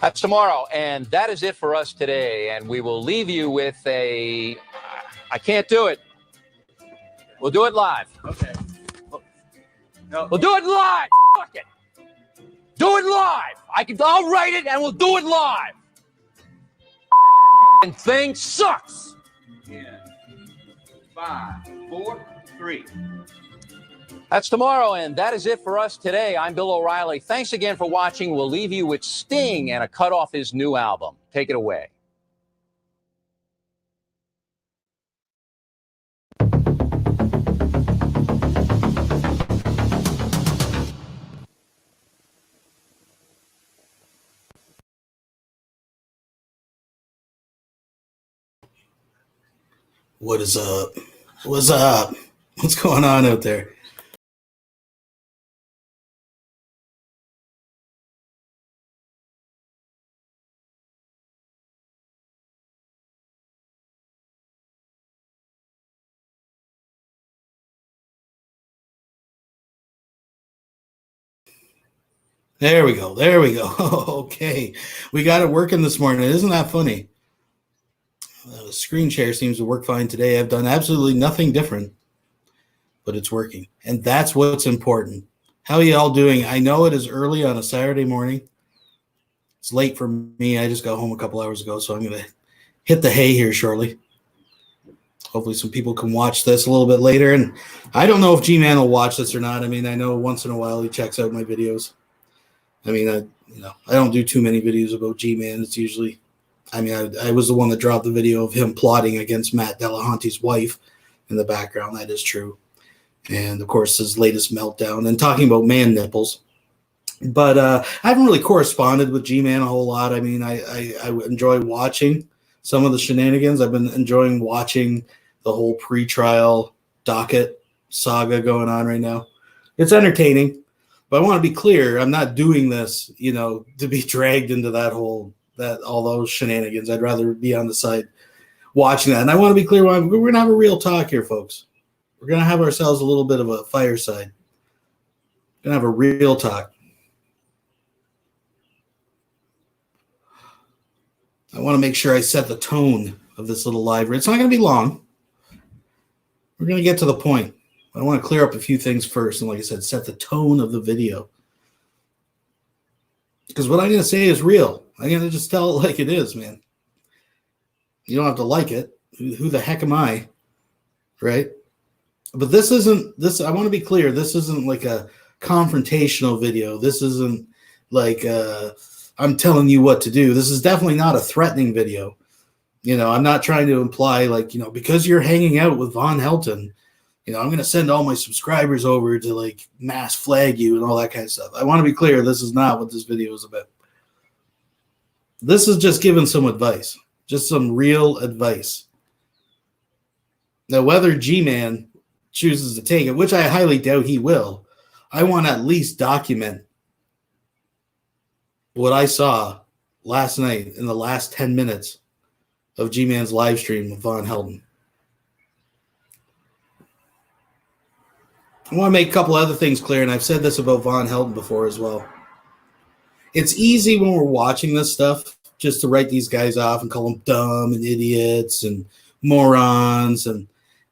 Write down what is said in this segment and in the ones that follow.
That's tomorrow, and that is it for us today. And we will leave you with a, I can't do it. We'll do it live. Okay. No. We'll do it live. Fuck it. Do it live. I'll write it and we'll do it live. And thing sucks. 10, 5, 4, 3. That's tomorrow, and that is it for us today. I'm Bill O'Reilly. Thanks again for watching. We'll leave you with Sting and a cut off his new album. Take it away. What is up? What's up? What's going on out there? There we go. There we go. Okay. We got it working this morning. Isn't that funny? The screen share seems to work fine today. I've done absolutely nothing different, but it's working. And that's what's important. How are you all doing? I know it is early on a Saturday morning. It's late for me. I just got home a couple hours ago, so I'm going to hit the hay here shortly. Hopefully some people can watch this a little bit later. And I don't know if G-Man will watch this or not. I mean, I know once in a while he checks out my videos. I mean, I don't do too many videos about G-Man. It's usually, I mean, I was the one that dropped the video of him plotting against Matt Delahanty's wife in the background. That is true. And, of course, his latest meltdown and talking about man nipples. But I haven't really corresponded with G-Man a whole lot. I mean, I enjoy watching some of the shenanigans. I've been enjoying watching the whole pre-trial docket saga going on right now. It's entertaining. But I want to be clear, I'm not doing this, to be dragged into all those shenanigans. I'd rather be on the side watching that. And I want to be clear, we're going to have a real talk here, folks. We're going to have ourselves a little bit of a fireside. We're going to have a real talk. I want to make sure I set the tone of this little live. It's not going to be long. We're going to get to the point. I want to clear up a few things first, and like I said, set the tone of the video. Because what I'm going to say is real. I'm going to just tell it like it is, man. You don't have to like it. Who the heck am I? Right? But this isn't, I want to be clear, this isn't like a confrontational video. This isn't like I'm telling you what to do. This is definitely not a threatening video. I'm not trying to imply because you're hanging out with Von Helton, I'm going to send all my subscribers over to mass flag you and all that kind of stuff. I want to be clear. This is not what this video is about. This is just giving some advice, just some real advice. Now, whether G-Man chooses to take it, which I highly doubt he will, I want to at least document what I saw last night in the last 10 minutes of G-Man's live stream with Von Helton. I want to make a couple other things clear, and I've said this about Von Helton before as well. It's easy when we're watching this stuff just to write these guys off and call them dumb and idiots and morons. And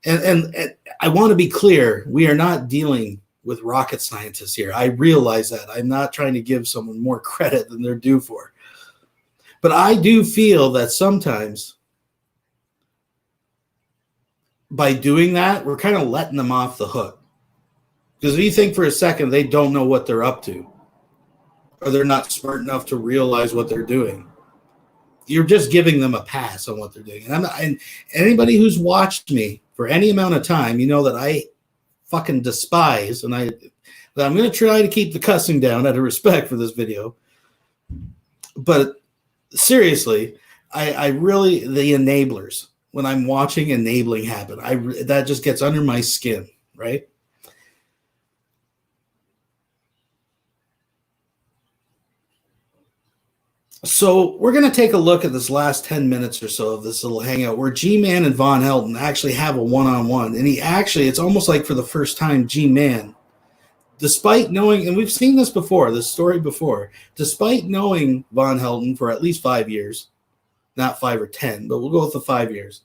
I want to be clear, we are not dealing with rocket scientists here. I realize that. I'm not trying to give someone more credit than they're due for. But I do feel that sometimes by doing that, we're kind of letting them off the hook. Because if you think for a second they don't know what they're up to, or they're not smart enough to realize what they're doing, you're just giving them a pass on what they're doing. And anybody who's watched me for any amount of time, you know that I fucking despise, and I'm going to try to keep the cussing down out of respect for this video. But seriously, I really, the enablers, when I'm watching enabling happen, that just gets under my skin, right? So we're going to take a look at this last 10 minutes or so of this little hangout where G-Man and Von Helton actually have a one-on-one. And it's almost like for the first time, G-Man despite knowing, and we've seen this before, this story before, despite knowing Von Helden for at least 5 years, not 5 or 10, but we'll go with the 5 years.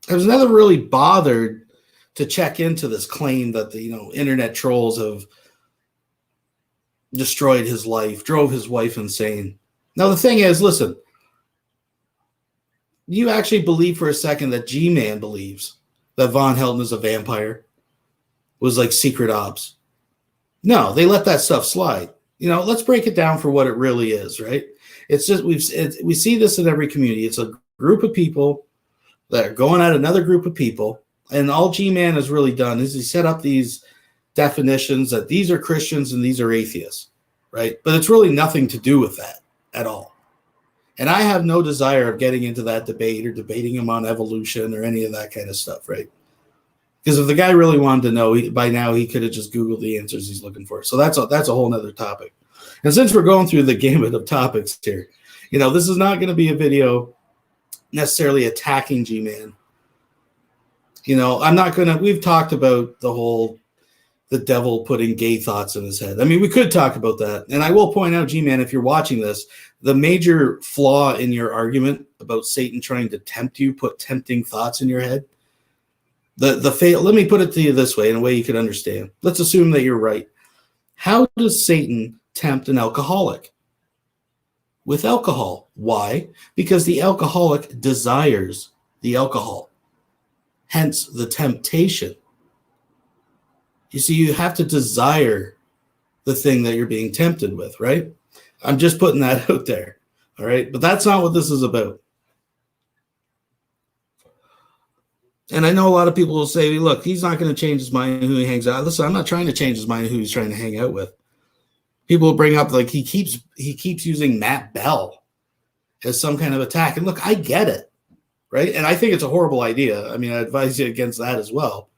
I was never really bothered to check into this claim that the internet trolls have destroyed his life, drove his wife insane. Now the thing is, listen, you actually believe for a second that G-Man believes that Von Helden is a vampire, was like secret ops? No, they let that stuff slide. Let's break it down for what it really is, right? It's just we see this in every community. It's a group of people that are going at another group of people, and all G-Man has really done is he set up these definitions that these are Christians and these are atheists, right? But it's really nothing to do with that at all. And I have no desire of getting into that debate or debating him on evolution or any of that kind of stuff, right? Because if the guy really wanted to know, by now he could have just Googled the answers he's looking for. So that's a whole nother topic. And since we're going through the gamut of topics here, this is not going to be a video necessarily attacking G-Man. I'm not going to, we've talked about the devil putting gay thoughts in his head. I mean, we could talk about that. And I will point out, G-Man, if you're watching this, the major flaw in your argument about Satan trying to tempt you, put tempting thoughts in your head, let me put it to you this way, in a way you could understand. Let's assume that you're right. How does Satan tempt an alcoholic? With alcohol. Why? Because the alcoholic desires the alcohol. Hence the temptation. You see, you have to desire the thing that you're being tempted with, right? I'm just putting that out there, all right? But that's not what this is about. And I know a lot of people will say, look, he's not going to change his mind who he hangs out. Listen, I'm not trying to change his mind who he's trying to hang out with. People will bring up, like, he keeps using Matt Bell as some kind of attack. And look, I get it, right? And I think it's a horrible idea. I mean, I advise you against that as well.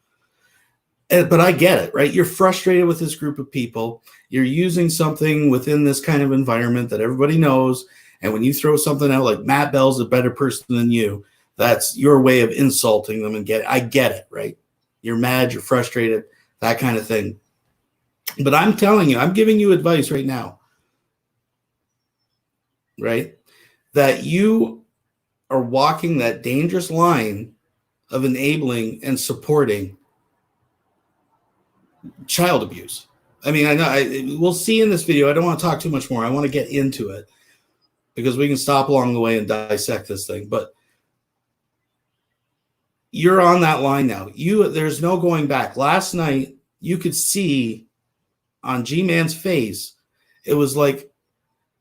But I get it, right? You're frustrated with this group of people. You're using something within this kind of environment that everybody knows. And when you throw something out like Matt Bell's a better person than you, that's your way of insulting them. I get it, right? You're mad, you're frustrated, that kind of thing. But I'm telling you, I'm giving you advice right now, right? That you are walking that dangerous line of enabling and supporting child abuse. I mean, I know we'll see in this video. I don't want to talk too much more. I want to get into it because we can stop along the way and dissect this thing. But you're on that line now. There's no going back. Last night, you could see on G-Man's face, it was like,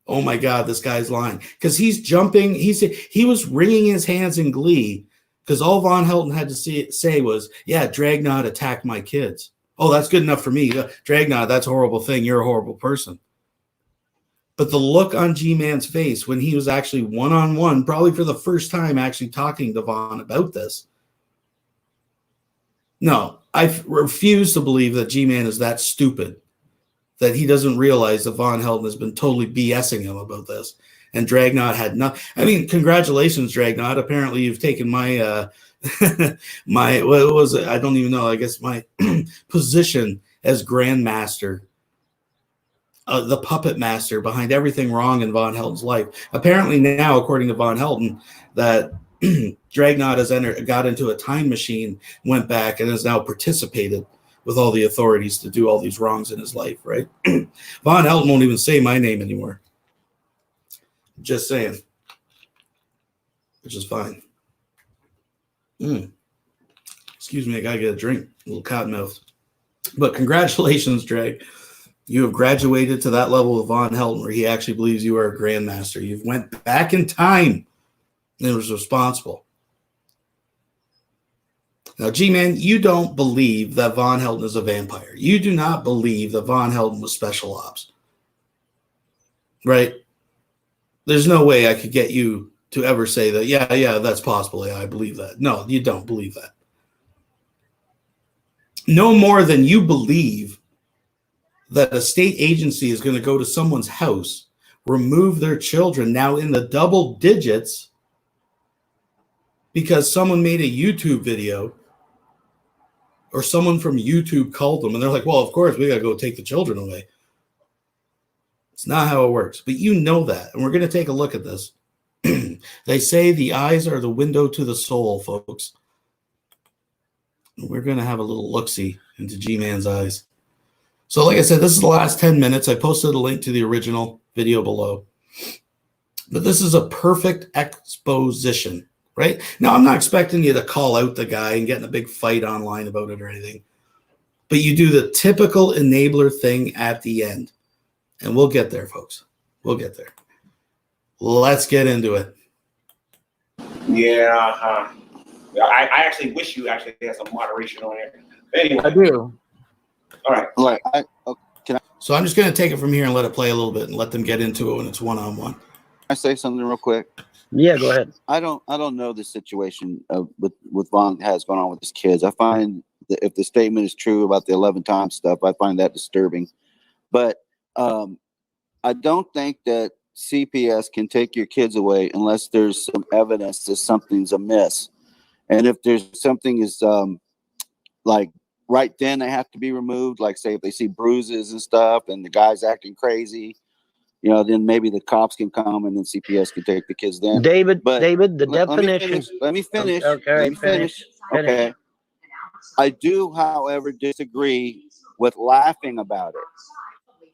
oh my God, this guy's lying. Because he's jumping. He was wringing his hands in glee because all Von Helden had to say was, yeah, Dragnod attacked my kids. Oh, that's good enough for me. Dragnod, that's a horrible thing. You're a horrible person. But the look on G-Man's face when he was actually one-on-one, probably for the first time actually talking to Von about this. No, I refuse to believe that G-Man is that stupid that he doesn't realize that Von Helden has been totally BSing him about this. And Dragnod had not. I mean, congratulations, Dragnod. Apparently you've taken my what was it? I don't even know. I guess my position as Grandmaster, the puppet master behind everything wrong in Von Helden's life. Apparently now, according to Von Helden, that Dragnod has got into a time machine, went back, and has now participated with all the authorities to do all these wrongs in his life, right? Von Helden won't even say my name anymore. Just saying. Which is fine. Excuse me, I gotta get a drink. A little cottonmouth. But congratulations, Drag. You have graduated to that level of Von Helden where he actually believes you are a grandmaster. You've went back in time and was responsible. Now, G-Man, you don't believe that Von Helden is a vampire. You do not believe that Von Helden was special ops. Right? There's no way I could get you to ever say that, yeah, that's possible. Yeah, I believe that. No, you don't believe that. No more than you believe that a state agency is going to go to someone's house, remove their children now in the double digits because someone made a YouTube video or someone from YouTube called them and they're like, well, of course we got to go take the children away. It's not how it works, but you know that. And we're going to take a look at this. They say the eyes are the window to the soul, folks. We're going to have a little look-see into G-Man's eyes. So like I said, this is the last 10 minutes. I posted a link to the original video below. But this is a perfect exposition, right? Now, I'm not expecting you to call out the guy and get in a big fight online about it or anything. But you do the typical enabler thing at the end. And we'll get there, folks. We'll get there. Let's get into it. Yeah, I actually wish you actually had some moderation on it. Anyway. I do. All right. Like, So I'm just going to take it from here and let it play a little bit and let them get into it when it's one-on-one. Can I say something real quick? Yeah, go ahead. I don't know the situation of with Vaughn has going on with his kids. I find that if the statement is true about the 11 times stuff, I find that disturbing. But I don't think that CPS can take your kids away unless there's some evidence that something's amiss. And if there's something is like right then they have to be removed, like say if they see bruises and stuff and the guy's acting crazy, you know, then maybe the cops can come and then CPS can take the kids then. David, But the definition. Let me finish. Okay, Let me finish. Okay. I do, however, disagree with laughing about it.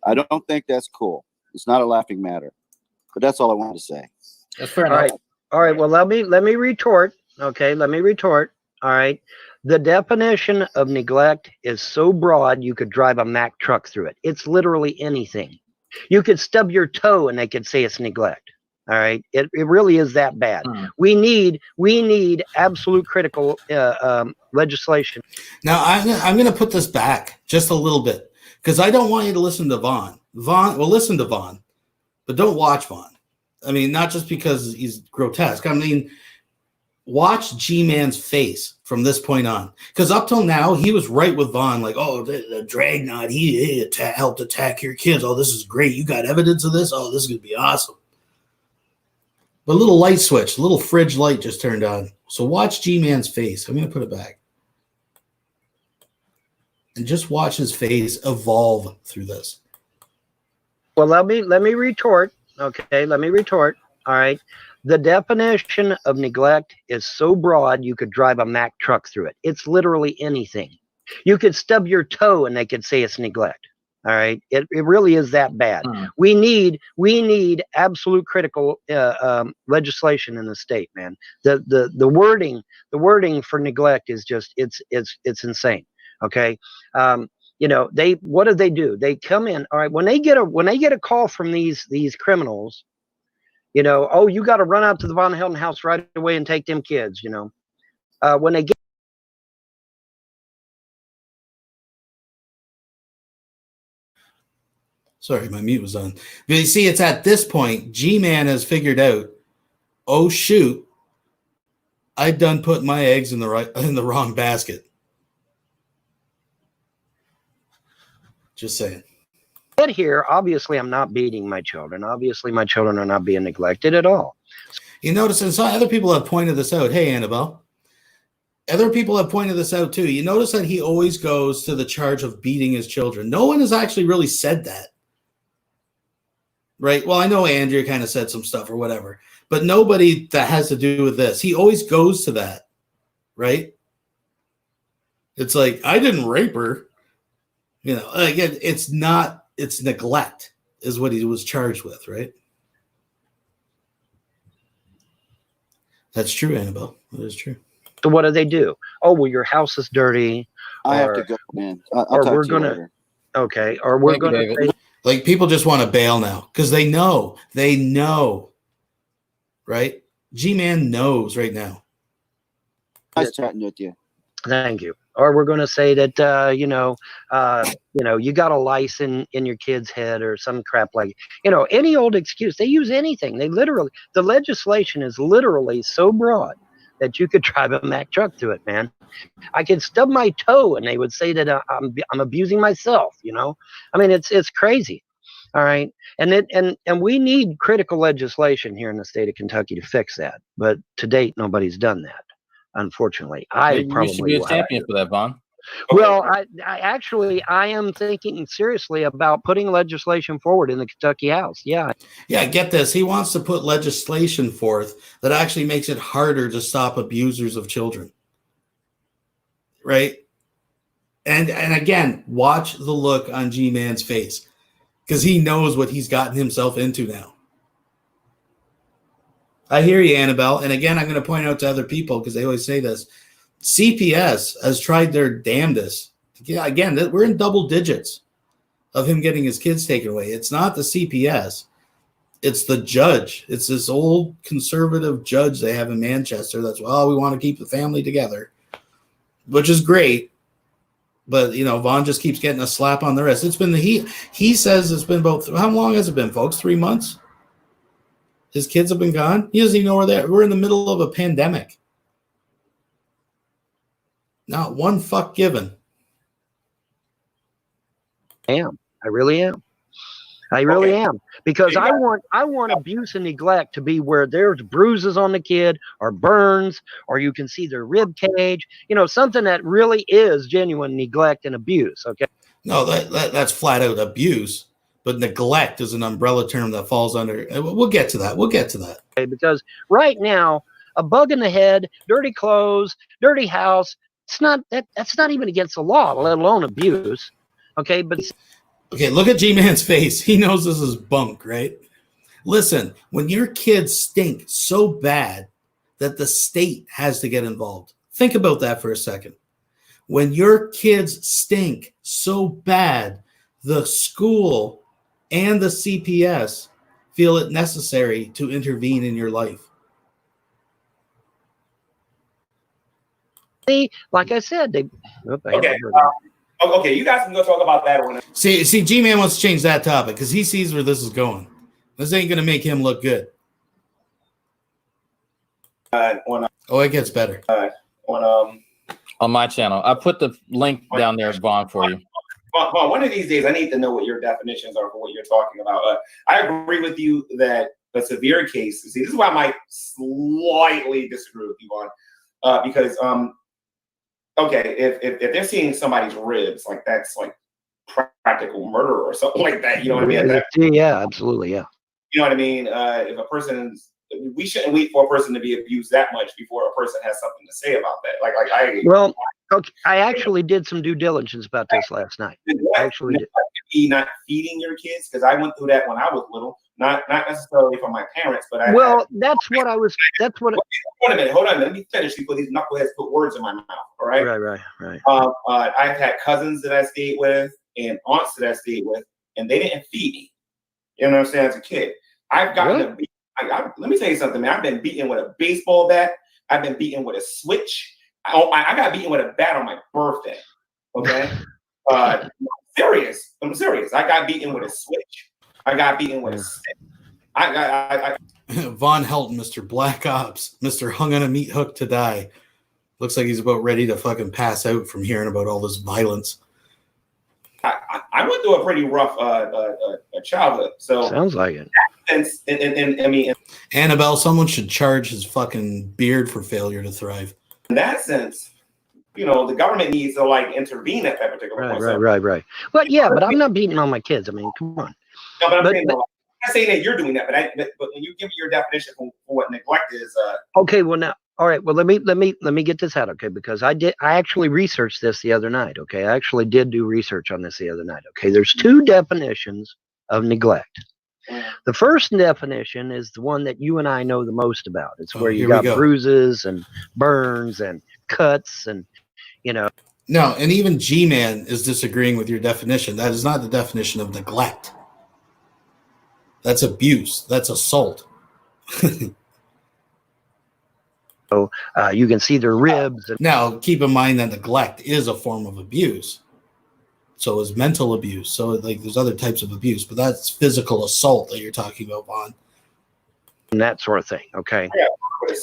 I don't think that's cool. It's not a laughing matter. But that's all I wanted to say. That's fair enough. All right. Well, let me retort. Okay, let me retort. All right. The definition of neglect is so broad you could drive a Mack truck through it. It's literally anything. You could stub your toe and they could say it's neglect. All right. It really is that bad. We need absolute critical legislation. Now, I'm going to put this back just a little bit because I don't want you to listen to Vaughn. Well, listen to Vaughn, but don't watch Vaughn. I mean, not just because he's grotesque. I mean, watch G-Man's face from this point on. Because up till now, he was right with Vaughn, like, oh, the Dragnot, he helped attack your kids. Oh, this is great. You got evidence of this? Oh, this is going to be awesome. But a little light switch, a little fridge light just turned on. So watch G-Man's face. I'm going to put it back. And just watch his face evolve through this. Well, let me retort. Okay, let me retort. All right. The definition of neglect is so broad you could drive a Mack truck through it. It's literally anything. You could stub your toe and they could say it's neglect. All right. It really is that bad. We need absolute critical legislation in the state, man. The wording for neglect is just it's insane. Okay. You know, what do? They come in. All right. When they get a call from these criminals, you know, oh, you got to run out to the Von Helden house right away and take them kids, you know. When they get. Sorry, my mute was on. But you see, it's at this point, G-Man has figured out, oh, shoot, I done put my eggs in the wrong basket. Just saying. Get here, obviously I'm not beating my children. Obviously my children are not being neglected at all. You notice, and some other people have pointed this out. Hey, Annabelle. Other people have pointed this out too. You notice that he always goes to the charge of beating his children. No one has actually really said that. Right? Well, I know Andrea kind of said some stuff or whatever, but nobody that has to do with this. He always goes to that. Right? It's like, I didn't rape her. You know, again, it's neglect is what he was charged with, right? That's true, Annabelle. That is true. So what do? Oh, well, your house is dirty. I have to go, man. I'll talk to you later. Okay, or we're going to. Like, people just want to bail now because they know, right? G-Man knows right now. Nice chatting with you. Thank you. Or we're going to say that you got a lice in your kid's head or some crap like, you know, any old excuse. They use anything. The legislation is literally so broad that you could drive a Mack truck through it, man. I could stub my toe and they would say that I'm abusing myself. You know, I mean, it's crazy. All right, and we need critical legislation here in the state of Kentucky to fix that. But to date, nobody's done that. Unfortunately, I you probably should be a will champion for that, Vaughn. Well, I actually I am thinking seriously about putting legislation forward in the Kentucky House. Yeah. Yeah, get this. He wants to put legislation forth that actually makes it harder to stop abusers of children. Right? And again, watch the look on G-Man's face, because he knows what he's gotten himself into now. I hear you, Annabelle. And again, I'm going to point out to other people, because they always say this. CPS has tried their damnedest. Yeah, again, we're in double digits of him getting his kids taken away. It's not the CPS. It's the judge. It's this old conservative judge they have in Manchester that's, well, we want to keep the family together, which is great. But, you know, Vaughn just keeps getting a slap on the wrist. It's been he says it's been about, how long has it been, folks? 3 months? His kids have been gone? He doesn't even know where they're at. We're in the middle of a pandemic. Not one fuck given. I really am. I really am, because I want abuse and neglect to be where there's bruises on the kid or burns, or you can see their rib cage, you know, something that really is genuine neglect and abuse. Okay. No, that's flat out abuse, but neglect is an umbrella term that falls under. We'll get to that. Okay, because right now, a bug in the head, dirty clothes, dirty house, that's not even against the law, let alone abuse. Okay, but okay, look at G-Man's face. He knows this is bunk, right? Listen, when your kids stink so bad that the state has to get involved, think about that for a second. When your kids stink so bad, the school and the CPS feel it necessary to intervene in your life. like I said, they. Okay. Okay, you guys can go talk about that one. See, G-Man wants to change that topic because he sees where this is going. This ain't going to make him look good. Oh, it gets better. On my channel. I put the link down there, Vaughn, for you. Vaughn, one of these days, I need to know what your definitions are for what you're talking about. I agree with you that a severe case, see, this is why I might slightly disagree with you, Vaughn, because okay, if they're seeing somebody's ribs, like that's like practical murder or something like that, you know what I mean? Yeah, absolutely, yeah. You know what I mean? If a person's, we shouldn't wait for a person to be abused that much before a person has something to say about that. Well, okay, I actually did some due diligence about this last night. I actually did. Be not feeding your kids, because I went through that when I was little. Not necessarily from my parents, but that's what I was. That's what. Wait a minute, hold on. Let me finish before these knuckleheads put words in my mouth. All right. Right. I've had cousins that I stayed with and aunts that I stayed with, and they didn't feed me. You know what I'm saying? As a kid, I've gotten to be. Let me tell you something, man. I've been beaten with a baseball bat. I've been beaten with a switch. I got beaten with a bat on my birthday. Okay. I'm serious. I got beaten with a switch. I got beaten with a stick. Von Helton, Mr. Black Ops, Mr. Hung on a meat hook to die. Looks like he's about ready to fucking pass out from hearing about all this violence. I went through a pretty rough childhood. So sounds like it. And I mean, Annabelle, someone should charge his fucking beard for failure to thrive. In that sense, you know, the government needs to like intervene at that particular point. Right. But yeah, but I'm not beating on my kids. I mean, come on. No, but I'm not saying that you're doing that, but when you give me your definition for what neglect is. Okay, well now, all right. Well, let me get this out, okay? Because I actually researched this the other night. Okay, I actually did do research on this the other night. Okay, there's two definitions of neglect. The first definition is the one that you and I know the most about. It's where you got bruises and burns and cuts and, you know. No, and even G-Man is disagreeing with your definition. That is not the definition of neglect. That's abuse. That's assault. So you can see their ribs. Now, keep in mind that neglect is a form of abuse. So is mental abuse. So like there's other types of abuse, but that's physical assault that you're talking about, Vaughn. And that sort of thing. Okay. Yeah,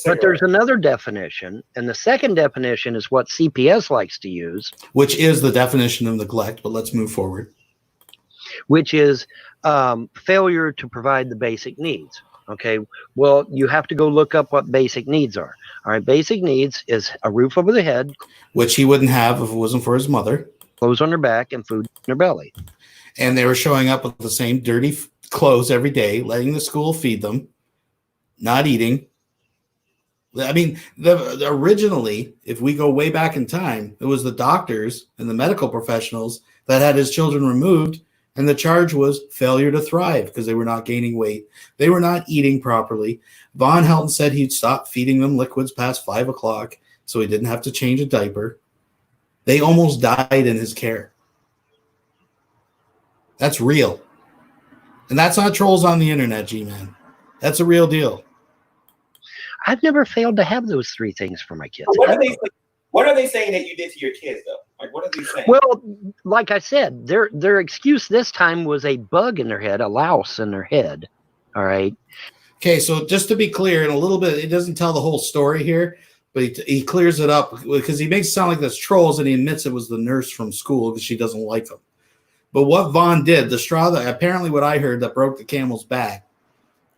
but there's another definition, and the second definition is what CPS likes to use, which is the definition of neglect. But let's move forward. Which is failure to provide the basic needs. Okay, well, you have to go look up what basic needs are. All right, basic needs is a roof over the head, which he wouldn't have if it wasn't for his mother. clothes on their back, and food in their belly. And they were showing up with the same dirty clothes every day, letting the school feed them, not eating. I mean, originally, if we go way back in time, it was the doctors and the medical professionals that had his children removed, and the charge was failure to thrive because they were not gaining weight. They were not eating properly. Von Helton said he'd stop feeding them liquids past 5 o'clock so he didn't have to change a diaper. They almost died in his care. That's real. And that's not trolls on the internet, G-Man. That's a real deal. I've never failed to have those three things for my kids. What are they saying that you did to your kids, though? Like, what are they saying? Well, like I said, their excuse this time was a bug in their head, a louse in their head. All right. Okay, so just to be clear, in a little bit, it doesn't tell the whole story here, but he clears it up because he makes it sound like that's trolls, and he admits it was the nurse from school because she doesn't like him. But what Vaughn did, the straw that apparently what I heard that broke the camel's back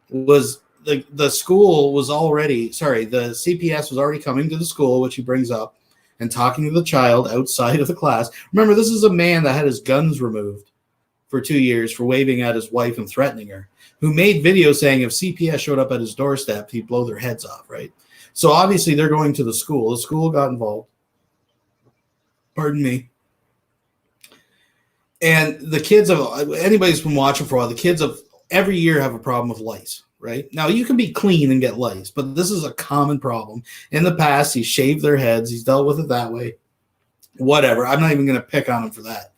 was the school was already, the CPS was already coming to the school, which he brings up, and talking to the child outside of the class. Remember, this is a man that had his guns removed for 2 years for waving at his wife and threatening her, who made videos saying if CPS showed up at his doorstep, he'd blow their heads off, right? So obviously they're going to the school. The school got involved. Pardon me. And the kids of anybody's been watching for a while, the kids of every year have a problem with lice, right? Now you can be clean and get lice, but this is a common problem. In the past, he's shaved their heads. He's dealt with it that way. Whatever. I'm not even going to pick on him for that.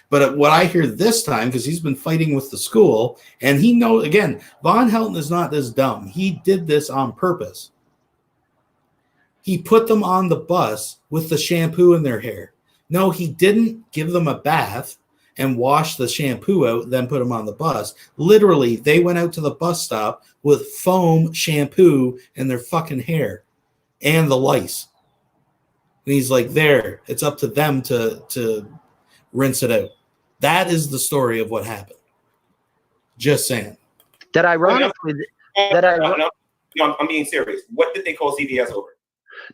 But what I hear this time, because he's been fighting with the school, and he knows, again, Von Helton is not this dumb. He did this on purpose. He put them on the bus with the shampoo in their hair. No, he didn't give them a bath and wash the shampoo out, then put them on the bus. Literally, they went out to the bus stop with foam shampoo in their fucking hair and the lice. And he's like, there, it's up to them to rinse it out. That is the story of what happened. Just saying. That ironically, No, I'm being serious. What did they call CPS over?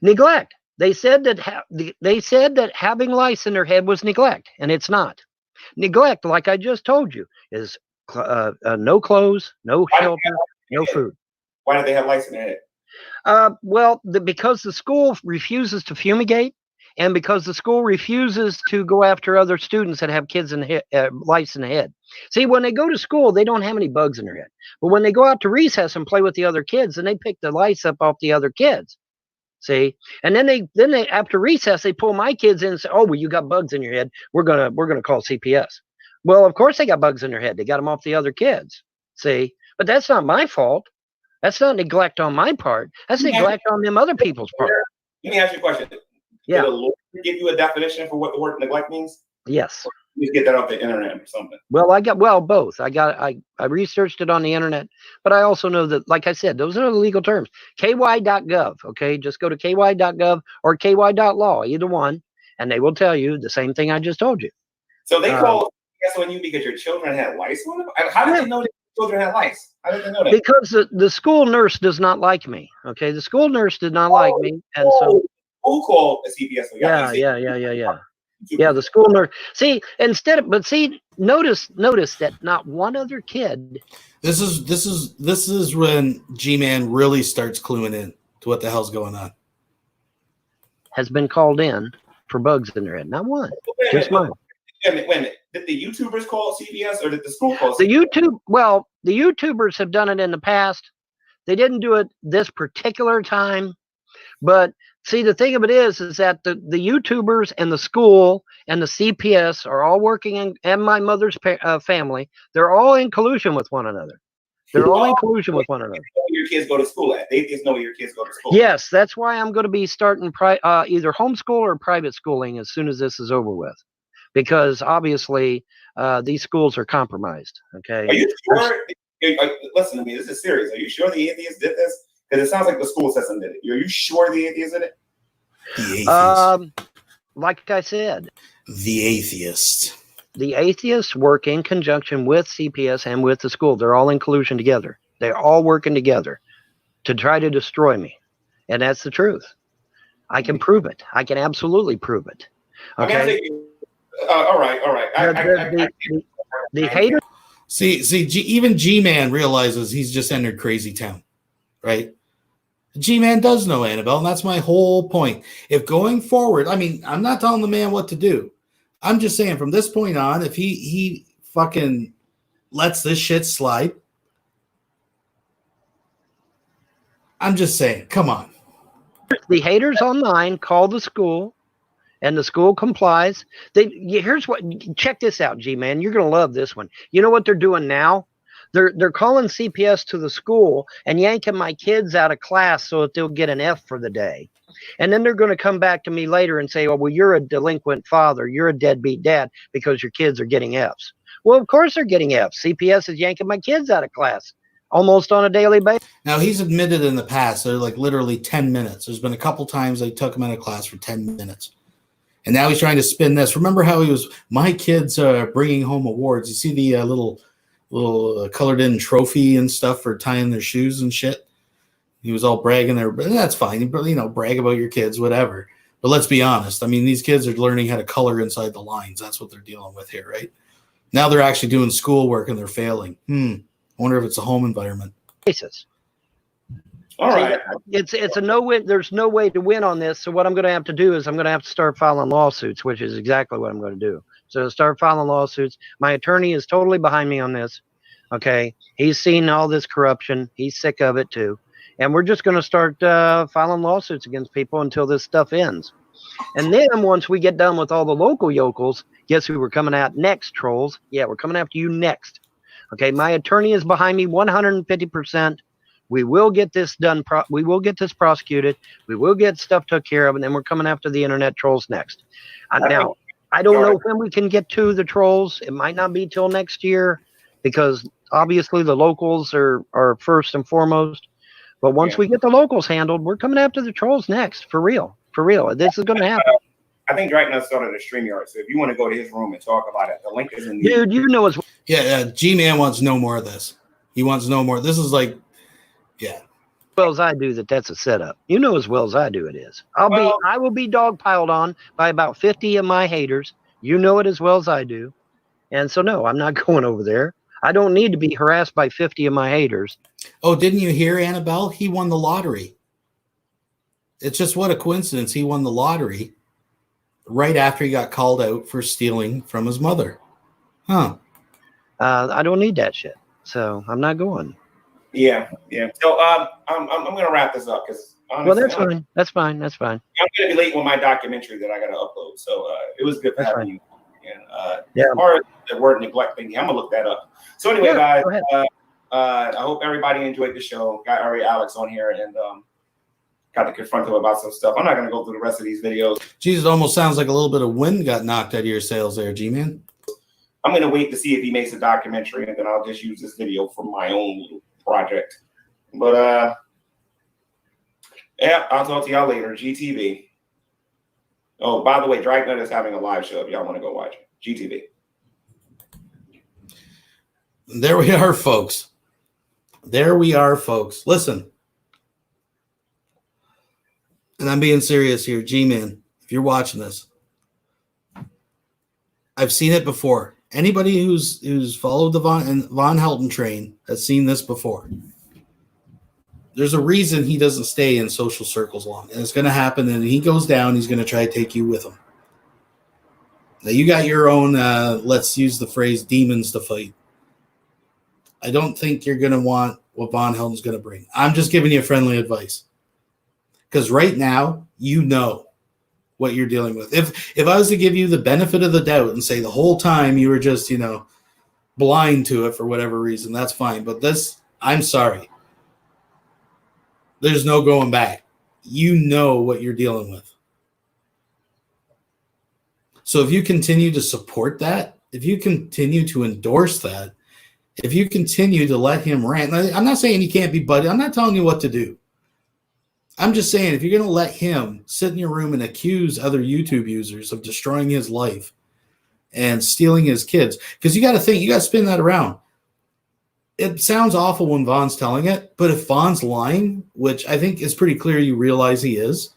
Neglect. They said that having lice in their head was neglect, and it's not. Neglect, like I just told you, is no clothes, no shelter, no food. Why do they have lice in their head? Well, because the school refuses to fumigate, and because the school refuses to go after other students that have kids in lice in the head. See, when they go to school, they don't have any bugs in their head. But when they go out to recess and play with the other kids, then they pick the lice up off the other kids. See, and then they after recess they pull my kids in and say, "Oh, well, you got bugs in your head. We're gonna call CPS." Well, of course they got bugs in their head. They got them off the other kids. See, but that's not my fault. That's not neglect on my part. That's neglect on them other people's part. Let me ask you a question. Yeah. Did the Lord give you a definition for what the word neglect means? Yes. You get that off the internet or something. Well, both. I researched it on the internet, but I also know that, like I said, those are the legal terms. ky.gov. Okay, just go to ky.gov or ky.law, either one, and they will tell you the same thing I just told you. So they called CPS on you because your children had lice on them? How did they know that your children had lice? How did they know that? Because the school nurse does not like me. Okay, the school nurse did not like me, and so who called the CPS? Yeah. Yeah, the school nurse. See, notice that not one other kid. This is when G-Man really starts cluing in to what the hell's going on. Has been called in for bugs in their head. Not one. Just mine. Wait a minute. Did the YouTubers call CPS or did the school call CPS? The YouTubers have done it in the past. They didn't do it this particular time, but see, the thing of it is that the YouTubers and the school and the CPS are all working and my mother's family. They're all in collusion with one another. They're all in collusion with one another. Your kids go to school at. They just know where your kids go to school. Yes, that's why I'm going to be starting either homeschool or private schooling as soon as this is over with, because obviously these schools are compromised. Okay. Are you sure? Listen to me. This is serious. Are you sure the atheists did this? Because it sounds like the school system did it. Are you sure the atheists did it? The atheist. Like I said, the atheists work in conjunction with CPS and with the school. They're all in collusion together. They're all working together to try to destroy me. And that's the truth. I can prove it. I can absolutely prove it. Okay. I mean, I think, all right. The haters. See, even G-Man realizes he's just entered crazy town, right? G-Man does know Annabelle, and that's my whole point. If going forward, I mean, I'm not telling the man what to do. I'm just saying from this point on, if he fucking lets this shit slide, I'm just saying, come on. The haters online call the school, and the school complies. Here's what. Check this out, G-Man. You're gonna love this one. You know what they're doing now? They're calling CPS to the school and yanking my kids out of class so that they'll get an F for the day. And then they're going to come back to me later and say, "Oh, well, you're a delinquent father. You're a deadbeat dad because your kids are getting Fs." Well, of course they're getting Fs. CPS is yanking my kids out of class almost on a daily basis. Now, he's admitted in the past, they're like literally 10 minutes. There's been a couple times they took him out of class for 10 minutes. And now he's trying to spin this. Remember how he was, my kids are bringing home awards. You see the little colored in trophy and stuff for tying their shoes and shit. He was all bragging there, but that's fine. Brag about your kids, whatever. But let's be honest. I mean, these kids are learning how to color inside the lines. That's what they're dealing with here, right? Now they're actually doing schoolwork and they're failing. I wonder if it's a home environment. All right. It's a no-win. There's no way to win on this. So what I'm going to have to do is I'm going to have to start filing lawsuits, which is exactly what I'm going to do. So start filing lawsuits. My attorney is totally behind me on this. Okay. He's seen all this corruption. He's sick of it too. And we're just going to start filing lawsuits against people until this stuff ends. And then once we get done with all the local yokels, guess who we're coming at next, trolls? Yeah, we're coming after you next. Okay. My attorney is behind me 150%. We will get this done. We will get this prosecuted. We will get stuff took care of. And then we're coming after the internet trolls next. Now, I don't know when we can get to the trolls. It might not be till next year because obviously the locals are first and foremost. But once we get the locals handled, we're coming after the trolls next. For real. For real. This is going to happen. I think Drake started a StreamYard. So if you want to go to his room and talk about it, the link is in the. Dude, you know as well. Yeah, G-Man wants no more of this. He wants no more. This is like, yeah. As well as I do that's a setup. You know as well as I do it is. I will be dogpiled on by about 50 of my haters. You know it as well as I do. And so no, I'm not going over there. I don't need to be harassed by 50 of my haters. Oh, didn't you hear, Annabelle? He won the lottery. It's just what a coincidence. He won the lottery right after he got called out for stealing from his mother. Huh. I don't need that shit. So I'm not going. Yeah. So I'm gonna wrap this up because well, that's fine. That's fine. I'm gonna be late with my documentary that I gotta upload. So it was good for having you. And yeah. As far as the word neglect thing, I'm gonna look that up. So anyway, guys, I hope everybody enjoyed the show. Got Ari Alex on here and got to confront him about some stuff. I'm not gonna go through the rest of these videos. Jesus, almost sounds like a little bit of wind got knocked out of your sails there, G-Man. I'm gonna wait to see if he makes a documentary, and then I'll just use this video for my own little project. But yeah, I'll talk to y'all later. GTV. Oh, by the way, Dragnet is having a live show if y'all want to go watch it. GTV. There we are, folks. Listen. And I'm being serious here, G-Man. If you're watching this, I've seen it before. Anybody who's followed the Von Helton train has seen this before. There's a reason he doesn't stay in social circles long. And it's going to happen. And he goes down, he's going to try to take you with him. Now, you got your own, let's use the phrase, demons to fight. I don't think you're going to want what Von Helton's going to bring. I'm just giving you friendly advice. Because right now, you know what you're dealing with. If I was to give you the benefit of the doubt and say the whole time you were just, blind to it for whatever reason, that's fine. But this, I'm sorry. There's no going back. You know what you're dealing with. So if you continue to support that, if you continue to endorse that, if you continue to let him rant, I'm not saying he can't be buddy. I'm not telling you what to do. I'm just saying if you're going to let him sit in your room and accuse other YouTube users of destroying his life and stealing his kids, because you got to think, you got to spin that around. it sounds awful when Vaughn's telling it, but if Vaughn's lying, which I think is pretty clear you realize he is,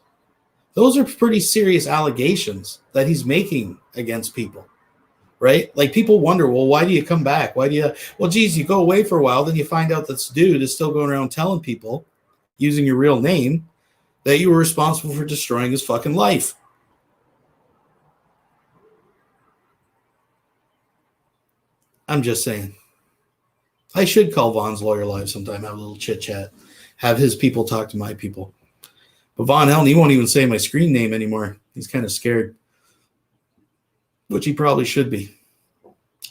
those are pretty serious allegations that he's making against people, right? Like people wonder, well, why do you come back? Why do you, well, geez, you go away for a while, then you find out this dude is still going around telling people using your real name that you were responsible for destroying his fucking life. I'm just saying. I should call Vaughn's lawyer live sometime, have a little chit chat, have his people talk to my people. But Vaughn Helton, he won't even say my screen name anymore. He's kind of scared, which he probably should be.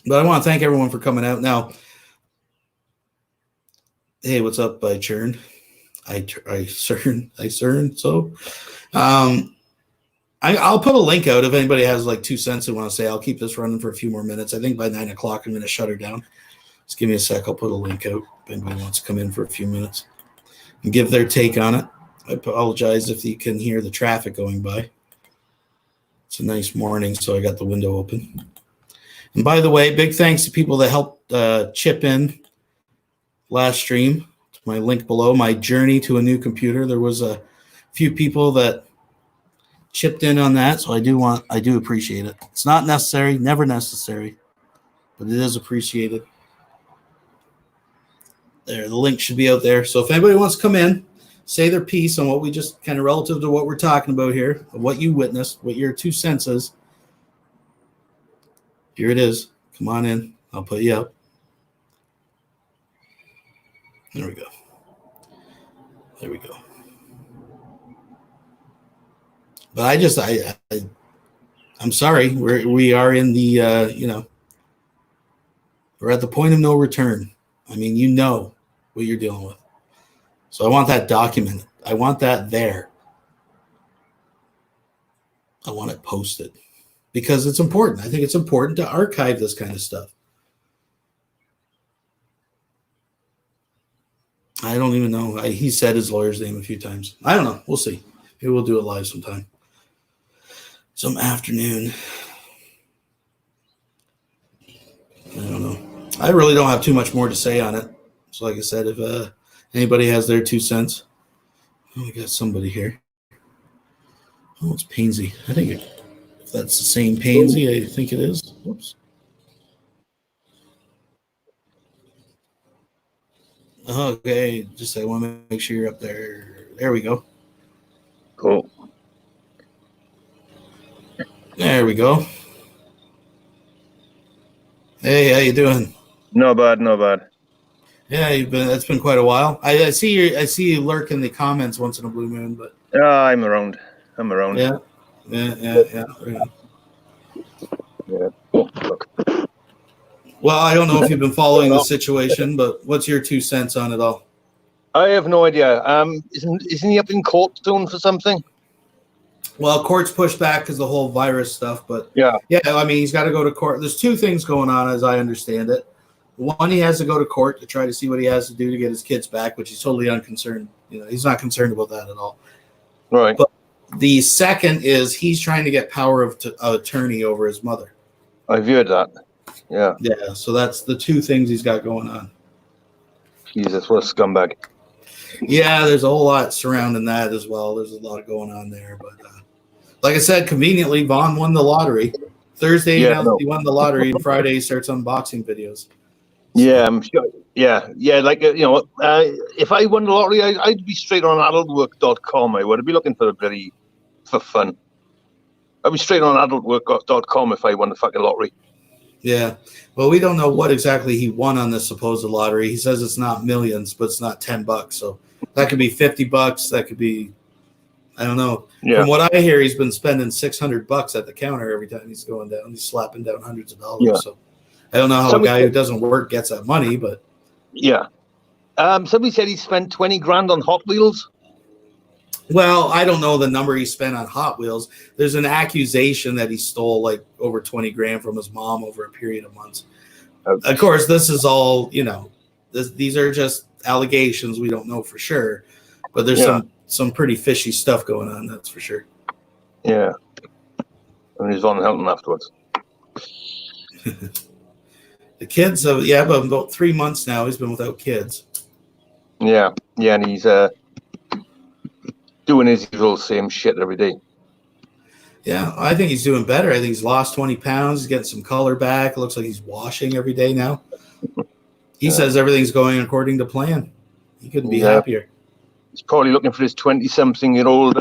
But I want to thank everyone for coming out. Now, hey, what's up, I churn? I cern. So, I'll put a link out if anybody has like 2 cents they want to say. I'll keep this running for a few more minutes. I think by 9 o'clock I'm going to shut her down. Just give me a sec. I'll put a link out if anybody wants to come in for a few minutes and give their take on it. I apologize if you can hear the traffic going by. It's a nice morning, so I got the window open. And by the way, big thanks to people that helped chip in last stream. To my link below, my journey to a new computer. There was a few people that chipped in on that, so I do appreciate it. It's not necessary, never necessary, but it is appreciated. There, the link should be out there. So if anybody wants to come in, say their piece on what we just kind of relative to what we're talking about here, of what you witnessed, what your 2 cents is. Here it is. Come on in. I'll put you up. There we go. There we go. But I'm sorry. We are in the we're at the point of no return. I mean, you know what you're dealing with. So I want that documented. I want that there. I want it posted because it's important. I think it's important to archive this kind of stuff. I don't even know. He said his lawyer's name a few times. I don't know. We'll see. Maybe we'll do it live sometime. Some afternoon. I don't know. I really don't have too much more to say on it. So like I said, if anybody has their 2 cents. Oh, we got somebody here. Oh, it's Painsy. I think if that's the same Painsy, I think it is. Whoops. Okay, just I want to make sure you're up there. There we go. Cool. There we go. Hey, how you doing? No bad, no bad. Yeah, that's been quite a while. I see you lurk in the comments once in a blue moon, but I'm around. yeah. Yeah. Oh, look. Well, I don't know if you've been following the situation, but what's your 2 cents on it all? I have no idea. Isn't he up in court soon for something? Well, court's pushed back because the whole virus stuff, but yeah. I mean, he's got to go to court. There's 2 things going on, as I understand it. One, he has to go to court to try to see what he has to do to get his kids back, which he's totally unconcerned. He's not concerned about that at all. Right. But the second is he's trying to get power of attorney over his mother. I've heard that. Yeah. Yeah. So that's the 2 things he's got going on. Jesus, what a scumbag. Yeah, there's a whole lot surrounding that as well. There's a lot going on there, but like I said, conveniently, Vaughn won the lottery. Thursday, he won the lottery, and Friday he starts unboxing videos. Yeah, I'm sure. Yeah. Like if I won the lottery, I'd be straight on adultwork.com. I would be looking for fun. I'd be straight on adultwork.com if I won the fucking lottery. Yeah. Well, we don't know what exactly he won on this supposed lottery. He says it's not millions, but it's not $10. So that could be $50. That could be, I don't know. Yeah. From what I hear, he's been spending $600 at the counter every time he's going down. He's slapping down hundreds of dollars. Yeah. So I don't know how a guy who doesn't work gets that money, but yeah. Somebody said he spent $20,000 on Hot Wheels. Well, I don't know the number he spent on Hot Wheels. There's an accusation that he stole like over $20,000 from his mom over a period of months. Okay. Of course, this is all, these are just allegations. We don't know for sure, but there's some pretty fishy stuff going on. That's for sure. Yeah. And he's on Helton afterwards. The kids, but about 3 months now he's been without kids. Yeah, and he's doing his usual same shit every day. Yeah, I think he's doing better. I think he's lost 20 pounds. He's getting some color back. It looks like he's washing every day now. He says everything's going according to plan. He couldn't be happier. He's probably looking for his 20-something-year-old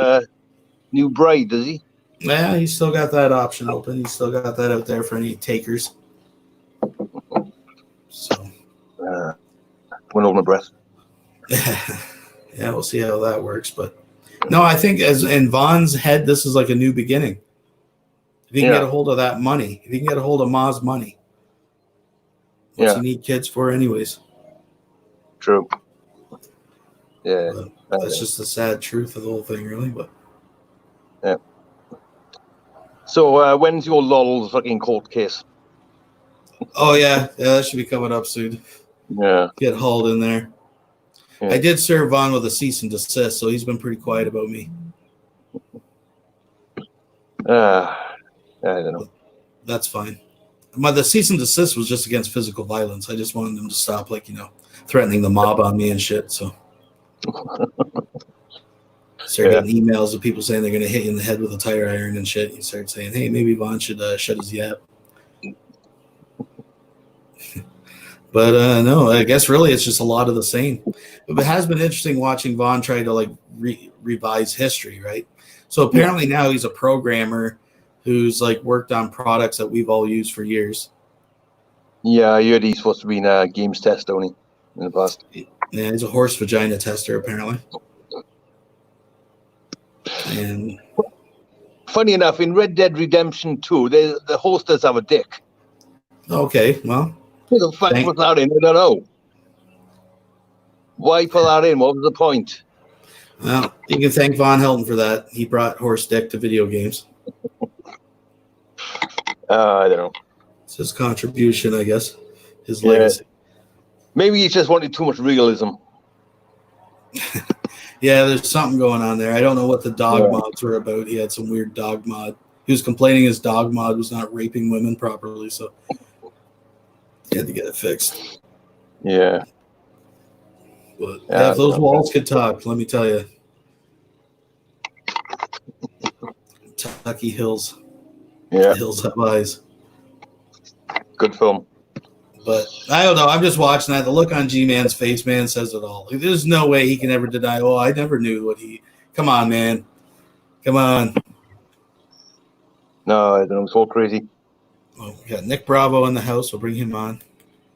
new bride, does he? Yeah, he's still got that option open. He's still got that out there for any takers. So, went over my breath. Yeah, we'll see how that works. But no, I think as in Vaughn's head, this is like a new beginning. If he can get a hold of that money, if he can get a hold of Ma's money, what's he need kids for, anyways? True. Yeah, that's just the sad truth of the whole thing, really. But yeah. So when's your LOL fucking court case? Oh yeah, that should be coming up soon. Yeah, get hauled in there. Yeah. I did serve Vaughn with a cease and desist, so he's been pretty quiet about me. I don't know. That's fine. The cease and desist was just against physical violence. I just wanted them to stop, threatening the mob on me and shit. So started getting emails of people saying they're going to hit you in the head with a tire iron and shit. You start saying, "Hey, maybe Vaughn should shut his yap." But no, I guess really it's just a lot of the same. But it has been interesting watching Vaughn try to revise history, right? So apparently now he's a programmer who's worked on products that we've all used for years. Yeah, I heard he's supposed to be in a games test, don't he, in the past? Yeah, he's a horse vagina tester, apparently. And funny enough, in Red Dead Redemption 2, the host does have a dick. Okay, well. Who the fuck put that in? I don't know. Why put that in? What was the point? Well, you can thank Von Helton for that. He brought horse dick to video games. I don't know. It's his contribution, I guess. His legacy. Maybe he just wanted too much realism. Yeah, there's something going on there. I don't know what the dog mods were about. He had some weird dog mod. He was complaining his dog mod was not raping women properly, so he had to get it fixed. Yeah. But if those walls could talk, let me tell you. Kentucky Hills. Yeah. The hills have eyes. Good film. But I don't know. I'm just watching that. The look on G-Man's face, man, says it all. There's no way he can ever deny, I never knew what he... Come on, man. Come on. No, I don't know. It's all crazy. Well, we got Nick Bravo in the house. We'll bring him on.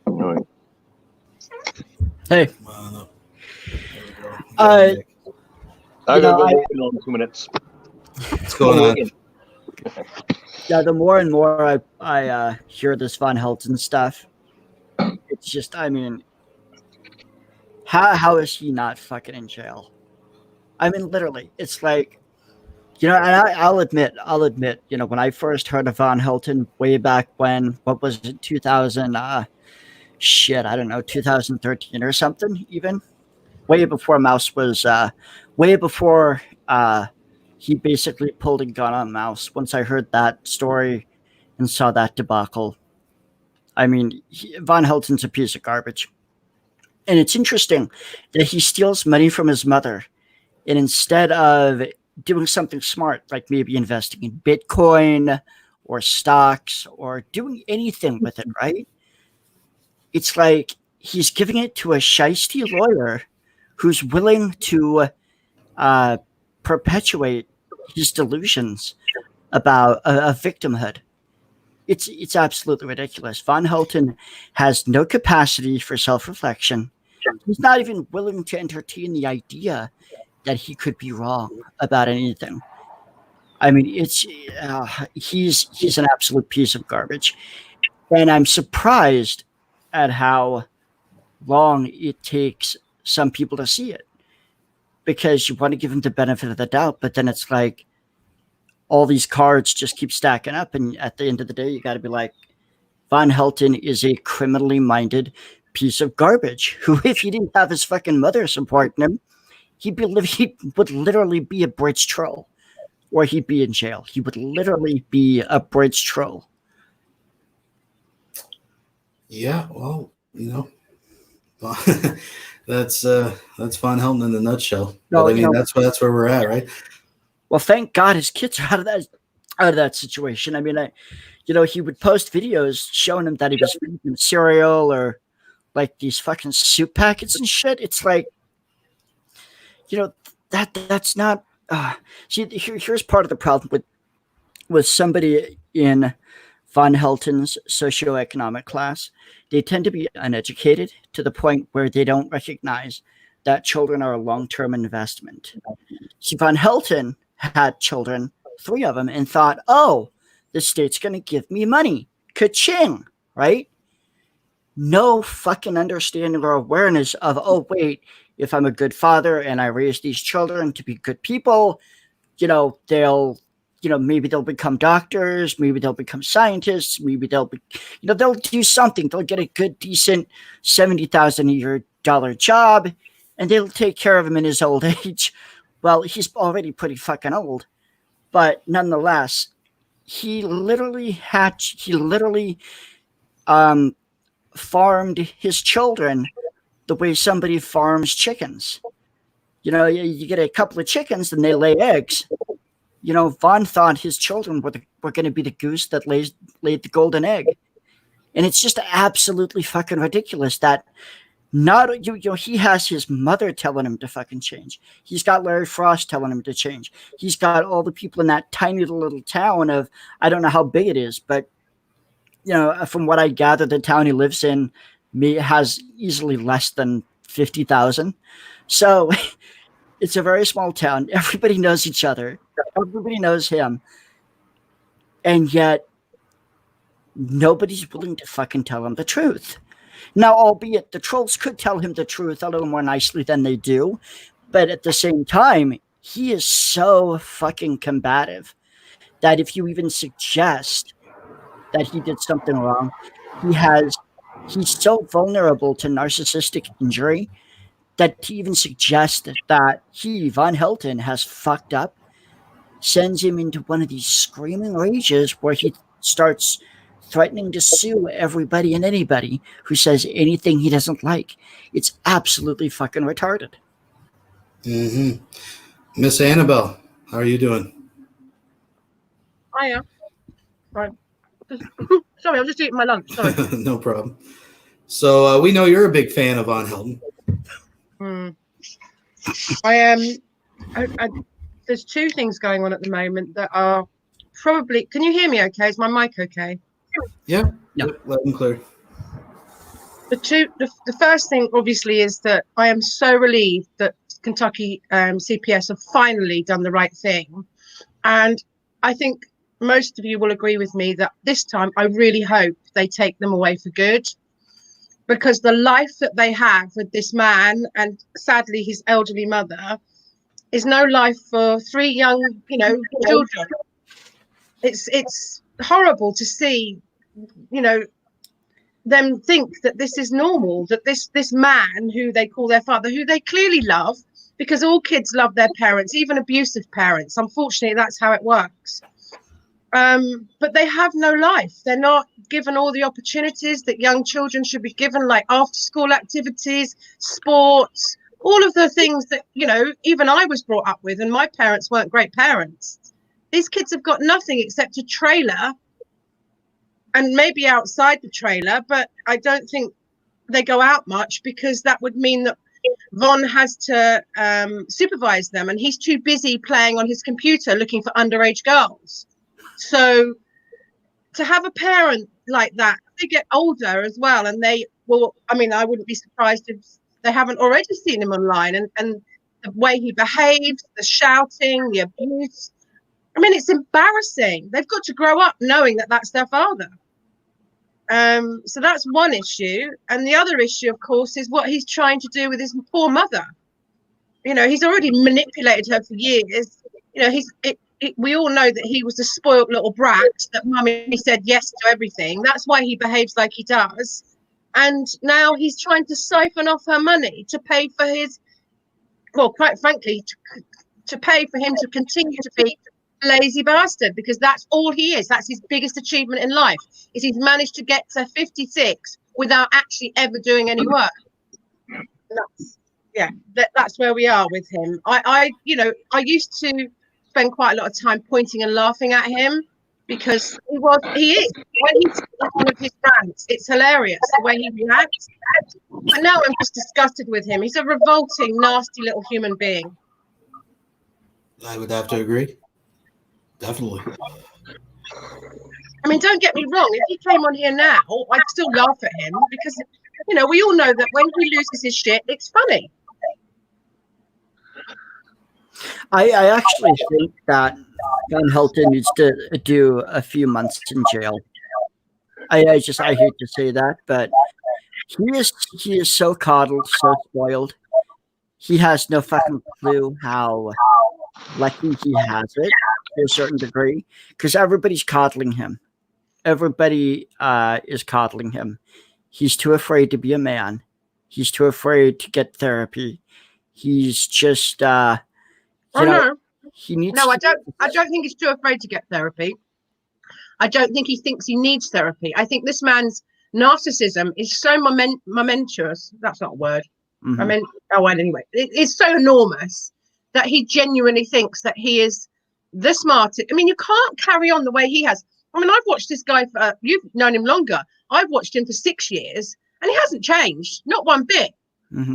All right. Hey. Come on up. There we go. I'm going to go in 2 minutes. What's going on? Yeah, the more and more I hear this Von Helton stuff, it's just, I mean, how is he not fucking in jail? I mean, literally, it's like, and I'll admit, when I first heard of Von Helton way back when, what was it, 2013 or something, even way before Mouse was, way before he basically pulled a gun on Mouse. Once I heard that story and saw that debacle, I mean, Von Helton's a piece of garbage. And it's interesting that he steals money from his mother, and instead of doing something smart, like maybe investing in Bitcoin or stocks or doing anything with it, right? It's like he's giving it to a shiesty lawyer who's willing to perpetuate his delusions about a victimhood. It's absolutely ridiculous. Von Helton has no capacity for self-reflection. He's not even willing to entertain the idea that he could be wrong about anything. I mean, he's an absolute piece of garbage. And I'm surprised at how long it takes some people to see it, because you want to give him the benefit of the doubt, but then it's like all these cards just keep stacking up, and at the end of the day, you got to be like, Von Helton is a criminally minded piece of garbage who, if he didn't have his fucking mother supporting him, he would literally be a bridge troll, or he'd be in jail. He would literally be a bridge troll. Yeah, well, that's Von Helton in a nutshell. But No, I mean, that's where we're at, right? well, thank God his kids are out of that situation. I mean, he would post videos showing him that he was feeding cereal or like these fucking soup packets and shit. It's like, that's not. See, here's part of the problem with somebody in Von Helton's socioeconomic class. They tend to be uneducated to the point where they don't recognize that children are a long-term investment. See, Von Helton had children, 3 of them, and thought, oh, the state's going to give me money. Ka-ching, right? No fucking understanding or awareness of, oh, wait, if I'm a good father and I raise these children to be good people, they'll, maybe they'll become doctors, maybe they'll become scientists, maybe they'll be, they'll do something. They'll get a good, decent $70,000 a year job, and they'll take care of him in his old age. Well, he's already pretty fucking old, but nonetheless, he literally farmed his children the way somebody farms chickens. You get a couple of chickens and they lay eggs. Von thought his children were going to be the goose that laid the golden egg. And it's just absolutely fucking ridiculous that he has his mother telling him to fucking change. He's got Larry Frost telling him to change. He's got all the people in that tiny little town of, I don't know how big it is, but from what I gather, the town he lives in has easily less than 50,000. So it's a very small town. Everybody knows each other. Everybody knows him. And yet nobody's willing to fucking tell him the truth. Now, albeit the trolls could tell him the truth a little more nicely than they do, but at the same time, he is so fucking combative that if you even suggest that he did something wrong, he's so vulnerable to narcissistic injury that to even suggest that Von Helton, has fucked up sends him into one of these screaming rages where he starts threatening to sue everybody and anybody who says anything he doesn't like. It's absolutely fucking retarded. Mm-hmm. Miss Annabelle, how are you doing? Hiya. Right. Sorry, I was just eating my lunch. Sorry. No problem. So we know you're a big fan of Von Helton. I am. There's 2 things going on at the moment that are probably. Can you hear me? Okay, is my mic okay? Yeah. Loud and clear. The first thing, obviously, is that I am so relieved that Kentucky CPS have finally done the right thing, and I think most of you will agree with me that this time I really hope they take them away for good, because the life that they have with this man and sadly his elderly mother is no life for 3 young, children. It's horrible to see, them think that this is normal, that this man who they call their father, who they clearly love, because all kids love their parents, even abusive parents. Unfortunately, that's how it works. But they have no life. They're not given all the opportunities that young children should be given, like after-school activities, sports, all of the things that, even I was brought up with, and my parents weren't great parents. These kids have got nothing except a trailer, and maybe outside the trailer, but I don't think they go out much, because that would mean that Von has to supervise them, and he's too busy playing on his computer looking for underage girls. So to have a parent like that, they get older as well, and I wouldn't be surprised if they haven't already seen him online, and the way he behaves, the shouting, the abuse. It's embarrassing. They've got to grow up knowing that that's their father. So that's one issue. And the other issue, of course, is what he's trying to do with his poor mother. He's already manipulated her for years. We all know that he was a spoiled little brat, that mummy said yes to everything. That's why he behaves like he does. And now he's trying to siphon off her money to pay for quite frankly, to pay for him to continue to be a lazy bastard, because that's all he is. That's his biggest achievement in life, is he's managed to get to 56 without actually ever doing any work. That's where we are with him. I used to spend quite a lot of time pointing and laughing at him because he is when he's one of his rants, it's hilarious the way he reacts. But now I'm just disgusted with him. He's a revolting, nasty little human being. I would have to agree. Definitely. I mean, don't get me wrong. If he came on here now, I'd still laugh at him because, we all know that when he loses his shit, it's funny. I actually think that Van Helton needs to do a few months in jail. I hate to say that, but he is so coddled, so spoiled. He has no fucking clue how lucky he has it to a certain degree because everybody's coddling him. Everybody is coddling him. He's too afraid to be a man. He's too afraid to get therapy. He's just No, he needs. No, I don't think he's too afraid to get therapy. I don't think he thinks he needs therapy. I think this man's narcissism is so momentous. That's not a word. Mhm. I mean, anyway, it's so enormous that he genuinely thinks that he is the smartest. I mean, you can't carry on the way he has. I mean, I've watched this guy for, you've known him longer. I've watched him for 6 years and he hasn't changed, not one bit. Mhm.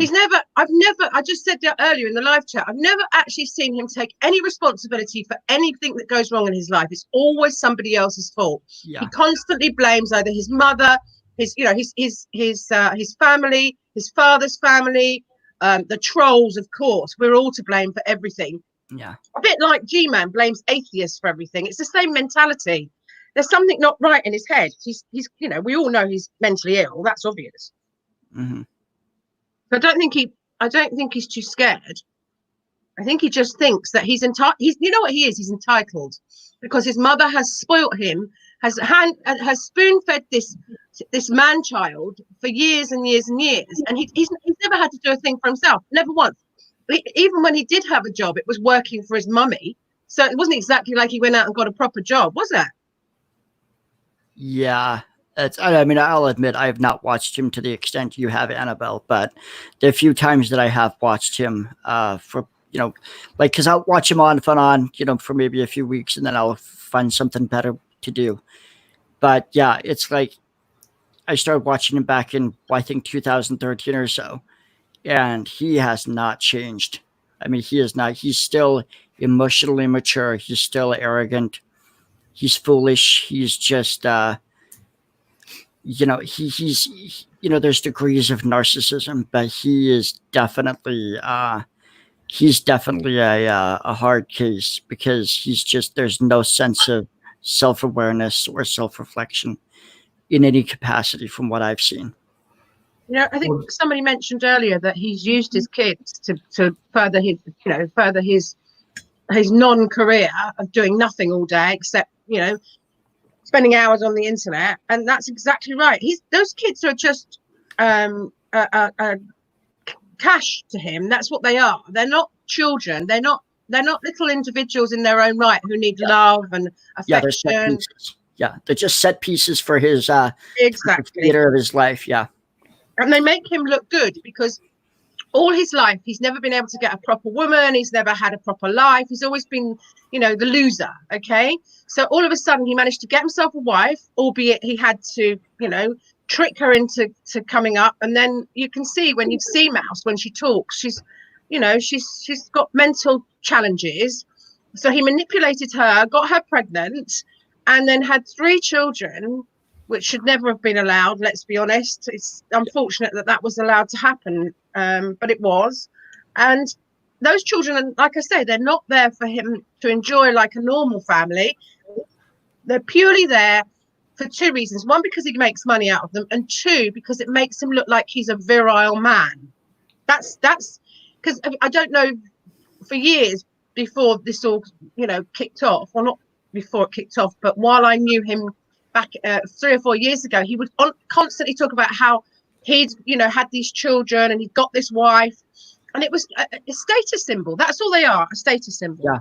I just said that earlier in the live chat, I've never actually seen him take any responsibility for anything that goes wrong in his life. It's always somebody else's fault. Yeah. He constantly blames either his mother, his family, his father's family, the trolls, of course. We're all to blame for everything. Yeah. A bit like G-Man blames atheists for everything. It's the same mentality. There's something not right in his head. He's we all know he's mentally ill. That's obvious. Mm-hmm. I don't think he's too scared. I think he just thinks that he's entitled. You know what he is? He's entitled because his mother has spoilt him, has spoon-fed this man child for years and years and years, and he's never had to do a thing for himself, never once. Even when he did have a job, it was working for his mummy. So it wasn't exactly like he went out and got a proper job, was it? Yeah. I'll admit I have not watched him to the extent you have, Annabelle, but the few times that I have watched him because I'll watch him on for maybe a few weeks and then I'll find something better to do. But yeah, it's like I started watching him back in, I think, 2013 or so, and he has not changed. I mean, he is not. He's still emotionally mature. He's still arrogant. He's foolish. He's just, there's degrees of narcissism, but he is definitely, a hard case because there's no sense of self-awareness or self-reflection in any capacity from what I've seen. I think somebody mentioned earlier that he's used his kids to further his non-career of doing nothing all day except spending hours on the internet, and that's exactly right. Those kids are just cash to him. That's what they are. They're not children. They're not little individuals in their own right who need love and affection. They're just set pieces for his exactly theater of his life. Yeah, and they make him look good because all his life he's never been able to get a proper woman. He's never had a proper life. He's always been the loser. Okay, so all of a sudden he managed to get himself a wife, albeit he had to trick her into coming up. And then you can see when you see Mouse, when she talks, she's got mental challenges. So he manipulated her, got her pregnant, and then had 3 children, which should never have been allowed. Let's be honest. It's unfortunate that was allowed to happen, but it was. And those children, like I say, they're not there for him to enjoy like a normal family. They're purely there for 2 reasons. 1, because he makes money out of them, and 2, because it makes him look like he's a virile man. That's because I don't know, for years before this all kicked off, well, not before it kicked off, but while I knew him back 3 or 4 years ago, he would constantly talk about how he'd had these children and he'd got this wife, and it was a status symbol. That's all they are, a status symbol. Yeah.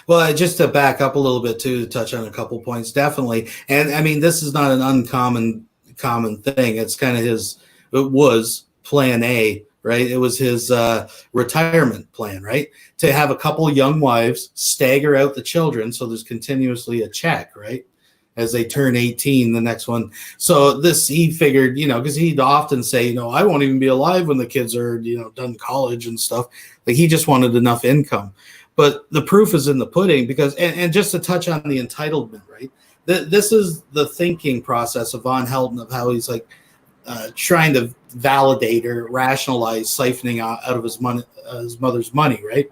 Well, just to back up a little bit too, to touch on a couple points, definitely. And I mean, this is not an common thing. It's kind of it was plan A, right? It was his retirement plan, right? To have a couple young wives stagger out the children, so there's continuously a check, right? As they turn 18, the next one. So he figured, because he'd often say, I won't even be alive when the kids are, done college and stuff. Like, he just wanted enough income. But the proof is in the pudding, because, and just to touch on the entitlement, right? This is the thinking process of Von Helton, of how he's like trying to validate or rationalize siphoning out of his mother's money, right?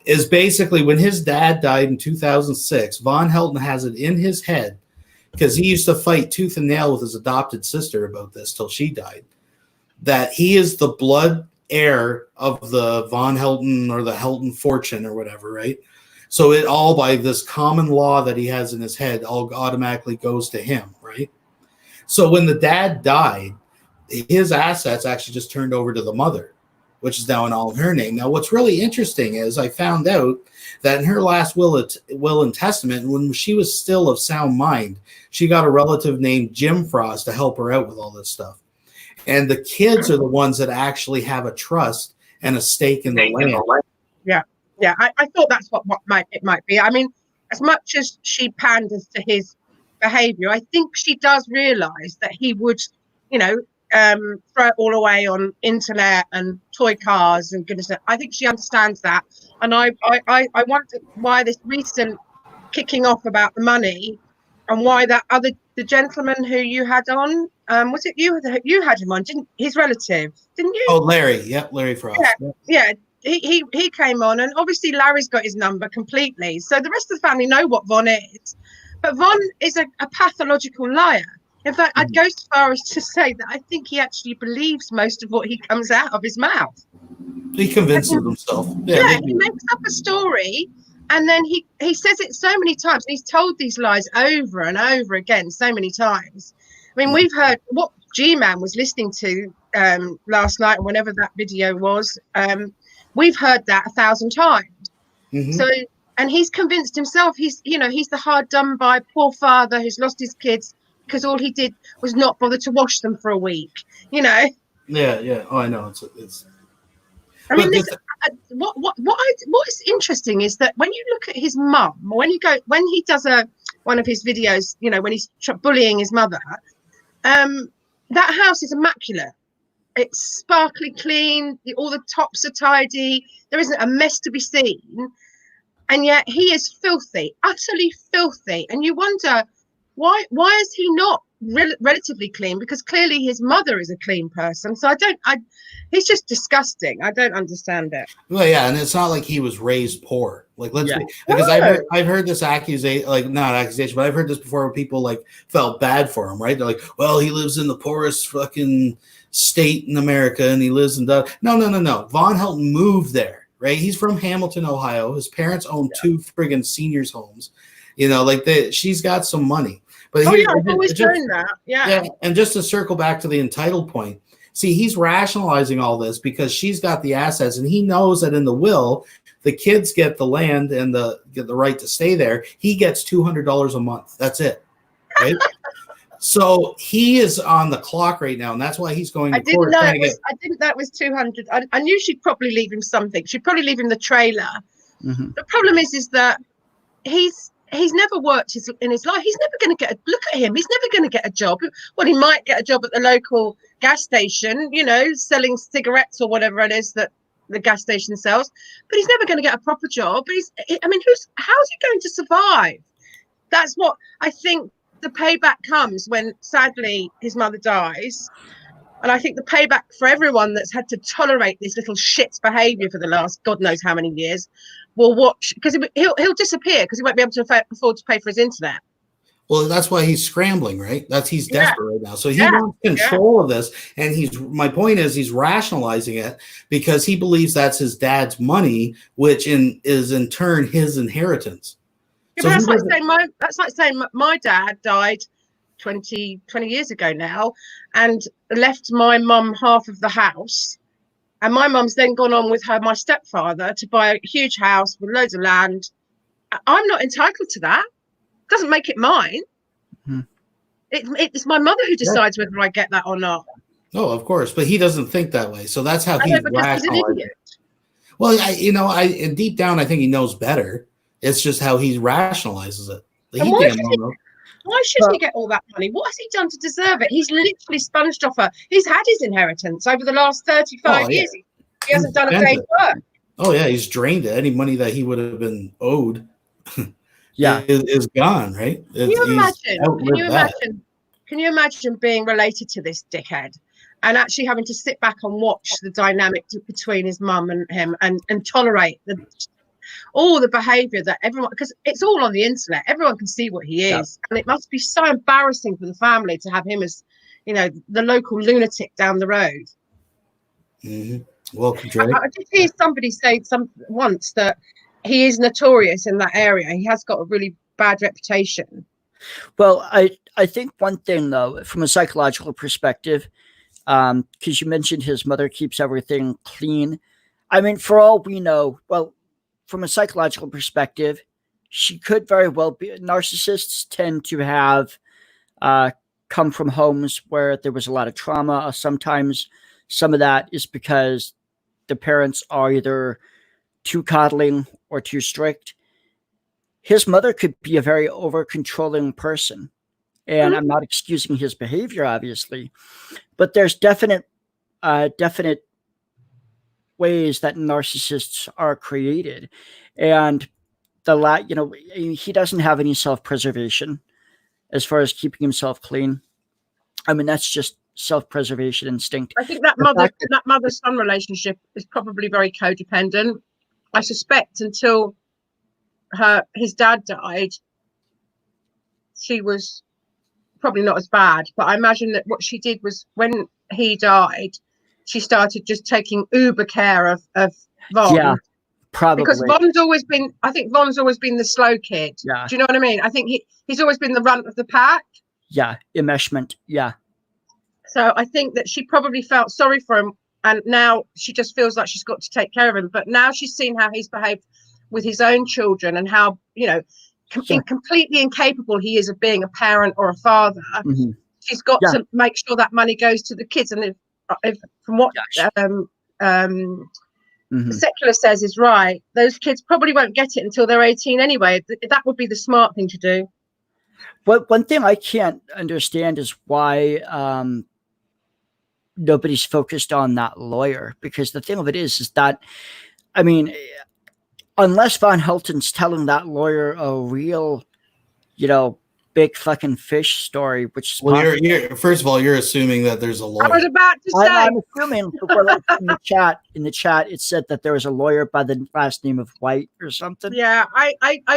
Is basically when his dad died in 2006, Von Helton has it in his head, because he used to fight tooth and nail with his adopted sister about this till she died, that he is the blood heir of the Von Helton or the Helton fortune or whatever, right? So it all, by this common law that he has in his head, all automatically goes to him, right? So when the dad died, his assets actually just turned over to the mother, which is now in all in her name. Now, what's really interesting is I found out that in her last will and testament, when she was still of sound mind, she got a relative named Jim Frost to help her out with all this stuff. And the kids are the ones that actually have a trust and a stake in the land. Yeah. I thought that's what it might be. I mean, as much as she panders to his behavior, I think she does realize that he would, throw it all away on internet and toy cars and goodness. I think she understands that. And I wonder why this recent kicking off about the money, and why the gentleman who you had on, was it you had him on, his relative, didn't you? Oh, Larry. Yep, Larry Frost. Yeah. He came on, and obviously Larry's got his number completely. So the rest of the family know what Von is. But Von is a pathological liar. In fact, I'd go so far as to say that I think he actually believes most of what he comes out of his mouth. He convinces himself. Yeah, he makes up a story, and then he says it so many times. He's told these lies over and over again so many times. I mean, we've heard what G-Man was listening to last night, whenever that video was. We've heard that 1,000 times. Mm-hmm. So, and he's convinced himself he's the hard done by poor father who's lost his kids because all he did was not bother to wash them for a week. Yeah. Oh, I know. It's. I mean, what is interesting is that when you look at his mum, when he does one of his videos, when he's bullying his mother, that house is immaculate. It's sparkly clean. All the tops are tidy. There isn't a mess to be seen. And yet he is filthy, utterly filthy. And you wonder, why is he not relatively clean? Because clearly his mother is a clean person. So he's just disgusting. I don't understand it. Well, yeah, and it's not like he was raised poor. Like, because I've heard this accusation, like not accusation, but I've heard this before where people like felt bad for him, right? They're like, well, he lives in the poorest fucking state in America and he lives in No. Von Helton moved there, right? He's from Hamilton, Ohio. His parents own 2 friggin' seniors homes. She's got some money. But I've always known that. Yeah. And just to circle back to the entitled point, see, he's rationalizing all this because she's got the assets, and he knows that in the will, the kids get the land and get the right to stay there. He gets $200 a month. That's it, right? So he is on the clock right now, and that's why he's going to court. I didn't know it was 200. I knew she'd probably leave him something. She'd probably leave him the trailer. Mm-hmm. The problem is that he's never worked in his life. He's never going to look at him. He's never going to get a job. Well, he might get a job at the local gas station, selling cigarettes or whatever it is that the gas station sells. But he's never going to get a proper job. How's he going to survive? That's what I think. The payback comes when, sadly, his mother dies. And I think the payback for everyone that's had to tolerate this little shit's behaviour for the last God knows how many years will watch, because he'll disappear because he won't be able to afford to pay for his internet. Well, that's why he's scrambling, right? He's desperate right now. So he wants control of this. And my point is he's rationalizing it because he believes that's his dad's money, which is in turn his inheritance. Yeah, so that's like saying my dad died 20 years ago now and left my mum half of the house, and my mum's then gone on with my stepfather to buy a huge house with loads of land, I'm not entitled to that. Doesn't make it mine. It's my mother who decides whether I get that or not. No, of course, but he doesn't think that way. So that's how I he know, because he's an rationalizes. idiot. Well, and deep down, I think he knows better. It's just how he rationalizes it. And why should he get all that money? What has he done to deserve it? He's literally sponged off her. He's had his inheritance over the last 35 years. He hasn't done a day's work. Oh yeah, he's drained it. Any money that he would have been owed, Yeah, is gone. Right? Can you imagine being related to this dickhead and actually having to sit back and watch the dynamic between his mum and him and tolerate all the behavior that everyone, because it's all on the internet, everyone can see what he is, and it must be so embarrassing for the family to have him as, you know, the local lunatic down the road. Welcome, Dre. I did hear somebody say once that he is notorious in that area. He has got a really bad reputation. Well, I think one thing, though, from a psychological perspective, because you mentioned his mother keeps everything clean. I mean, for all we know, well, from a psychological perspective, she could very well be. Narcissists tend to have come from homes where there was a lot of trauma. Sometimes some of that is because the parents are either too coddling or too strict. His mother could be a very over-controlling person. And I'm not excusing his behavior, obviously, but there's definite ways that narcissists are created. And he doesn't have any self-preservation as far as keeping himself clean. I mean, that's just self-preservation instinct. I think that mother-son relationship is probably very codependent. I suspect until his dad died, she was probably not as bad, but I imagine that what she did was when he died, she started just taking uber care of Von. Yeah, probably. Because Von's always been the slow kid. Yeah. Do you know what I mean? I think he's always been the runt of the pack. Yeah, enmeshment. Yeah. So I think that she probably felt sorry for him, and now she just feels like she's got to take care of him. But now she's seen how he's behaved with his own children and how, you know, completely incapable he is of being a parent or a father. She's got to make sure that money goes to the kids. And if from what Secular says is right, those kids probably won't get it until they're 18 anyway. That would be the smart thing to do. But one thing I can't understand is why nobody's focused on that lawyer, because the thing of it is that, I mean, unless Von Helton's telling that lawyer a real, you know, big fucking fish story, which is you're first of all, you're assuming that there's a lawyer. I was about to say. I'm assuming in the chat it said that there was a lawyer by the last name of White or something. Yeah, I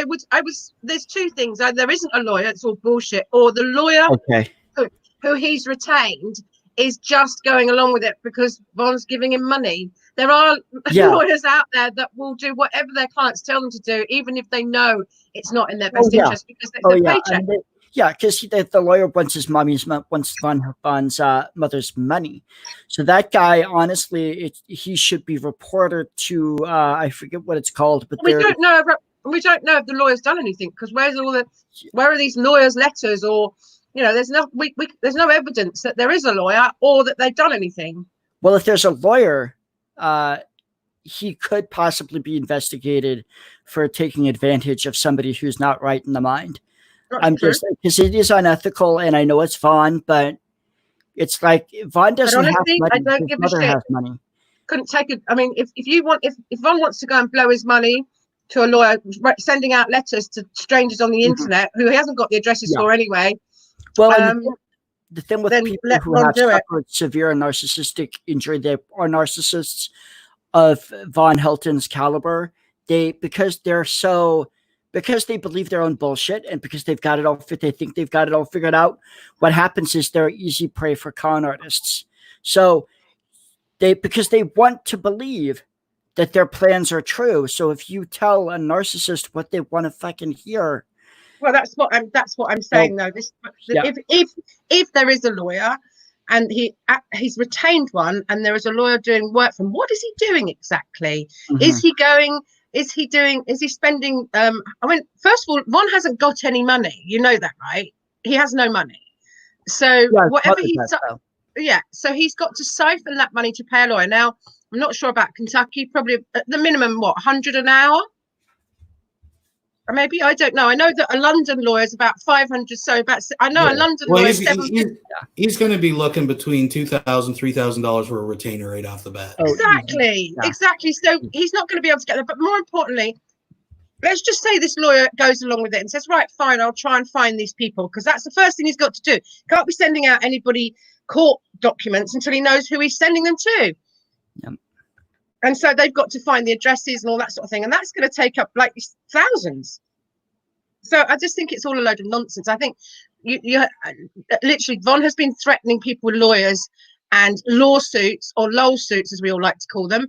was. There's two things. There isn't a lawyer. It's all bullshit. Or the lawyer who he's retained is just going along with it because Von's giving him money. There are lawyers out there that will do whatever their clients tell them to do, even if they know it's not in their best interest, because it's their paycheck. Because the lawyer wants Von's mother's money. So that guy, honestly, he should be reported to. I forget what it's called, but we don't know. We don't know if the lawyer's done anything, because where are these lawyers' letters, or you know, there's no evidence that there is a lawyer or that they've done anything. Well, if there's a lawyer, he could possibly be investigated for taking advantage of somebody who's not right in the mind. I'm just because it is unethical, and I know it's Von, but it's like Von doesn't have money. I don't give a shit. Has money. Couldn't take it. I mean, if Von wants to go and blow his money to a lawyer, sending out letters to strangers on the internet who he hasn't got the addresses for anyway. Well, the thing with people who have suffered severe narcissistic injury, they are narcissists of Von Helton's caliber. Because they believe their own bullshit, and because they think they've got it all figured out, what happens is they're easy prey for con artists. So because they want to believe that their plans are true. So if you tell a narcissist what they want to fucking hear. Well, that's what I'm saying though. If there is a lawyer and he's retained one, and there is a lawyer doing work for him, what is he doing exactly? Is he going is he spending? I mean, first of all, Von hasn't got any money. You know that, right? He has no money. So Yeah, whatever so he's got to siphon that money to pay a lawyer. Now, I'm not sure about Kentucky. Probably at the minimum, what, 100 an hour? Or maybe, I don't know. I know that a London lawyer is about 500. So I know a London lawyer is 750. He's going to be looking between $2,000, $3,000 for a retainer right off the bat. Exactly. So he's not going to be able to get that. But more importantly, let's just say this lawyer goes along with it and says, right, fine, I'll try and find these people, because that's the first thing he's got to do. Can't be sending out anybody court documents until he knows who he's sending them to. Yep. And so they've got to find the addresses and all that sort of thing. And that's going to take up like thousands. So I just think it's all a load of nonsense. I think you literally, Von has been threatening people with lawyers and lawsuits, or lawsuits as we all like to call them,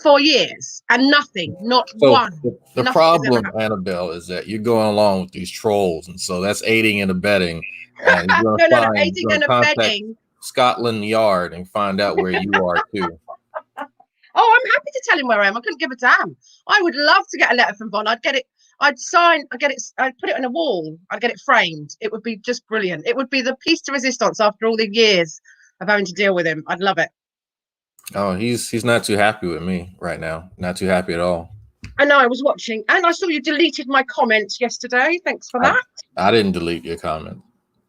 for years, and nothing, not one. The problem, Annabelle, is that you're going along with these trolls, and so that's aiding and abetting. And No, aiding and abetting. Scotland Yard and find out where you are too. Oh, I'm happy to tell him where I am. I couldn't give a damn. I would love to get a letter from Von. I'd get it. I'd put it on a wall. I'd get it framed. It would be just brilliant. It would be the piece de resistance after all the years of having to deal with him. I'd love it. Oh, he's not too happy with me right now. Not too happy at all. I know. I was watching, and I saw you deleted my comments yesterday. Thanks for that. I didn't delete your comment.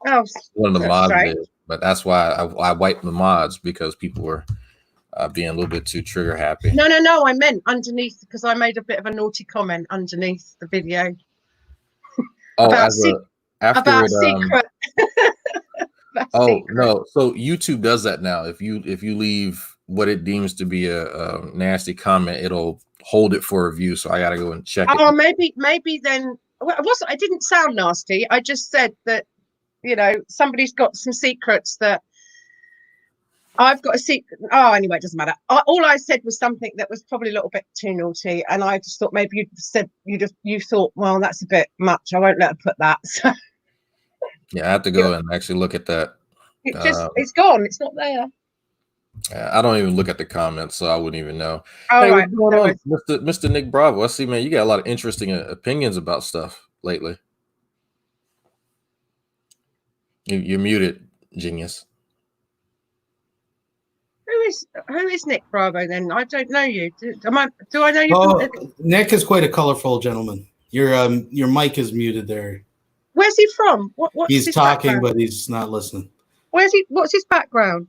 Oh, one of the mods did, but that's why I wiped the mods, because people were being a little bit too trigger happy. No. I meant underneath, because I made a bit of a naughty comment underneath the video. Oh, about secret. No. So YouTube does that now. If you leave what it deems to be a nasty comment, it'll hold it for review. So I got to go and check it. Oh, maybe then. Well, I didn't sound nasty. I just said that, somebody's got some secrets that I've got a secret. Oh, anyway, it doesn't matter. All I said was something that was probably a little bit too naughty, and I just thought maybe you thought, well, that's a bit much. I won't let her put that. So yeah, I have to go and actually look at that. It's gone. It's not there. I don't even look at the comments, so I wouldn't even know. All right, what's going on, Mr. Nick Bravo? I see, man, you got a lot of interesting opinions about stuff lately. You're muted, genius. Who is Nick Bravo then? I don't know you. Do I know you? Oh, Nick is quite a colorful gentleman. Your mic is muted there. Where's he from? He's talking, but he's not listening. What's his background?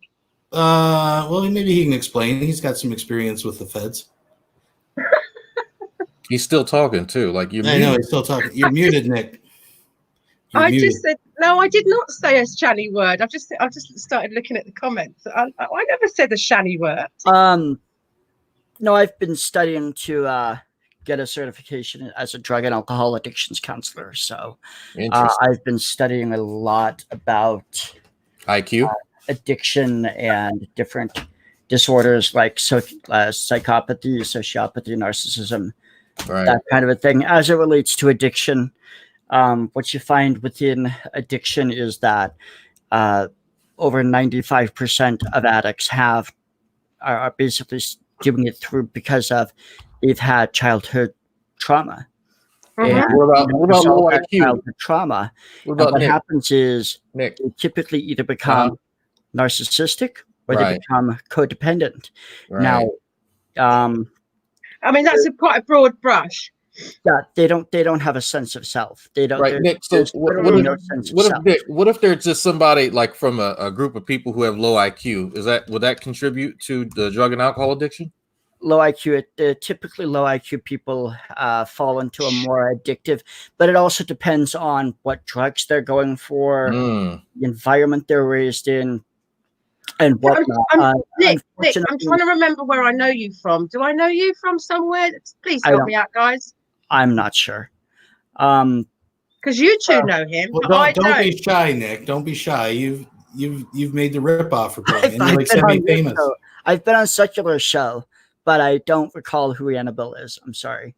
Well, maybe he can explain. He's got some experience with the feds. He's still talking too. Like you're. I know he's still talking. You're muted, Nick. I just said no. I did not say a shanny word. I've just started looking at the comments. I never said a shanny word. No, I've been studying to get a certification as a drug and alcohol addictions counselor. So I've been studying a lot about IQ, addiction, and different disorders like psychopathy, sociopathy, narcissism, that kind of a thing. As it relates to addiction, what you find within addiction is that over 95% of addicts are basically doing it through because of they've had childhood trauma. And what about low IQ? Childhood trauma. What happens is they typically either become narcissistic or they become codependent. Now, I mean, that's quite a broad brush. Yeah, they don't have a sense of self. They don't. Right, Nick. So what if they're just somebody like from a group of people who have low IQ? Would that contribute to the drug and alcohol addiction? Low IQ, typically low IQ people fall into a more addictive, but it also depends on what drugs they're going for, the environment they're raised in, and whatnot. Nick, I'm trying to remember where I know you from. Do I know you from somewhere? Please help me out, guys. I'm not sure. Because you two know him. Well, don't be shy, Nick. Don't be shy. You've made the ripoff for Brian. You're like semi-famous. I've been on Secular Show, but I don't recall who Annabelle is. I'm sorry.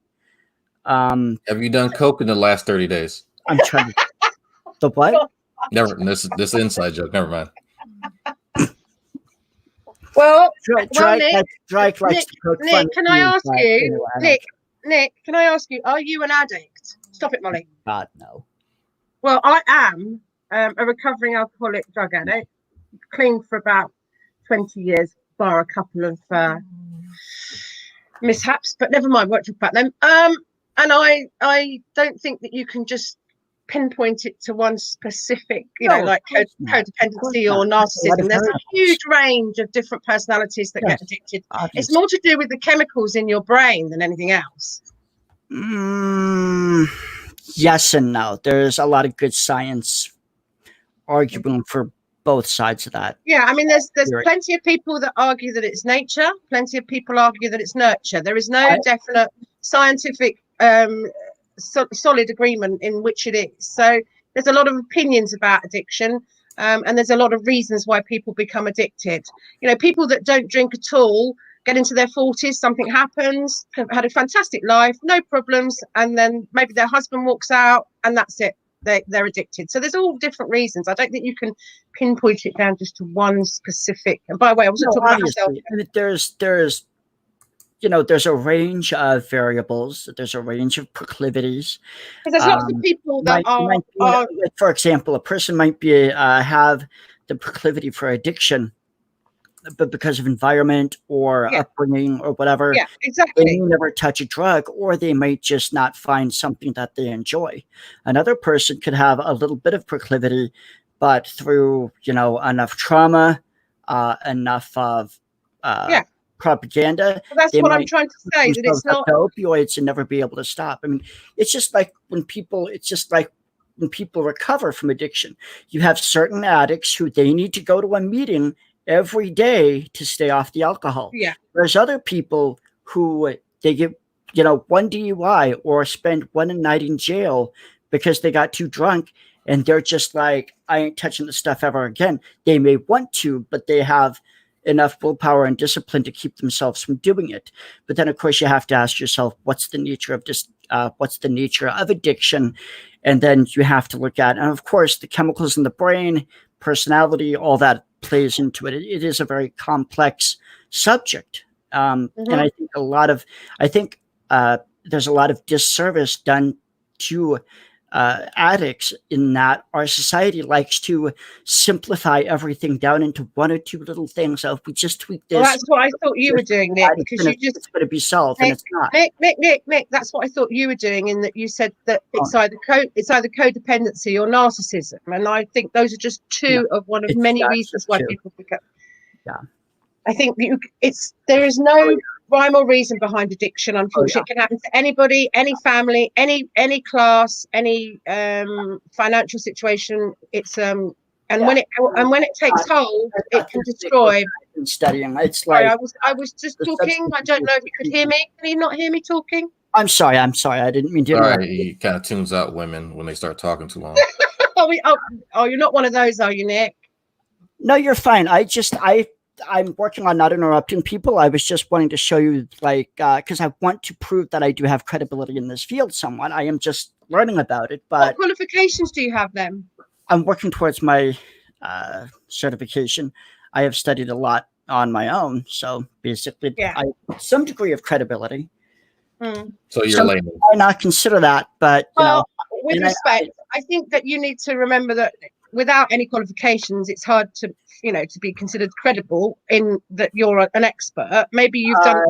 Have you done coke in the last 30 days? I'm trying. The what? Never. This inside joke. Never mind. Well, Nick, can I ask you, Nick, can I ask you, are you an addict? Stop it, Molly. God, no. Well, I am a recovering alcoholic drug addict, clean for about 20 years, bar a couple of mishaps, but never mind, won't talk about them. And I don't think that you can just pinpoint it to one specific, like codependency or narcissism. There's a huge range of different personalities that get addicted. Obviously. It's more to do with the chemicals in your brain than anything else. Yes and no. There's a lot of good science arguing for both sides of that. Yeah, I mean, there's plenty of people that argue that it's nature. Plenty of people argue that it's nurture. There is no definite scientific solid agreement in which it is. So there's a lot of opinions about addiction, and there's a lot of reasons why people become addicted. People that don't drink at all get into their 40s, something happens, have had a fantastic life, no problems, and then maybe their husband walks out and that's it. They're addicted. So there's all different reasons. I don't think you can pinpoint it down just to one specific. And by the way, I wasn't talking about myself. There's a range of variables. There's a range of proclivities. There's lots of people that are, for example, a person might be have the proclivity for addiction, but because of environment or upbringing or whatever, exactly, they may never touch a drug, or they might just not find something that they enjoy. Another person could have a little bit of proclivity, but through enough trauma, enough of propaganda. Well, that's what I'm trying to say. That it's not opioids and never be able to stop. I mean, it's just like when people recover from addiction. You have certain addicts who they need to go to a meeting every day to stay off the alcohol. Yeah. There's other people who they get, one DUI or spend one night in jail because they got too drunk, and they're just like, I ain't touching the stuff ever again. They may want to, but they have enough willpower and discipline to keep themselves from doing it. But then, of course, you have to ask yourself, what's the nature of this? What's the nature of addiction? And then you have to look at, and of course, the chemicals in the brain, personality, all that plays into it. It is a very complex subject, and I think there's a lot of disservice done to addicts in that our society likes to simplify everything down into one or two little things. So if we just tweak this, well, that's what I thought you were doing, Nick, because it's going to be solved, and it's not. Nick, that's what I thought you were doing, in that you said that it's either codependency or narcissism, and I think those are just two of one of many reasons why people become. Yeah, I think there is no rhyme or reason behind addiction. Unfortunately, it can happen to anybody, any family, any class, any financial situation. It's when it takes hold, it can destroy. Studying, it's like I was just talking. I don't know if you could hear me. Can you not hear me talking? I'm sorry. I didn't mean to. All right, he kind of tunes out women when they start talking too long. You're not one of those, are you, Nick? No, you're fine. I'm working on not interrupting people. I was just wanting to show you, because I want to prove that I do have credibility in this field somewhat. I am just learning about it. But what qualifications do you have then? I'm working towards my certification. I have studied a lot on my own. So basically, I have some degree of credibility. So you're lame. I might not consider that, but with respect, I think that you need to remember that without any qualifications, it's hard to be considered credible in that you're an expert. Maybe you've done.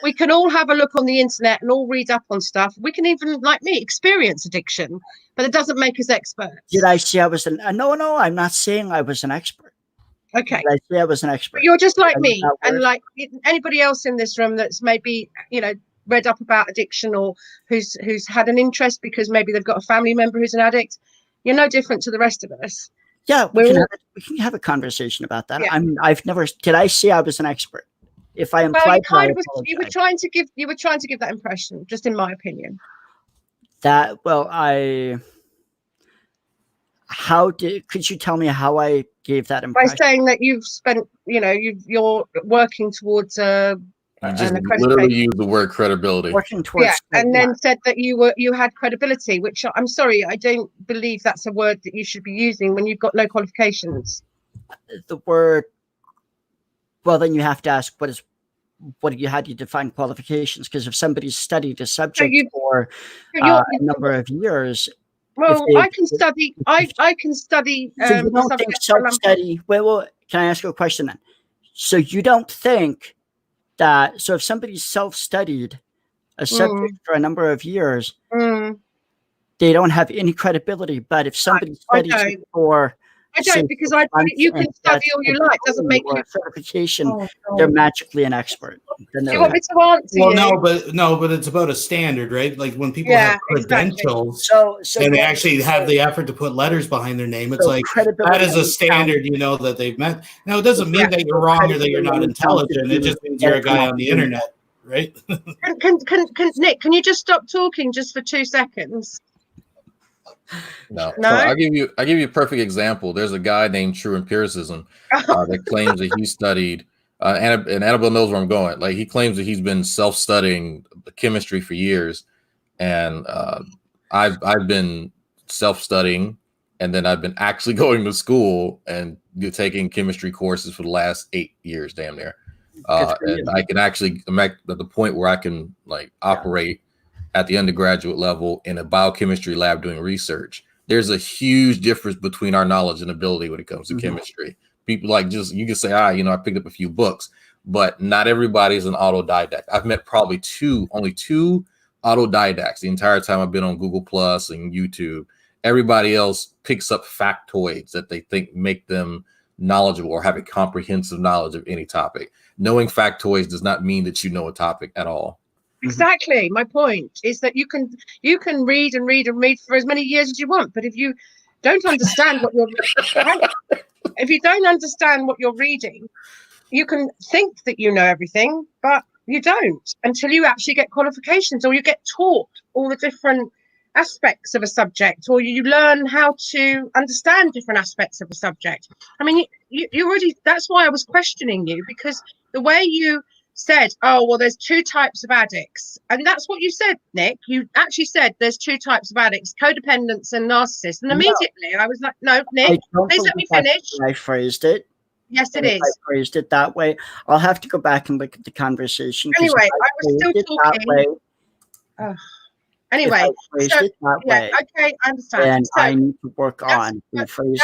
We can all have a look on the internet and all read up on stuff. We can even, like me, experience addiction, but it doesn't make us experts. Did I say I was no, I'm not saying I was an expert. Okay. Did I say I was an expert? But you're just like me, and like anybody else in this room that's maybe, read up about addiction, or who's had an interest because maybe they've got a family member who's an addict. You're no different to the rest of us. Yeah, we can have a conversation about that. Yeah. I mean, did I say I was an expert? If I implied, you were trying to give that impression, just in my opinion. Could you tell me how I gave that impression? By saying that you've spent, you're working towards I just literally used the word credibility. Working towards, and then said that you had credibility, which I'm sorry, I don't believe that's a word that you should be using when you've got no qualifications. The word. Well, then you have to ask, what is how do you define qualifications? Because if somebody's studied a So subject you, for you're, a number of years, well, they, I can study. I can study so you a don't subject think for a number. self-study? Well, can I ask you a question then? So you don't think that, so if somebody's self-studied a subject for a number of years, they don't have any credibility. But if somebody studies it for, I say, don't, because 6 months you can and study gets all you a like. Doesn't degree make or you. a certification, Oh, they're God. magically an expert. Then Do they're you want me to answer Well, you? no, but it's about a standard, right? Like when people Yeah, have exactly. credentials so and they what- actually have the effort to put letters behind their name, it's so like credibility that is a doesn't standard, you know, that they've met. Now, it doesn't mean that you're wrong or that you're not intelligent. It just means you're a guy on the internet, right? Can Nick? Can you just stop talking just for 2 seconds? No. No? So I'll give you a perfect example. There's a guy named True Empiricism that claims that he studied, and Annabelle knows where I'm going. Like, he claims that he's been self-studying chemistry for years, and I've been self-studying, and then I've been actually going to school and taking chemistry courses for the last 8 years, damn near. And I can actually, I'm at the point where I can like operate at the undergraduate level in a biochemistry lab doing research. There's a huge difference between our knowledge and ability when it comes to chemistry. People like, just, you can say, you know, I picked up a few books, but not everybody's an autodidact. I've met probably only two autodidacts the entire time I've been on Google Plus and YouTube. Everybody else picks up factoids that they think make them knowledgeable or have a comprehensive knowledge of any topic. Knowing factoids does not mean that you know a topic at all. Exactly. My point is that you can read and read and read for as many years as you want, but if you don't understand what you're reading, you can think that you know everything, but you don't until you actually get qualifications or you get taught all the different aspects of a subject, or you learn how to understand different aspects of a subject. I mean, you already, that's why I was questioning you, because the way you said, oh, well, there's 2 types of addicts. And that's what you said, Nick. You actually said there's 2 types of addicts, codependents and narcissists. And immediately I was like, no, Nick, please let me finish. I phrased it. Yes, it If is. I phrased it that way. I'll have to go back and look at the conversation. Anyway, I was still talking. Anyway, so, yeah, okay, I understand. And so I need to work on rephrasing.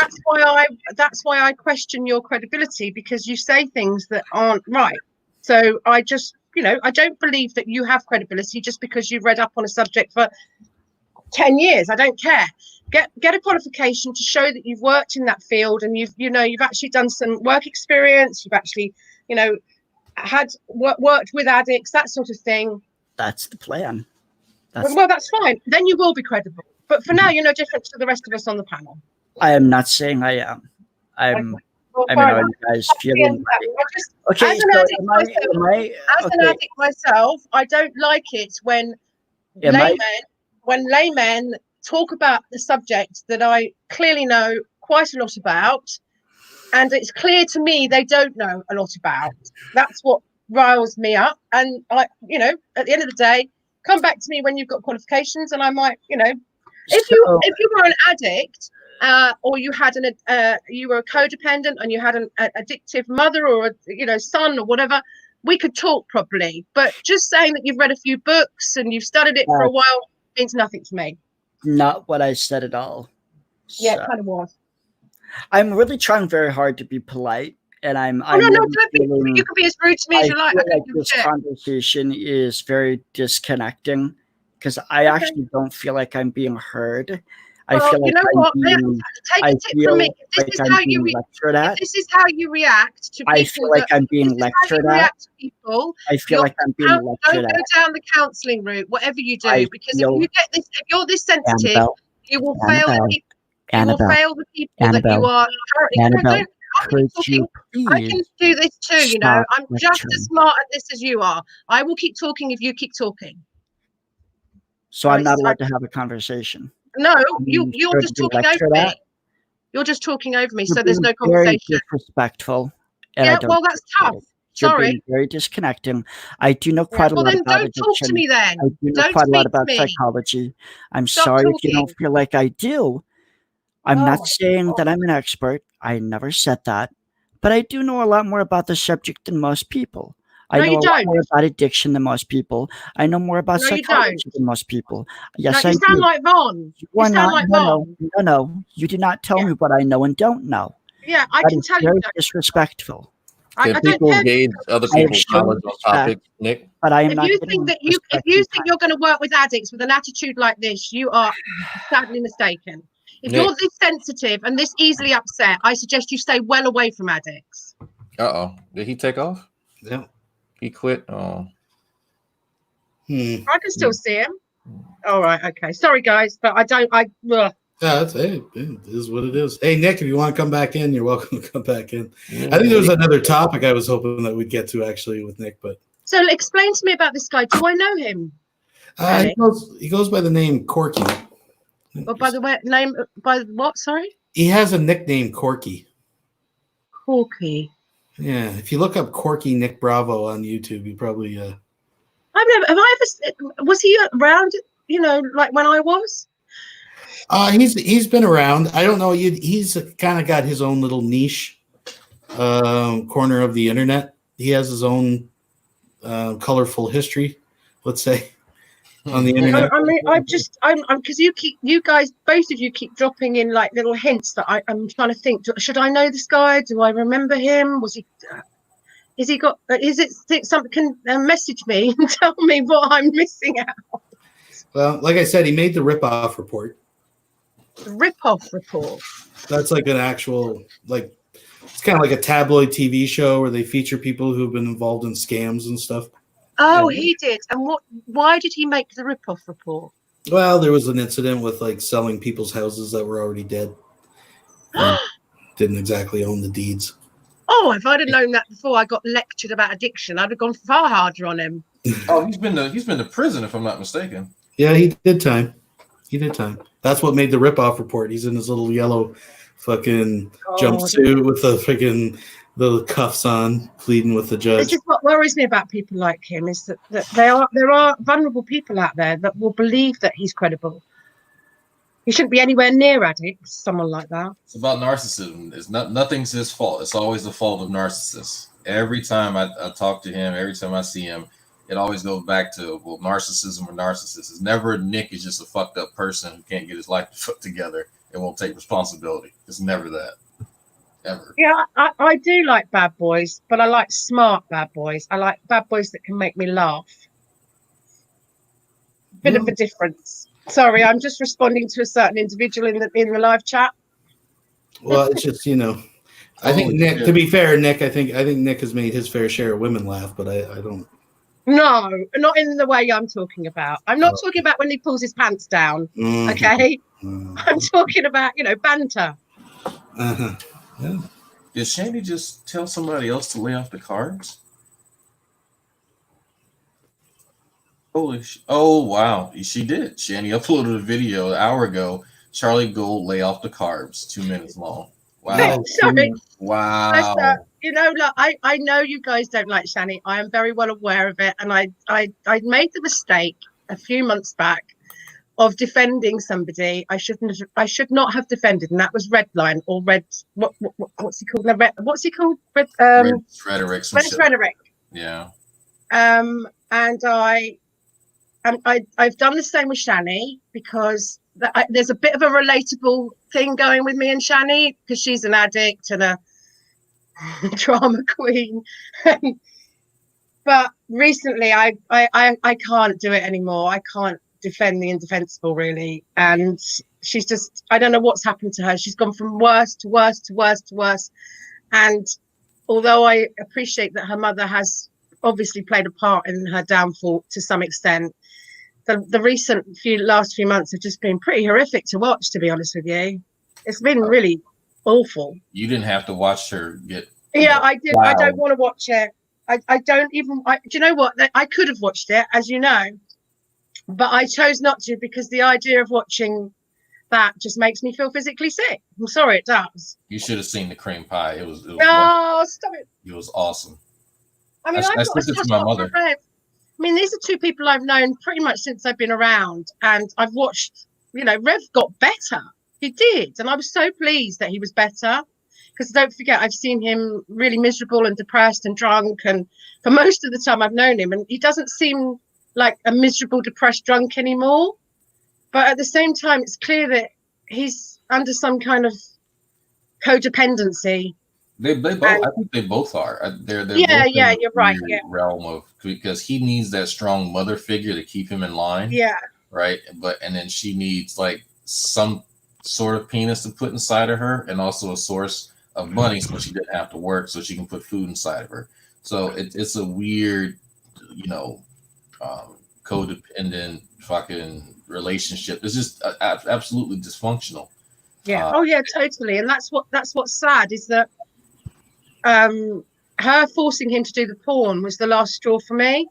That's why I question your credibility, because you say things that aren't right. So I just, you know, I don't believe that you have credibility just because you've read up on a subject for 10 years. I don't care. Get a qualification to show that you've worked in that field and you've actually done some work experience. You've actually, you know, worked with addicts, that sort of thing. That's the plan. Well, that's fine. Then you will be credible. But for now, you're no different to the rest of us on the panel. I am not saying I am. I mean, are you guys feeling okay? As an addict myself, I don't like it when laymen talk about the subject that I clearly know quite a lot about, and it's clear to me they don't know a lot about. That's what riles me up. And I, you know, at the end of the day, come back to me when you've got qualifications, and I might, you know, if you were an addict. Or you had you were a codependent and you had an addictive mother or son or whatever, we could talk properly. But just saying that you've read a few books and you've studied it for a while means nothing to me. Not what I said at all. Yeah, it kind of was. I'm really trying very hard to be polite, and no, don't be. You can be as rude to me as you like. This conversation is very disconnecting because I actually don't feel like I'm being heard. Well, I feel like take a tip from me. If this is how you react to people. I feel like I'm being lectured at. I feel like I'm being lectured at. Don't go down the counselling route, whatever you do, because if you're this sensitive, you will fail the people. You will fail the people that you are currently. I can do this too, you know. I'm just as smart at this as you are. I will keep talking if you keep talking. So I'm not allowed to have a conversation. No, you're just talking over me. You're just talking over me, so there's no conversation. Very disrespectful. Yeah, well, that's tough. Sorry. Very disconnecting. I do know quite a lot about addiction. Don't talk to me then. I do know quite a lot about psychology. I'm sorry if you don't feel like I do. I'm not saying that I'm an expert. I never said that. But I do know a lot more about the subject than most people. I No, know you a lot don't. more about addiction than most people. I know more about No, you psychology don't. than most people. No, Yes, you I sound do. like Von. You You are sound not. like No, no, Von. no, no. You do not tell Yeah, me what I know and don't know. yeah, I That can is tell you very that. disrespectful. Can I don't people care. gauge other I have people's shown knowledge on respect, topics, Nick? but I am If not you getting think that if respect you in think kind. you're going to work with addicts with an attitude like this, you are sadly mistaken. If Nick. you're this sensitive and this easily upset, I suggest you stay well away from addicts. Uh-oh. Did he take off? Yeah. He quit? Oh. I can still see him. All right, okay. Sorry, guys, but I don't. Ugh. Yeah, that's it is what it is. Hey, Nick, if you want to come back in, you're welcome to come back in. I think there was another topic I was hoping that we'd get to actually with Nick, but So explain to me about this guy. Do I know him? Ellie? he goes by the name Corky. Or by the way, name by what? Sorry, He has a nickname, Corky. Corky. Yeah, if you look up Corky Nick Bravo on YouTube, you probably I've never. Have I ever? Was he around? You know, like when I was. he's been around. I don't know. He's kind of got his own little niche corner of the internet. He has his own colorful history, let's say, on the internet. I mean, I'm because you guys, both of you keep dropping in like little hints that I'm trying to think. Should I know this guy? Do I remember him? Was he? Is he got? Is it something? Can message me and tell me what I'm missing out. Well, like I said, he made the rip-off report. Rip-off report. That's like an actual, like, it's kind of like a tabloid TV show where they feature people who've been involved in scams and stuff. Oh, he did. And what? Why did he make the rip-off report? Well, there was an incident with like selling people's houses that were already dead. Didn't exactly own the deeds. Oh, if I'd have known that before I got lectured about addiction, I'd have gone far harder on him. Oh, he's been to prison, if I'm not mistaken. Yeah, he did time. That's what made the rip-off report. He's in his little yellow fucking jumpsuit with the freaking the cuffs on, pleading with the judge. This is what worries me about people like him, is that there are vulnerable people out there that will believe that he's credible. He shouldn't be anywhere near addicts, someone like that. It's about narcissism. It's nothing's his fault. It's always the fault of narcissists. Every time I talk to him, every time I see him, it always goes back to, well, narcissism or narcissist. It's never Nick is just a fucked up person who can't get his life put together and won't take responsibility. It's never that. Ever. Yeah, I do like bad boys, but I like smart bad boys. I like bad boys that can make me laugh. Bit of a difference. Sorry, I'm just responding to a certain individual in the live chat. Well, it's just, I think Nick. To be fair, Nick, I think Nick has made his fair share of women laugh, but I don't. No, not in the way I'm talking about. I'm not talking about when he pulls his pants down. Okay, I'm talking about banter. Yeah. Did Shandy just tell somebody else to lay off the carbs? Oh wow, she did. Shandy uploaded a video an hour ago. Charlie Gold lay off the carbs, 2 minutes long. Wow. Sorry. Wow. Look, I know you guys don't like Shani. I am very well aware of it, and I made the mistake a few months back of defending somebody I should not have defended, and that was Redline or Red. What's he called? What's he called? Red Rhetoric. Red Rhetoric. Yeah. And I've done the same with Shani because there's a bit of a relatable thing going with me and Shani because she's an addict and a drama queen. But recently I can't do it anymore. I can't defend the indefensible, really. And she's just, I don't know what's happened to her. She's gone from worse to worse to worse to worse. And although I appreciate that her mother has obviously played a part in her downfall to some extent, the last few months have just been pretty horrific to watch, to be honest with you. It's been really awful. You didn't have to watch her get. Yeah, I did. Wow. I don't want to watch it. I don't even. Do you know what? I could have watched it, as you know, but I chose not to because the idea of watching that just makes me feel physically sick. I'm sorry, it does. You should have seen the cream pie. It was No, stop it. It was awesome. I mean, I sent it to my mother. I mean, these are two people I've known pretty much since I've been around, and I've watched. Rev got better. He did, and I was so pleased that he was better. because don't forget, I've seen him really miserable and depressed and drunk, and for most of the time I've known him, and he doesn't seem like a miserable, depressed drunk anymore. But at the same time, it's clear that he's under some kind of codependency. They both. I think they both are. They're Yeah, both yeah, in a you're right. weird Yeah, realm of, because he needs that strong mother figure to keep him in line, yeah. right? And then she needs like some sort of penis to put inside of her, and also a source of money so she didn't have to work, so she can put food inside of her. So it's a weird, you know, codependent fucking relationship. It's just absolutely dysfunctional. Yeah. Oh yeah, totally. And that's what's sad, is that her forcing him to do the porn was the last straw for me.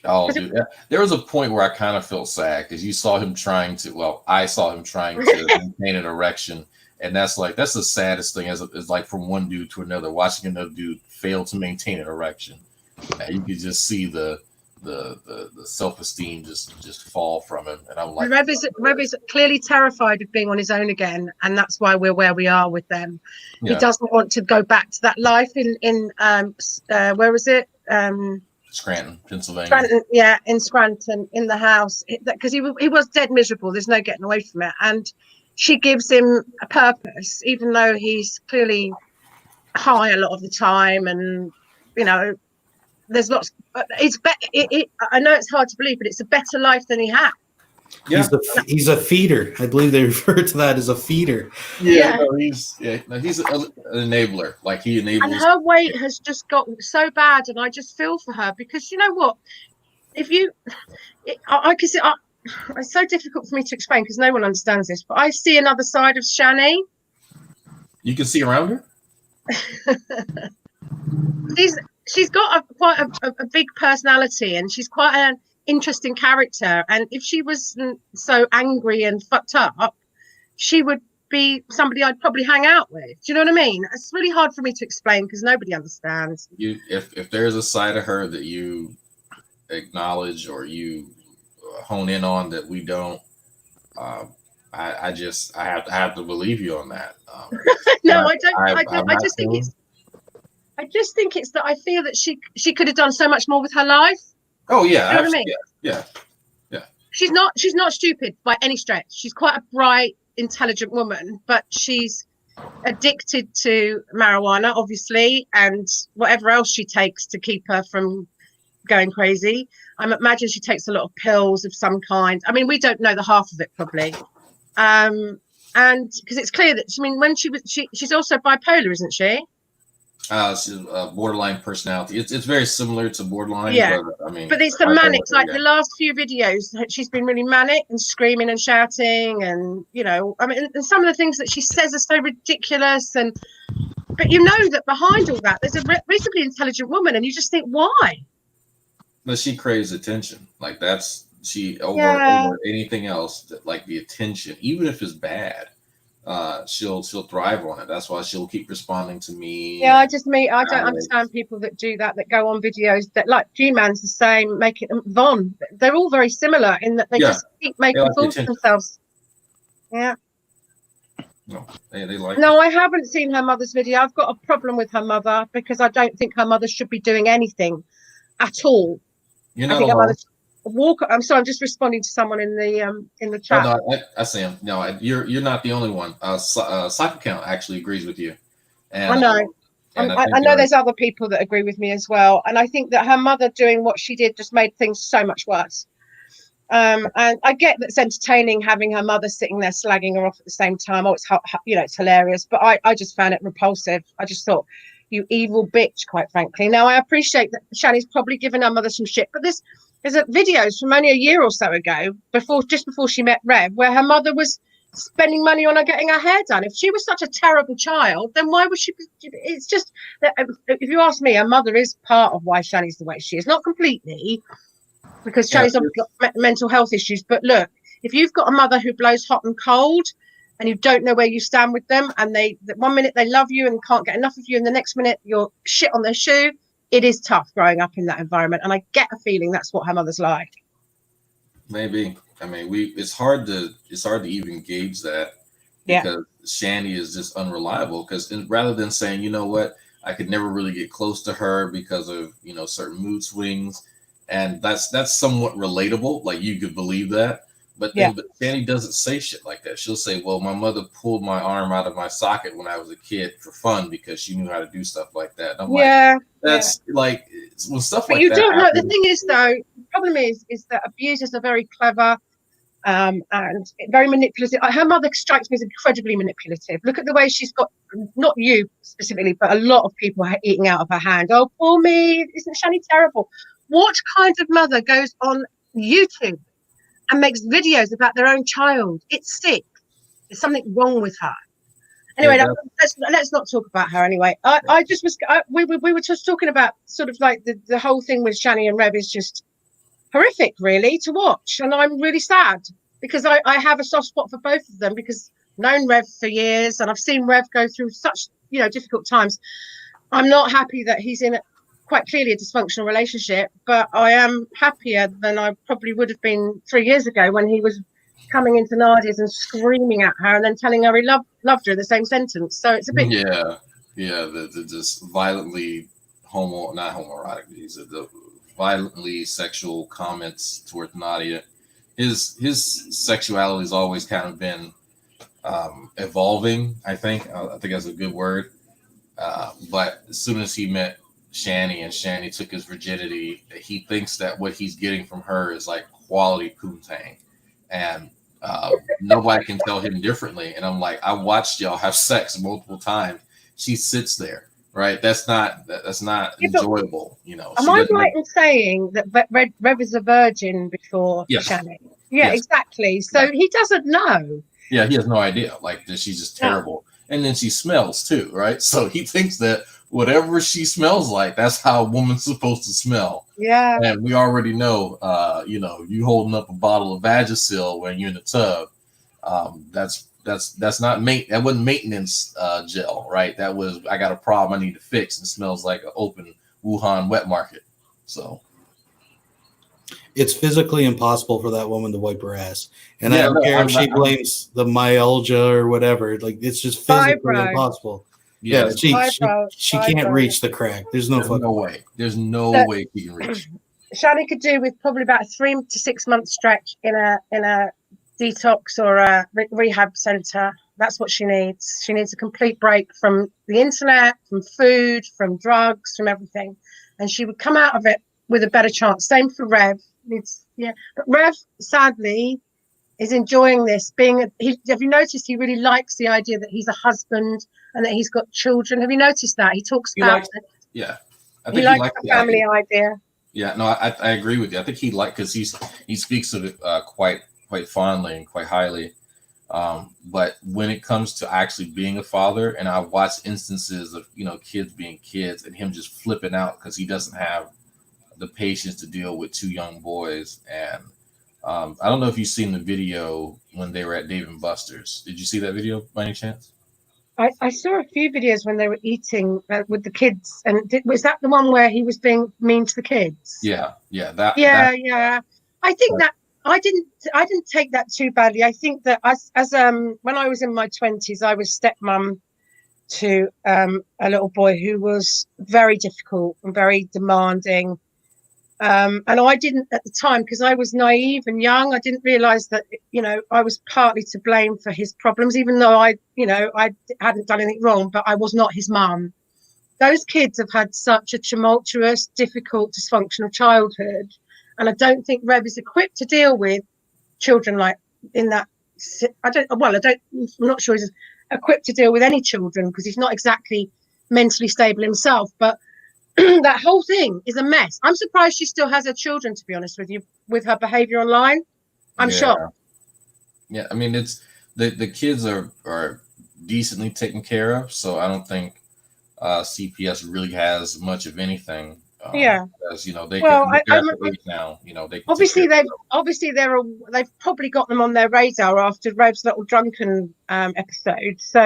Oh, dude. Yeah. There was a point where I kind of felt sad because you saw him trying to. Well, I saw him trying to maintain an erection, and that's the saddest thing. Is like from one dude to another, watching another dude fail to maintain an erection. You could just see the self-esteem just fall from him, and I'm like, Rev is clearly terrified of being on his own again, and that's why we're where we are with them. yeah. He doesn't want to go back to that life in where was it? Scranton, Pennsylvania. Scranton, yeah, in Scranton, in the house, because he was dead miserable. There's no getting away from it, and she gives him a purpose, even though he's clearly high a lot of the time, and you know, there's lots. It's I know it's hard to believe, but it's a better life than he had. Yeah. He's a feeder. I believe they refer to that as a feeder. Yeah, no, he's an enabler. Like he enables. And her weight has just gotten so bad, and I just feel for her, because you know what? I can see. It's so difficult for me to explain because no one understands this, but I see another side of Shani. You can see around her. She's got quite a big personality, and she's quite an interesting character. And if she wasn't so angry and fucked up, she would be somebody I'd probably hang out with. Do you know what I mean? It's really hard for me to explain because nobody understands. If there's a side of her that you acknowledge or you hone in on that we don't, I have to believe you on that. No, I don't. I just think it's that I feel that she could have done so much more with her life. Oh yeah, you know what I mean? Yeah. She's not stupid by any stretch. She's quite a bright, intelligent woman, but she's addicted to marijuana, obviously, and whatever else she takes to keep her from going crazy. I imagine she takes a lot of pills of some kind. I mean, we don't know the half of it probably, and because it's clear that when she's also bipolar, isn't she? She's a borderline personality. It's very similar to borderline. Yeah, but it's the manic. Like the last few videos, she's been really manic and screaming and shouting, and and some of the things that she says are so ridiculous. But you know that behind all that, there's a reasonably intelligent woman, and you just think, why? But she craves attention. Like over anything else. Like the attention, even if it's bad. She'll thrive on it. That's why she'll keep responding to me. Yeah, I don't understand people that do that go on videos that, like G-Man's the same, making Von. They're all very similar in that they just keep making fools of themselves. Yeah. No, they like. No, I haven't seen her mother's video. I've got a problem with her mother because I don't think her mother should be doing anything at all. You're not alone. I'm sorry, I'm just responding to someone in the chat. Oh, no, I see him. No, you're not the only one. Cycle Count actually agrees with you. And, I know. I know there's other people that agree with me as well. And I think that her mother doing what she did just made things so much worse. And I get that it's entertaining having her mother sitting there slagging her off at the same time. Oh, it's hilarious. But I just found it repulsive. I just thought, you evil bitch, quite frankly. Now, I appreciate that Shani's probably given her mother some shit, but there's videos from only a year or so ago, just before she met Rev, where her mother was spending money on her getting her hair done. If she was such a terrible child, then why would she be? It's just that, if you ask me, her mother is part of why Shani's the way she is. Not completely, because Shani's obviously got mental health issues. But look, if you've got a mother who blows hot and cold, and you don't know where you stand with them, and one minute they love you and can't get enough of you, and the next minute you're shit on their shoe. It is tough growing up in that environment, and I get a feeling that's what her mother's like. Maybe. I mean, it's hard to even gauge that because Shani is just unreliable. Because rather than saying, you know what, I could never really get close to her because of, you know, certain mood swings, and that's somewhat relatable. Like you could believe that. But then, but Shani doesn't say shit like that. She'll say, "Well, my mother pulled my arm out of my socket when I was a kid for fun because she knew how to do stuff like that." And I'm like, that's like when stuff But like you that don't know. The happens. thing is, though, the problem is that abusers are very clever and very manipulative. Her mother strikes me as incredibly manipulative. Look at the way she's got, not you specifically, but a lot of people are eating out of her hand. Oh, poor me. Isn't Shani terrible? What kind of mother goes on YouTube and makes videos about their own child? It's sick. There's something wrong with her. Anyway, let's not talk about her. Anyway, I just was we were just talking about sort of like the whole thing with Shani and Rev is just horrific, really, to watch, and I'm really sad because I have a soft spot for both of them because I've known Rev for years and I've seen Rev go through such difficult times. I'm not happy that he's in quite clearly a dysfunctional relationship, but I am happier than I probably would have been 3 years ago when he was coming into Nadia's and screaming at her and then telling her he loved her in the same sentence. So it's a bit the just violently not homoerotic, the violently sexual comments towards Nadia. His sexuality has always kind of been evolving. I think that's a good word. But as soon as he met Shani and Shani took his virginity, he thinks that what he's getting from her is like quality poontang, and nobody can tell him differently. And I'm like, I watched y'all have sex multiple times. She sits there, right? That's not enjoyable, you know. Am I right in saying that Rev is a virgin before Shani? Yeah, Yes. Exactly. So he doesn't know. Yeah, he has no idea. Like that she's just terrible. And then she smells too, right? So he thinks that whatever she smells like, that's how a woman's supposed to smell. Yeah. And we already know, you holding up a bottle of Vagisil when you're in the tub. That's not that wasn't maintenance gel, right? That was, I got a problem I need to fix, and it smells like an open Wuhan wet market. So it's physically impossible for that woman to wipe her ass. And I don't care if she blames the myalgia or whatever. Like, it's just physically impossible. Yeah, she can't reach the crack. There's no way. There's no way she can reach. Shani could do with probably about a 3 to 6 month stretch in a detox or a rehab center. That's what she needs. She needs a complete break from the internet, from food, from drugs, from everything, and she would come out of it with a better chance. Same for Rev. But Rev, sadly, is enjoying this. Have you noticed he really likes the idea that he's a husband and that he's got children? Have you noticed that he talks about it? Yeah, I think he likes the family idea. Yeah, no, I agree with you. I think because he speaks of it quite fondly and quite highly. But when it comes to actually being a father, and I've watched instances of kids being kids and him just flipping out because he doesn't have the patience to deal with 2 young boys. And I don't know if you've seen the video when they were at Dave & Buster's. Did you see that video by any chance? I saw a few videos when they were eating with the kids, and was that the one where he was being mean to the kids? Yeah. I think that I didn't take that too badly. I think that as when I was in my 20s, I was stepmom to a little boy who was very difficult and very demanding. And I didn't at the time, because I was naive and young, I didn't realize that, I was partly to blame for his problems, even though I hadn't done anything wrong, but I was not his mum. Those kids have had such a tumultuous, difficult, dysfunctional childhood. And I don't think Rev is equipped to deal with children like in that. I'm not sure he's equipped to deal with any children because he's not exactly mentally stable himself, but that whole thing is a mess. I'm surprised she still has her children, to be honest with you, with her behavior online. I'm shocked. Yeah, I mean, it's the kids are decently taken care of, so I don't think CPS really has much of anything. Because they now. They they've probably got them on their radar after Rev's little drunken episode. So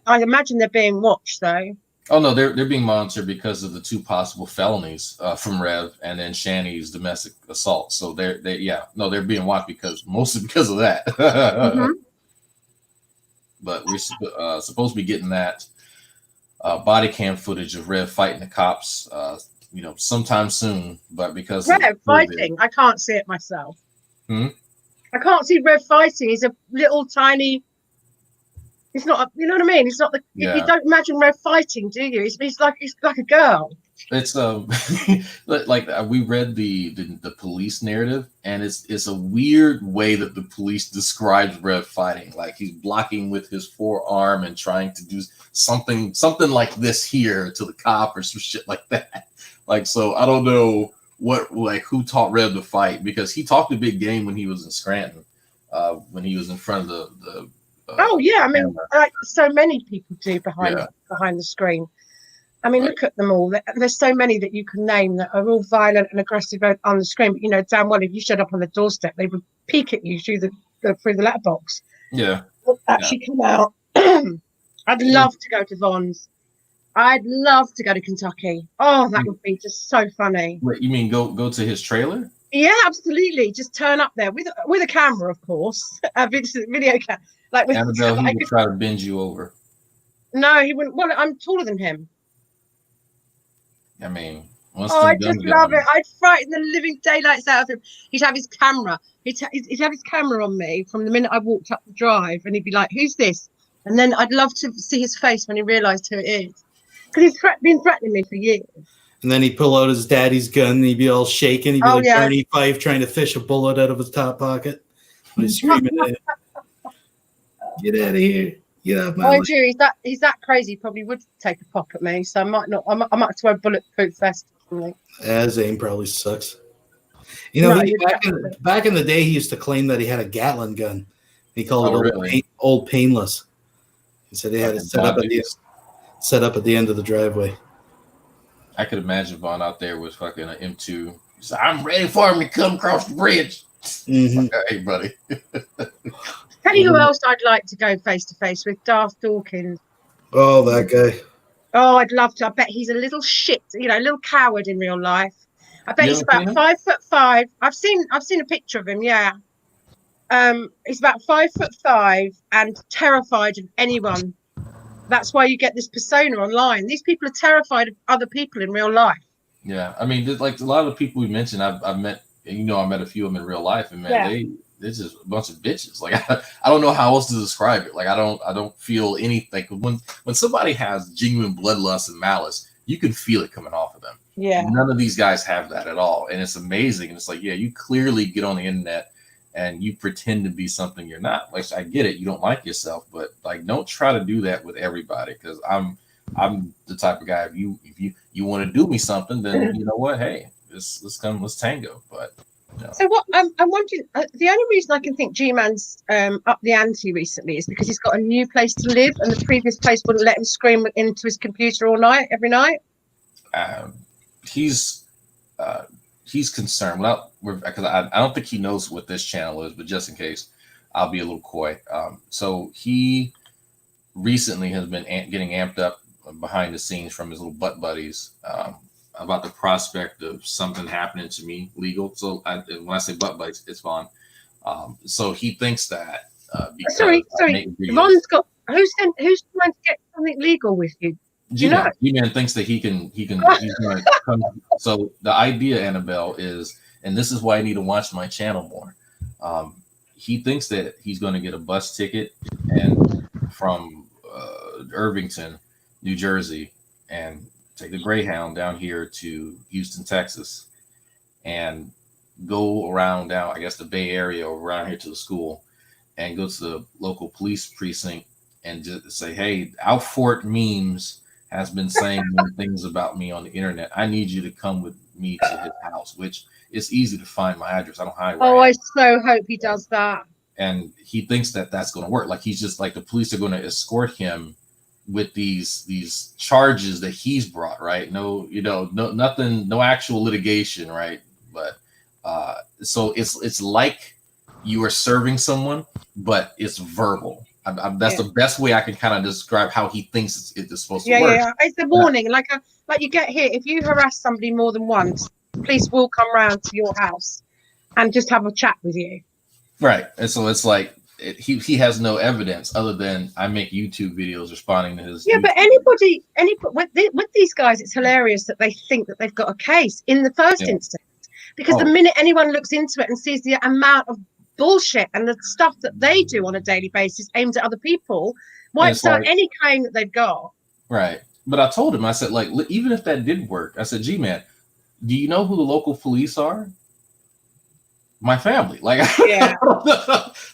I imagine they're being watched though. Oh no, they're being monitored because of the 2 possible felonies from Rev and then Shani's domestic assault. So they're being watched mostly because of that. Mm-hmm. but we're supposed to be getting that body cam footage of Rev fighting the cops, sometime soon. But because Rev fighting, I can't see it myself. Hmm? I can't see Rev fighting. He's a little tiny. It's not. You know what I mean? It's not the. Yeah. You don't imagine Rev fighting, do you? He's like a girl. It's like we read the police narrative, and it's a weird way that the police describes Rev fighting. Like he's blocking with his forearm and trying to do something like this here to the cop or some shit like that. Like, so I don't know who taught Rev to fight, because he talked a big game when he was in Scranton, when he was in front of the oh yeah, I mean, camera. like so many people do behind the screen. I mean, look at them all. There's so many that you can name that are all violent and aggressive on the screen. But you know damn well if you showed up on the doorstep, they would peek at you through the letterbox. Yeah. Actually come out. I'd love to go to Vaughn's. I'd love to go to Kentucky. Oh, that would be just so funny. Wait, you mean go to his trailer? Yeah, absolutely. Just turn up there with a camera, of course, a video camera. Like with Annabelle, he would try to bend you over. No, he wouldn't. Well, I'm taller than him. I mean, I just love it. I'd frighten the living daylights out of him. He'd have his camera. He'd have his camera on me from the minute I walked up the drive, and he'd be like, "Who's this?" And then I'd love to see his face when he realised who it is, because he's been threatening me for years. And then he'd pull out his daddy's gun, and he'd be all shaking. He'd be like Barney Fife trying to fish a bullet out of his top pocket. He's screaming at him, "Get out of here! Get out of my life!" He's that crazy. He probably would take a pop at me. So I might not. I might have to wear a bulletproof vest or something. His aim probably sucks. You know, back in the day, he used to claim that he had a Gatling gun. He called it old painless. He said he had it set up at the end of the driveway. I could imagine Vaughn out there with fucking an M2. He's like, "I'm ready for him to come across the bridge." Mm-hmm. Hey, buddy. Tell you who else I'd like to go face to face with? Darth Dawkins. Oh, that guy. Oh, I'd love to. I bet he's a little shit, a little coward in real life. I bet he's about 5'5". I've seen a picture of him. Yeah. He's about 5'5" and terrified of anyone. That's why you get this persona online. These people are terrified of other people in real life. Yeah, I mean, like a lot of the people we mentioned, I've met. I met a few of them in real life, and man, they're just a bunch of bitches. Like I don't know how else to describe it. Like I don't feel anything. When somebody has genuine bloodlust and malice, you can feel it coming off of them. Yeah. None of these guys have that at all, and it's amazing. And it's like, yeah, you clearly get on the internet and you pretend to be something you're not. Like, I get it, you don't like yourself, but like, don't try to do that with everybody, because I'm the type of guy. If you want to do me something, then you know what? Hey, let's tango. But So what I'm wondering, the only reason I can think G-Man's up the ante recently is because he's got a new place to live, and the previous place wouldn't let him scream into his computer all night, every night. He's concerned. Because I don't think he knows what this channel is, but just in case, I'll be a little coy. So he recently has been getting amped up behind the scenes from his little butt buddies about the prospect of something happening to me legal. So when I say butt buddies, it's Vaughn. So he thinks that. Sorry. Vaughn's got who's trying to get something legal with you? G-Man thinks that he's going to come. So the idea, Annabelle, is, and this is why I need to watch my channel more. He thinks that he's going to get a bus ticket and from Irvington, New Jersey, and take the Greyhound down here to Houston, Texas, and go around down, I guess, the Bay Area or around here to the school, and go to the local police precinct and just say, "Hey, Outfort Memes has been saying things about me on the internet. I need you to come with me to his house," which is easy to find my address. I don't hide. I so hope he does that. And he thinks that that's going to work. Like, he's just like, the police are going to escort him with these charges that he's brought, right? No, nothing, no actual litigation, right? But so it's like you are serving someone, but it's verbal. That's the best way I can kind of describe how he thinks it's supposed to work. Yeah, it's a warning, like you get here. If you harass somebody more than once, police will come round to your house and just have a chat with you. Right, and so it's like, he has no evidence other than I make YouTube videos responding to his. Yeah, YouTube but with these guys, it's hilarious that they think that they've got a case in the first Yeah. instance, because the Oh. minute anyone looks into it and sees the amount of bullshit and the stuff that they do on a daily basis aimed at other people, wipes out any claim that they've got. Right. But I told him, I said, like, even if that did work, I said, G man, do you know who the local police are? My family. Like, Yeah.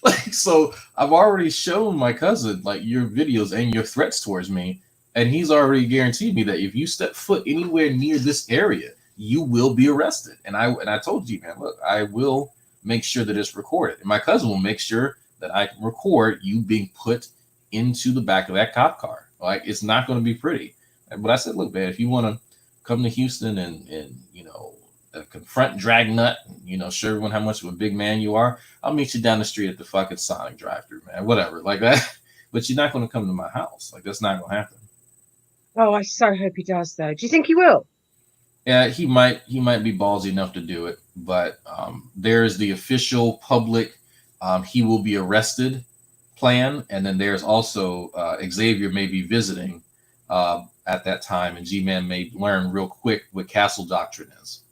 like, so I've already shown my cousin like your videos and your threats towards me, and he's already guaranteed me that if you step foot anywhere near this area, you will be arrested. And I told G man, look, I will make sure that it's recorded, and my cousin will make sure that I can record you being put into the back of that cop car. Like, it's not going to be pretty. But I said, look, man, if you want to come to Houston and you know, confront Dragnut, and, you know, show everyone how much of a big man you are, I'll meet you down the street at the fucking Sonic drive-thru, man. Whatever, like that. But you're not going to come to my house. Like, that's not going to happen. Oh, I so hope he does, though. Do you think he will? Yeah, he might be ballsy enough to do it, but there's the official public he will be arrested plan, and then there's also Xavier may be visiting at that time, and G-Man may learn real quick what castle doctrine is.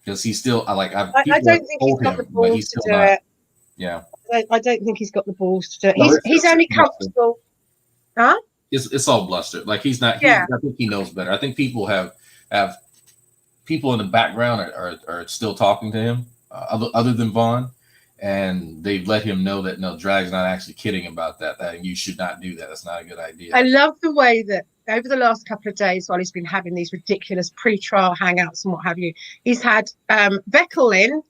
Because he's still I don't think he's got the balls to do it. Yeah, I don't think he's got the balls to do it. He's only comfortable. Huh? It's all bluster. Like, he's not. Yeah. I think he knows better. I think people have people in the background are still talking to him, other than Vaughn, and they've let him know that no, Drag's not actually kidding about that. That you should not do that. That's not a good idea. I love the way that over the last couple of days, while he's been having these ridiculous pre-trial hangouts and what have you, he's had Veckel in,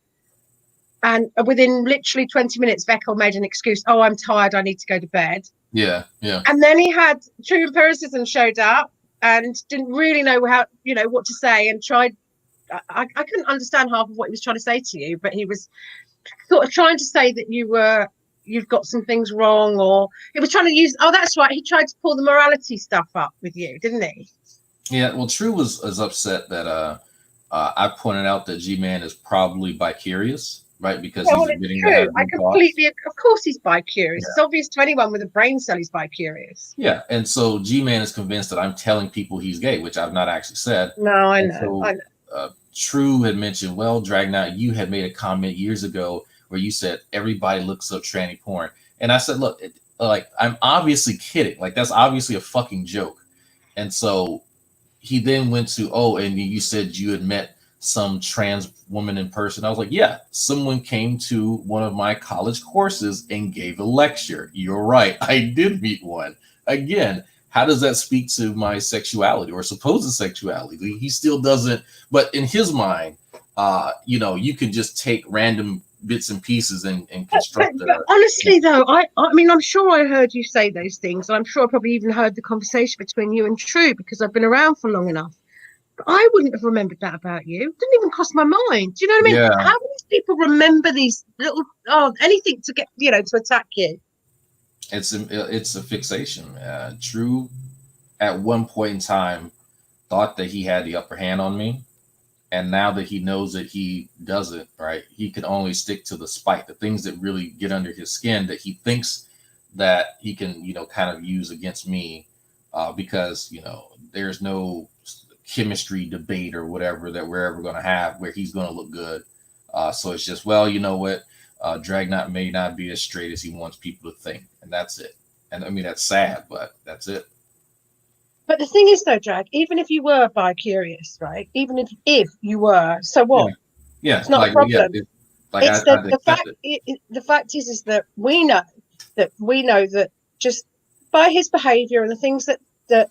and within literally 20 minutes, Veckel made an excuse. Oh, I'm tired. I need to go to bed. Yeah. And then he had True Empiricism showed up and didn't really know what to say, and tried. I couldn't understand half of what he was trying to say to you, but he was sort of trying to say that you've got some things wrong, or he was trying to use. Oh, that's right. He tried to pull the morality stuff up with you, didn't he? Yeah. Well, True was upset that I pointed out that G-Man is probably bicurious. Right, because he's admitting that. Of course he's bicurious. Yeah. It's obvious to anyone with a brain cell he's bicurious. Yeah, and so G-Man is convinced that I'm telling people he's gay, which I've not actually said. No, I know. True had mentioned, well, Dragnut, you had made a comment years ago where you said everybody looks up tranny porn. And I said, look, I'm obviously kidding. Like, that's obviously a fucking joke. And so he then went to, and you said you had met some trans woman in person. I was like, yeah, someone came to one of my college courses and gave a lecture. You're right. I did meet one. Again, how does that speak to my sexuality or supposed sexuality? He still doesn't, but in his mind, you can just take random bits and pieces and construct. But honestly, though, I mean, I'm sure I heard you say those things. I'm sure I probably even heard the conversation between you and True, because I've been around for long enough. I wouldn't have remembered that about you. It didn't even cross my mind. Do you know what I mean? Yeah. How do these people remember these little anything to get to attack you? It's a fixation. True, at one point in time, thought that he had the upper hand on me, and now that he knows that he doesn't, right, he can only stick to the spite, the things that really get under his skin that he thinks that he can, kind of use against me, because there's no chemistry debate or whatever that we're ever going to have where he's going to look good. So it's just, well, you know what? Dragnut may not be as straight as he wants people to think, and that's it. And I mean, that's sad, but that's it. But the thing is, though, Drag, even if you were bi-curious, right? Even if you were, so what? Yeah, it's not a problem. Yeah, the fact is that we know that just by his behaviour and the things that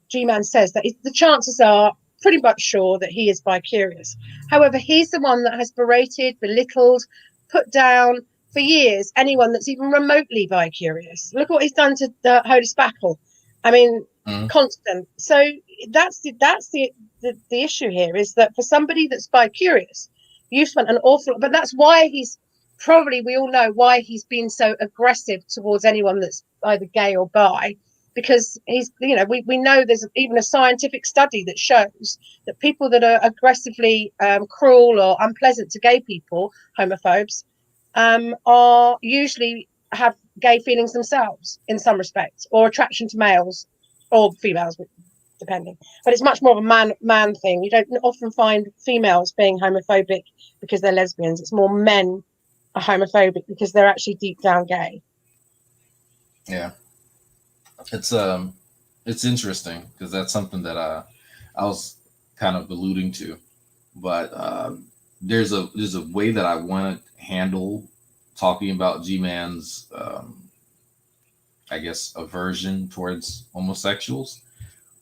G-Man says, that the chances are pretty much sure that he is bi-curious. However, he's the one that has berated, belittled, put down for years anyone that's even remotely bi-curious. Look what he's done to Holy Spackle. I mean, constant. So that's the issue here, is that for somebody that's bi-curious, you've spent an awful. But that's why we all know why he's been so aggressive towards anyone that's either gay or bi. because he's, you know, we know there's even a scientific study that shows that people that are aggressively cruel or unpleasant to gay people, homophobes, are usually have gay feelings themselves in some respects, or attraction to males or females, depending. But it's much more of a man thing. You don't often find females being homophobic because they're lesbians. It's more men are homophobic because they're actually deep down gay. Yeah, it's interesting because that's something that I was kind of alluding to, but there's a way that I want to handle talking about G-Man's I guess aversion towards homosexuals,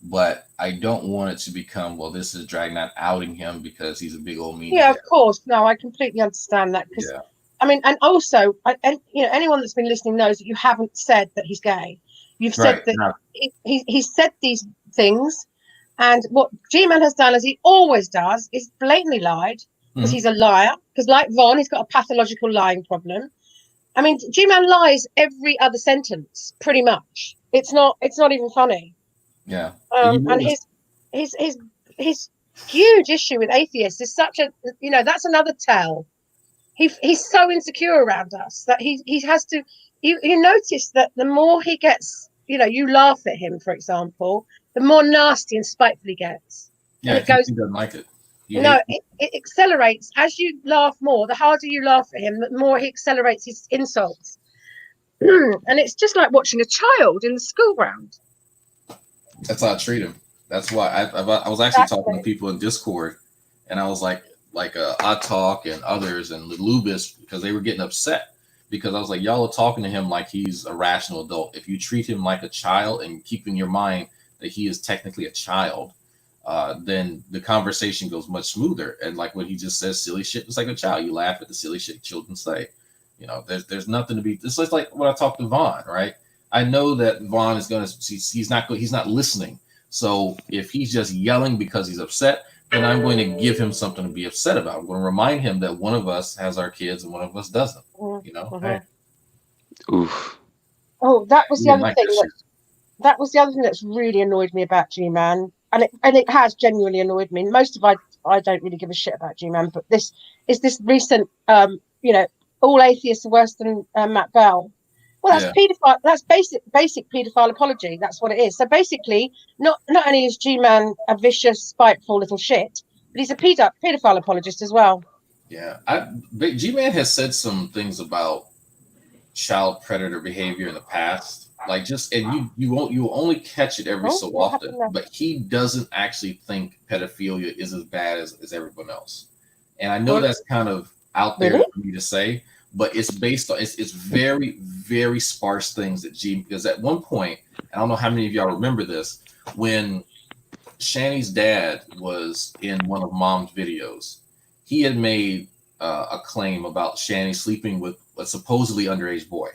but I don't want it to become, well, this is Dragnet outing him because he's a big old mean. Yeah, of course. No, I completely understand that, because I mean, and also, and you know, anyone that's been listening knows that you haven't said that he's gay. You've said that he's said these things, and what G-Man has done, as he always does, is blatantly lied, because he's a liar. Because like Von, he's got a pathological lying problem. I mean, G-Man lies every other sentence, pretty much. It's not even funny. Yeah. And his huge issue with atheists is such a, you know, that's another tell. He's so insecure around us that he has to. You notice that the more he gets, you know, you laugh at him, for example, the more nasty and spiteful he gets. Yeah, and it goes. He doesn't like it. It accelerates as you laugh more. The harder you laugh at him, the more he accelerates his insults. And it's just like watching a child in the school ground. That's how I treat him. That's why I was actually talking to people in Discord, and I was like I Talk and others and Lubis, because they were getting upset because I was like, y'all are talking to him like he's a rational adult. If you treat him like a child and keep in your mind that he is technically a child, then the conversation goes much smoother. And like what he just says, silly shit is like a child. You laugh at the silly shit children say. You know, there's nothing to be. It's just like when I talk to Vaughn, right? I know that Vaughn is going to. He's not listening. So if he's just yelling because he's upset, then I'm going to give him something to be upset about. I'm going to remind him that one of us has our kids and one of us doesn't. You know. Hey. Oof. Oh, that was the other thing. That was the other thing that's really annoyed me about G-Man, and it has genuinely annoyed me. Most of I don't really give a shit about G-Man, but this recent, you know, all atheists are worse than Matt Bell. Well, that's paedophile. That's basic paedophile apology. That's what it is. So basically, not only is G-Man a vicious, spiteful little shit, but he's a paedophile apologist as well. Yeah, G-Man has said some things about child predator behavior in the past, like you only catch it every so often, but he doesn't actually think pedophilia is as bad as everyone else. And I know that's kind of out there for me to say, but it's based on it's very, very sparse things that because at one point, I don't know how many of y'all remember this, when Shani's dad was in one of Mom's videos, he had made a claim about Shani sleeping with a supposedly underage boy.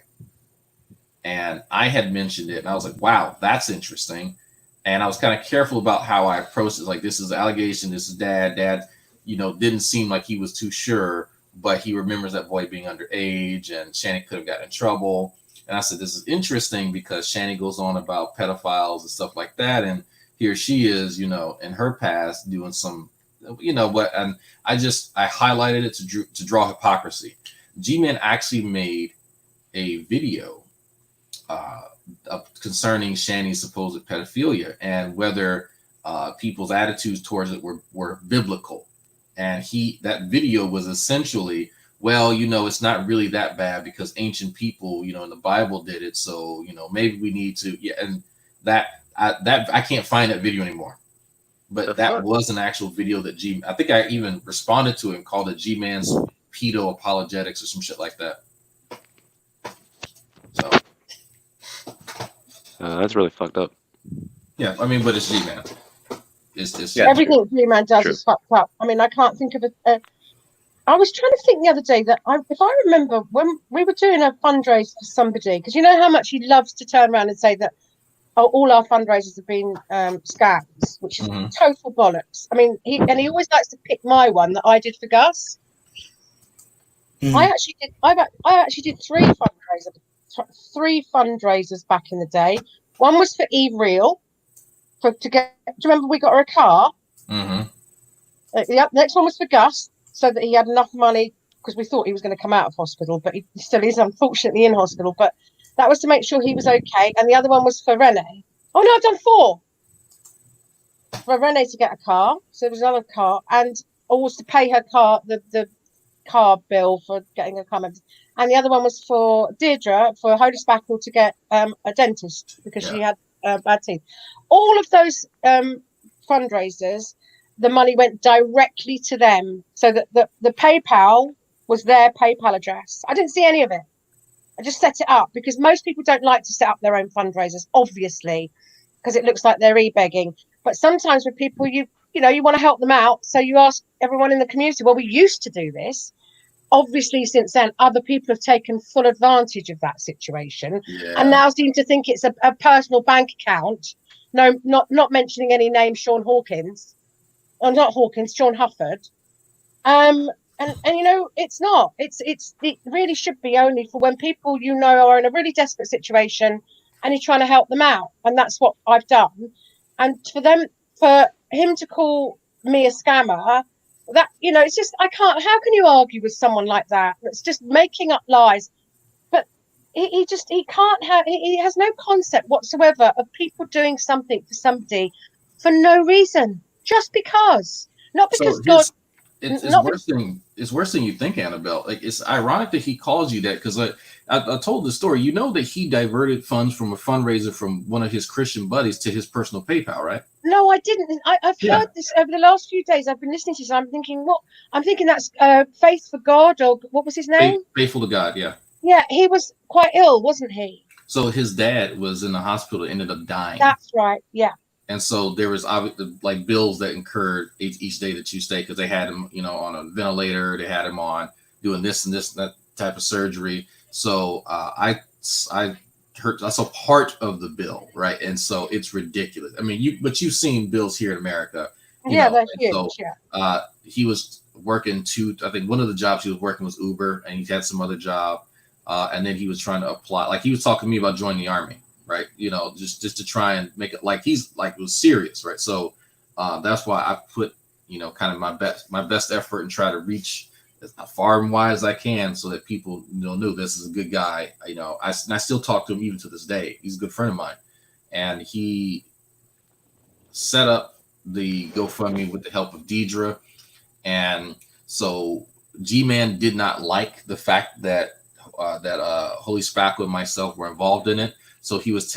And I had mentioned it, and I was like, wow, that's interesting. And I was kind of careful about how I approached it. Like, this is an allegation, this is dad. Dad, you know, didn't seem like he was too sure, but he remembers that boy being underage, and Shani could have gotten in trouble. And I said, this is interesting because Shani goes on about pedophiles and stuff like that. And here she is, you know, in her past doing some, you know, what, and I highlighted it to draw hypocrisy. G-Man actually made a video concerning Shani's supposed pedophilia and whether people's attitudes towards it were biblical. And that video was essentially, well, you know, it's not really that bad because ancient people, you know, in the Bible did it. So, you know, maybe we need to, and I can't find that video anymore. But that was an actual video that I think I even responded to it and called it G-Man's pedo apologetics or some shit like that. So that's really fucked up. Yeah, I mean, but it's G-Man. It's everything G-Man does is fucked up. I mean, I can't think of it. I was trying to think the other day that if I remember when we were doing a fundraiser for somebody, because you know how much he loves to turn around and say that all our fundraisers have been scams, which is total bollocks. I mean, he always likes to pick my one that I did for Gus. I actually did 3 fundraisers back in the day. One was for Eve Real, to get. Do you remember we got her a car? Mm-hmm. The next one was for Gus, so that he had enough money, because we thought he was going to come out of hospital, but he still is unfortunately in hospital. But that was to make sure he was okay. And the other one was for Renee. Oh no, I've done 4. For Renee to get a car, so there was another car, and also to pay her car, the car bill for getting a car. And the other one was for Deirdre, for Holy Spackle, to get a dentist because she had bad teeth. All of those fundraisers, the money went directly to them, so that the PayPal was their PayPal address. I didn't see any of it. I just set it up because most people don't like to set up their own fundraisers, obviously, because it looks like they're e-begging. But sometimes with people, you want to help them out, so you ask everyone in the community. Well, we used to do this. Obviously, since then, other people have taken full advantage of that situation, and now seem to think it's a personal bank account. No, not mentioning any names, Sean Hawkins, or not Hawkins, Sean Hufford. And it's not. It really should be only for when people are in a really desperate situation, and you're trying to help them out, and that's what I've done. And for him to call me a scammer. That it's just I can't. How can you argue with someone like that? That's just making up lies. But he can't have. He has no concept whatsoever of people doing something for somebody for no reason, just because. Not because God. It's worse than you think, Annabelle. Like, it's ironic that he calls you that, because I told the story. That he diverted funds from a fundraiser from one of his Christian buddies to his personal PayPal, right? No, I didn't. I've heard this over the last few days. I've been listening to this. I'm thinking, what? I'm thinking that's Faith for God, or what was his name? Faithful to God, yeah. Yeah, he was quite ill, wasn't he? So his dad was in the hospital, ended up dying. That's right, yeah. And so there was obviously like bills that incurred each day that you stay, because they had him, on a ventilator. They had him on doing this and that type of surgery. So I saw part of the bill, right? And so it's ridiculous. I mean, but you've seen bills here in America. They're huge. So, he was working I think one of the jobs he was working was Uber, and he had some other job, and then he was trying to apply. Like, he was talking to me about joining the army. Right, just to try and make it like he's like it was serious, right? So that's why I put kind of my best effort and try to reach as far and wide as I can, so that people knew this is a good guy. I still talk to him even to this day. He's a good friend of mine, and he set up the GoFundMe with the help of Deidre, and so G-Man did not like the fact that Holy Spackle and myself were involved in it. So he was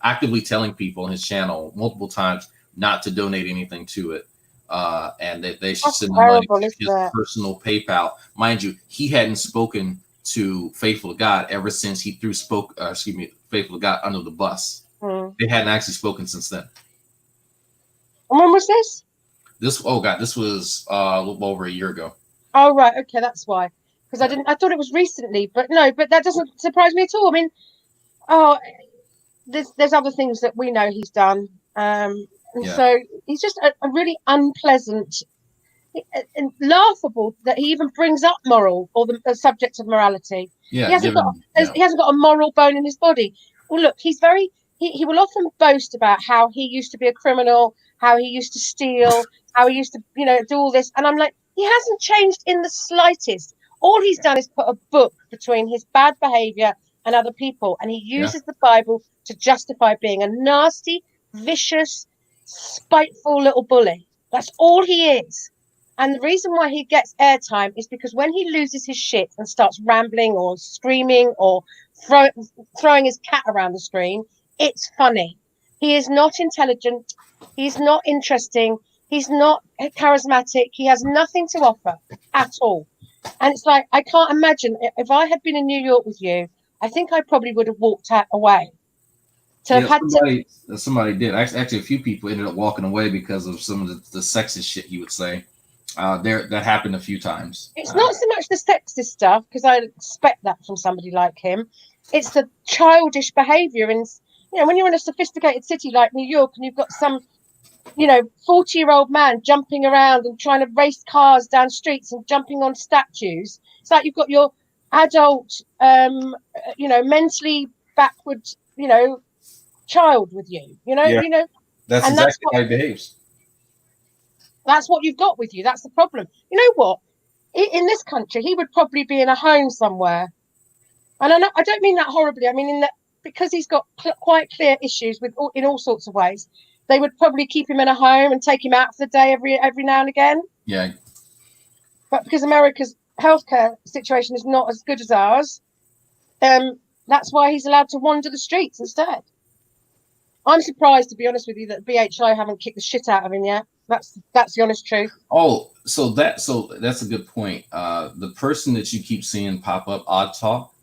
actively telling people on his channel multiple times not to donate anything to it, and that they should send the money to his personal PayPal. Mind you, he hadn't spoken to Faithful to God ever since he threw Faithful to God under the bus. They hadn't actually spoken since then. And when was this? This was a little over a year ago. Oh right, okay, that's why. Because I thought it was recently, but no, but that doesn't surprise me at all. I mean. Oh, there's other things that we know he's done. So he's just a really unpleasant and laughable that he even brings up moral or the subject of morality. Yeah, he hasn't got a moral bone in his body. Well, look, he will often boast about how he used to be a criminal, how he used to steal, how he used to, do all this. And I'm like, he hasn't changed in the slightest. All he's done is put a book between his bad behavior and other people, and he uses the Bible to justify being a nasty, vicious, spiteful little bully. That's all he is. And the reason why he gets airtime is because when he loses his shit and starts rambling or screaming or throwing his cat around the screen, it's funny. He is not intelligent. He's not interesting. He's not charismatic. He has nothing to offer at all. And it's like, I can't imagine if I had been in New York with you, I think I probably would have walked away. Somebody did. Actually, a few people ended up walking away because of some of the sexist shit you would say. That happened a few times. It's not so much the sexist stuff, because I expect that from somebody like him. It's the childish behavior. And when you're in a sophisticated city like New York, and you've got some 40-year-old man jumping around and trying to race cars down streets and jumping on statues. It's like you've got your adult, mentally backward, child with you. Yeah. That's and exactly how he behaves. that's what you've got with you. That's the problem. You know what? In this country, he would probably be in a home somewhere. And I don't mean that horribly. I mean in that because he's got quite clear issues in all sorts of ways. They would probably keep him in a home and take him out for the day every now and again. Yeah. But because America's healthcare situation is not as good as ours, that's why he's allowed to wander the streets instead. I'm surprised, to be honest with you, that BHI haven't kicked the shit out of him yet. That's the honest truth. Oh, so that's a good point. The person that you keep seeing pop up, Odd Talk,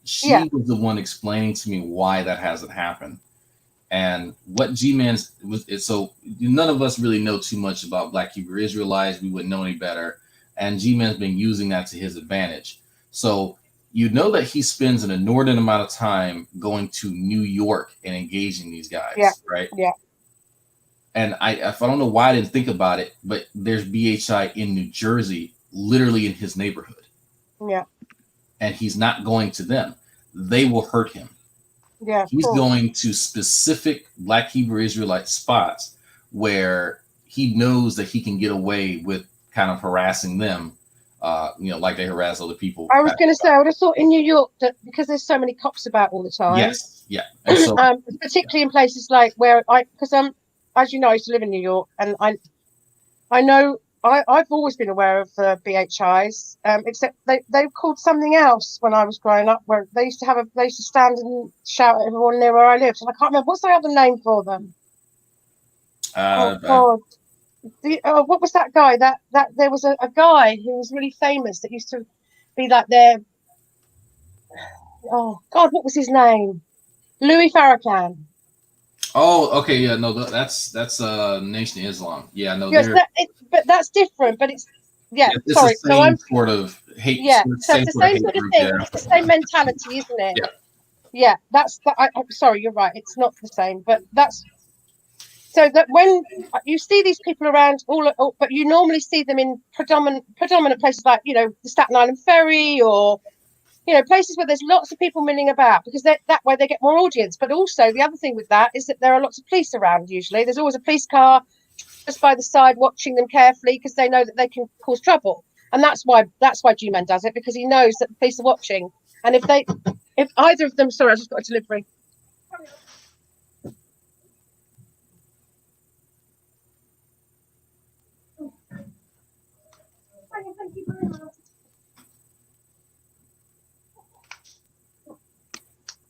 she was the one explaining to me why that hasn't happened. And what G-Man's was, so none of us really know too much about Black Hebrew Israelites. We wouldn't know any better. And G-Man's been using that to his advantage. So you know that he spends an inordinate amount of time going to New York and engaging these guys, right? Yeah. And I don't know why I didn't think about it, but there's BHI in New Jersey, literally in his neighborhood. Yeah. And he's not going to them. They will hurt him. Yeah. He's going to specific Black Hebrew Israelite spots where he knows that he can get away with kind of harassing them, like they harass other people. I was going to say, I would have thought in New York that because there's so many cops about all the time. Yes. Yeah. And so, particularly in places like where as you know, I used to live in New York, and I know I've always been aware of BHIs, except they called something else when I was growing up, where they used to stand and shout at everyone near where I lived, and I can't remember what's the other name for them. Oh God. What was that guy? That there was a guy who was really famous that used to be like their. Oh God, what was his name? Louis Farrakhan. Oh, okay, yeah, no, that's Nation of Islam. Yeah, no, yes, but that's different. But it's sorry. The same sort of hate. Yeah, so it's the same sort of thing. Yeah. It's the same mentality, isn't it? Yeah. I'm sorry, you're right. It's not the same, but that's. So that when you see these people around but you normally see them in predominant places like, the Staten Island Ferry or, places where there's lots of people milling about, because that way they get more audience. But also the other thing with that is that there are lots of police around usually. There's always a police car just by the side watching them carefully because they know that they can cause trouble. And that's why G-Man does it, because he knows that the police are watching. And if either of them, sorry, I just got a delivery. Thank you very much.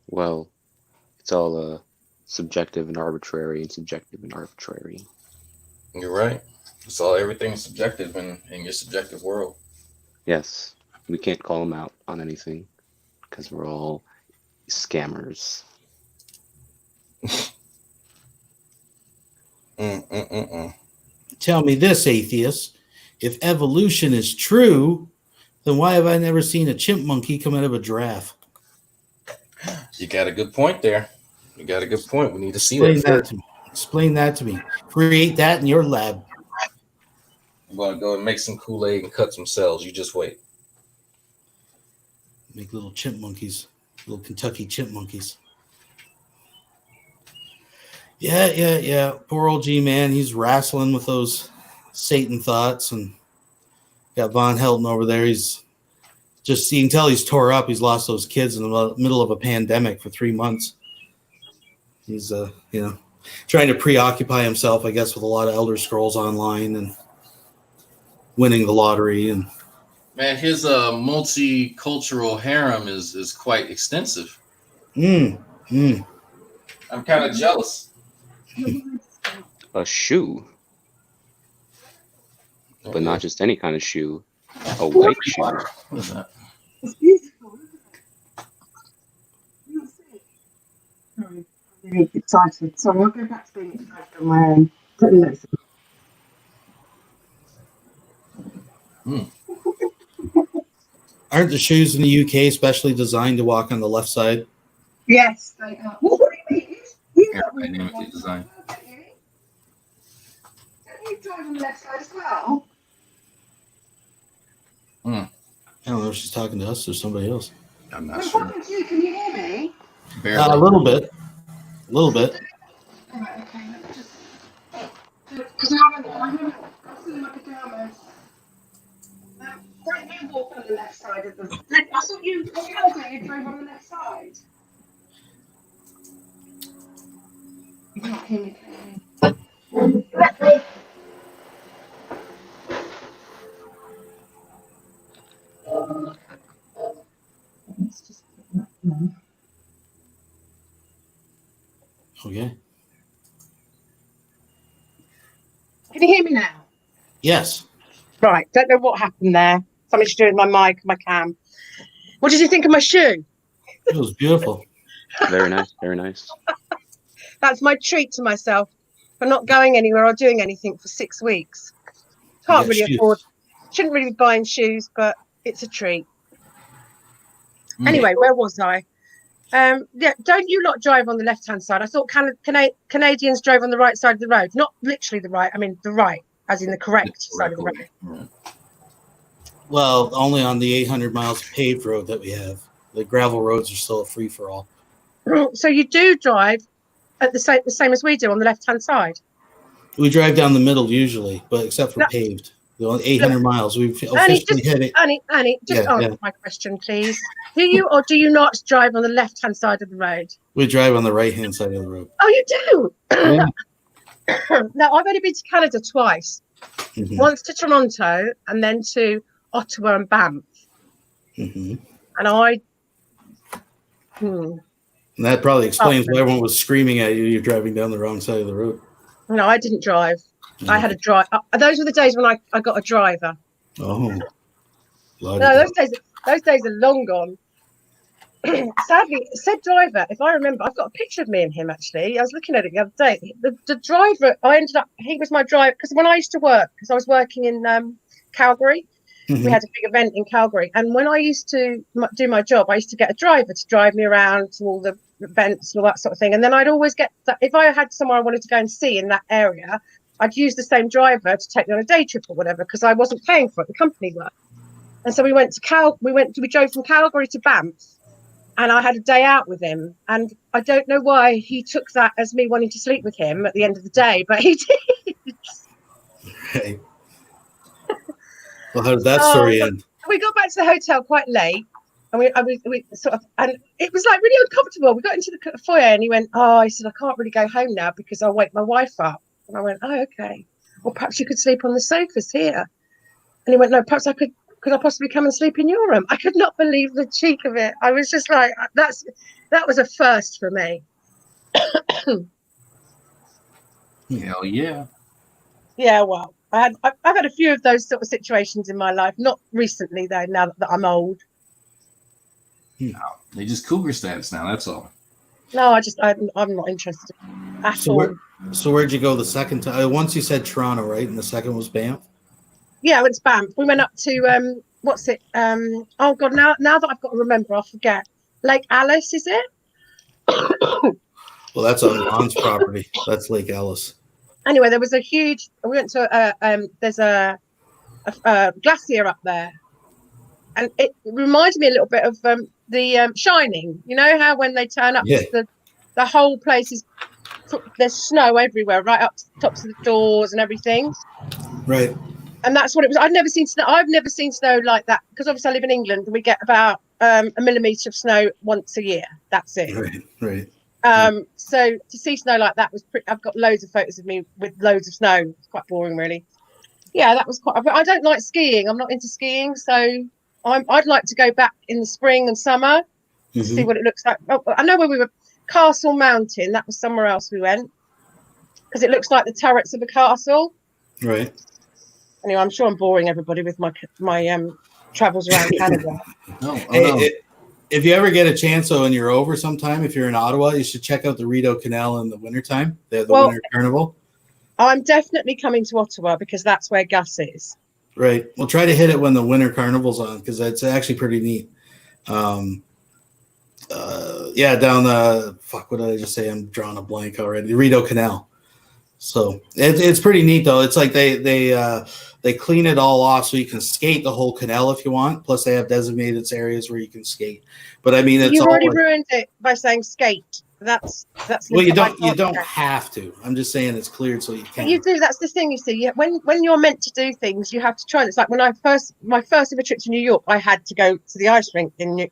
Well, it's all subjective and arbitrary and subjective and arbitrary. You're right. It's all everything's subjective in your subjective world. Yes, we can't call them out on anything because we're all scammers. Tell me this, atheist. If evolution is true, then why have I never seen a chimp monkey come out of a giraffe? You got a good point there. You got a good point. We need to see that. Explain that to me. Create that in your lab. I'm going to go and make some Kool-Aid and cut some cells. You just wait. Make little chimp monkeys. Little Kentucky chimp monkeys. Yeah. Poor old G-Man. He's wrestling with those Satan thoughts, and got Von Helton over there. He's just, you can tell he's tore up. He's lost those kids in the middle of a pandemic for 3 months. He's trying to preoccupy himself, I guess, with a lot of Elder Scrolls Online and winning the lottery. And man, his multicultural harem is quite extensive. I'm kind of jealous. A shoe. But not just any kind of shoe. A white shoe. What is that? It's beautiful. You'll see. Sorry, I'm really excited. Sorry, I'll go back to being excited on my own. aren't the shoes in the UK especially designed to walk on the left side? Yes, they are. What do you mean? You've got Dynamically designed. Don't you drive on the left side as well? I don't know if she's talking to us or somebody else. I'm not I'm sure. talking to you. Can you hear me? Barely. A little bit. A little bit. Right, okay, let me just. Because I haven't seen my pajamas. Don't you walk on the left side of the. I thought you drove on the left side. You can't hear me clearly. Okay. Can you hear me now? Yes. Right, don't know what happened there. Something to do with my mic, my cam. What did you think of my shoe? It was beautiful. Very nice. Very nice. That's my treat to myself for not going anywhere or doing anything for 6 weeks. Can't got really shoes. afford, shouldn't really be buying shoes, but it's a treat. Mm. Anyway, where was I? Yeah, don't you lot drive on the left-hand side? I thought Canadians drove on the right side of the road. Not literally the right, I mean the right, as in the correct side of the road. Right. Well, only on the 800 miles of paved road that we have. The gravel roads are still a free-for-all. So you do drive at the same as we do on the left-hand side? We drive down the middle usually, but except for No. paved. The only 800 miles, we've Annie, officially hit it. Annie, just Yeah, answer yeah. my question, please. Do you or do you not drive on the left-hand side of the road? We drive on the right-hand side of the road. Oh, you do? Yeah. No, I've only been to Canada twice. Mhm. Once to Toronto and then to Ottawa and Banff. Mhm. And I... And that probably explains why everyone was screaming at you. You're driving down the wrong side of the road. No, I didn't drive. I had a drive. Those were the days when I got a driver. Oh. No, those days are long gone. Sadly, said driver, if I remember, I've got a picture of me and him actually. I was looking at it the other day. The driver, he was my driver, because when I used to work, because I was working in Calgary, we had a big event in Calgary. And when I used to do my job, I used to get a driver to drive me around to all the events and all that sort of thing. And then I'd always get that, if I had somewhere I wanted to go and see in that area, I'd use the same driver to take me on a day trip or whatever, because I wasn't paying for it, the company were. And so we drove from Calgary to Banff, and I had a day out with him. And I don't know why he took that as me wanting to sleep with him at the end of the day, but he did. Right. Well, how did that story end? We got back to the hotel quite late, and we sort of, and it was like really uncomfortable. We got into the foyer, and he went, "Oh," I said, "I can't really go home now because I'll wake my wife up." And I went, "Oh, okay. Well, perhaps you could sleep on the sofas here." And he went, "No, perhaps I could. Could I possibly come and sleep in your room?" I could not believe the cheek of it. I was just like, that was a first for me. Hell yeah. Yeah, well, I've had a few of those sort of situations in my life. Not recently though. Now that I'm old. No, they just cougar status now. That's all. No, I'm not interested at all. So where'd you go the second time? Once you said Toronto, right? And the second was Banff? Yeah, I went to Banff. We went up to what's it? Oh God, now that I've got to remember, I'll forget. Lake Alice, is it? Well, that's on Ron's property. That's Lake Alice. Anyway, there was a huge. We went to there's a glacier up there, and it reminded me a little bit of the Shining. You know how when they turn up, the whole place is there's snow everywhere, right up to the tops of the doors and everything. Right. And that's what it was. I've never seen snow like that, because obviously I live in England and we get about a millimetre of snow once a year. That's it. Right. So to see snow like that was I've got loads of photos of me with loads of snow. It's quite boring, really. Yeah, that was quite. I don't like skiing. I'm not into skiing, so I'd like to go back in the spring and summer to see what it looks like. Oh, I know where we were. Castle Mountain. That was somewhere else we went, because it looks like the turrets of a castle. Right. Anyway, I'm sure I'm boring everybody with my travels around Canada. If you ever get a chance, though, and you're over sometime, if you're in Ottawa, you should check out the Rideau Canal in the wintertime. They have the winter carnival. I'm definitely coming to Ottawa because that's where Gus is. Right. We'll try to hit it when the winter carnival's on, because that's actually pretty neat. Yeah, down the what did I just say? I'm drawing a blank already. The Rideau Canal. So it's pretty neat, though. It's like they clean it all off so you can skate the whole canal if you want. Plus, they have designated areas where you can skate. But I mean, it's You've all already ruined it by saying skate. that's Well, you I don't can't. have to. I'm just saying it's cleared so you But can. you do. That's the thing. You see, when you're meant to do things, you have to try. It's like when my first ever trip to New York, I had to go to the ice rink and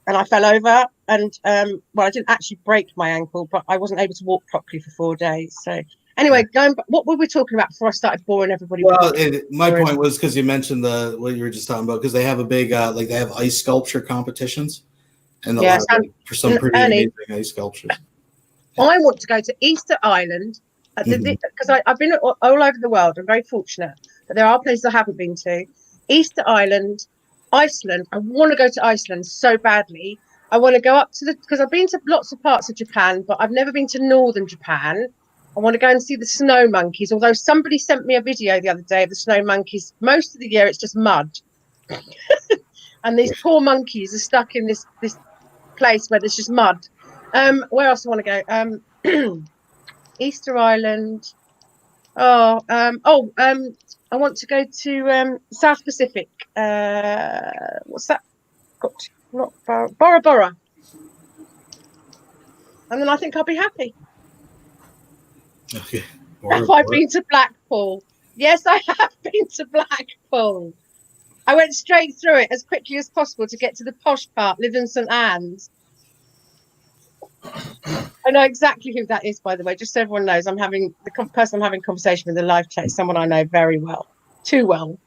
I fell over, and well, I didn't actually break my ankle, but I wasn't able to walk properly for 4 days. So anyway, what were we talking about before I started boring everybody? Well, my point was because you mentioned what you were just talking about, because they have a big like they have ice sculpture competitions, and they'll have for some pretty Annie, amazing ice sculptures. I want to go to Easter Island because I've been all over the world. I'm very fortunate, but there are places I haven't been to. Easter Island, Iceland. I want to go to Iceland so badly. I want to go up to because I've been to lots of parts of Japan, but I've never been to northern Japan. I want to go and see the snow monkeys. Although somebody sent me a video the other day of the snow monkeys. Most of the year it's just mud, and these poor monkeys are stuck in this place where there's just mud. Where else do I want to go? Easter Island. I want to go to South Pacific. What's that? Not Bora Bora. And then I think I'll be happy. Okay. Have I been to Blackpool? Yes, I have been to Blackpool. I went straight through it as quickly as possible to get to the posh part, live in St Anne's. I know exactly who that is, by the way, just so everyone knows. I'm having the person I'm having conversation with in the live chat is someone I know very well. Too well.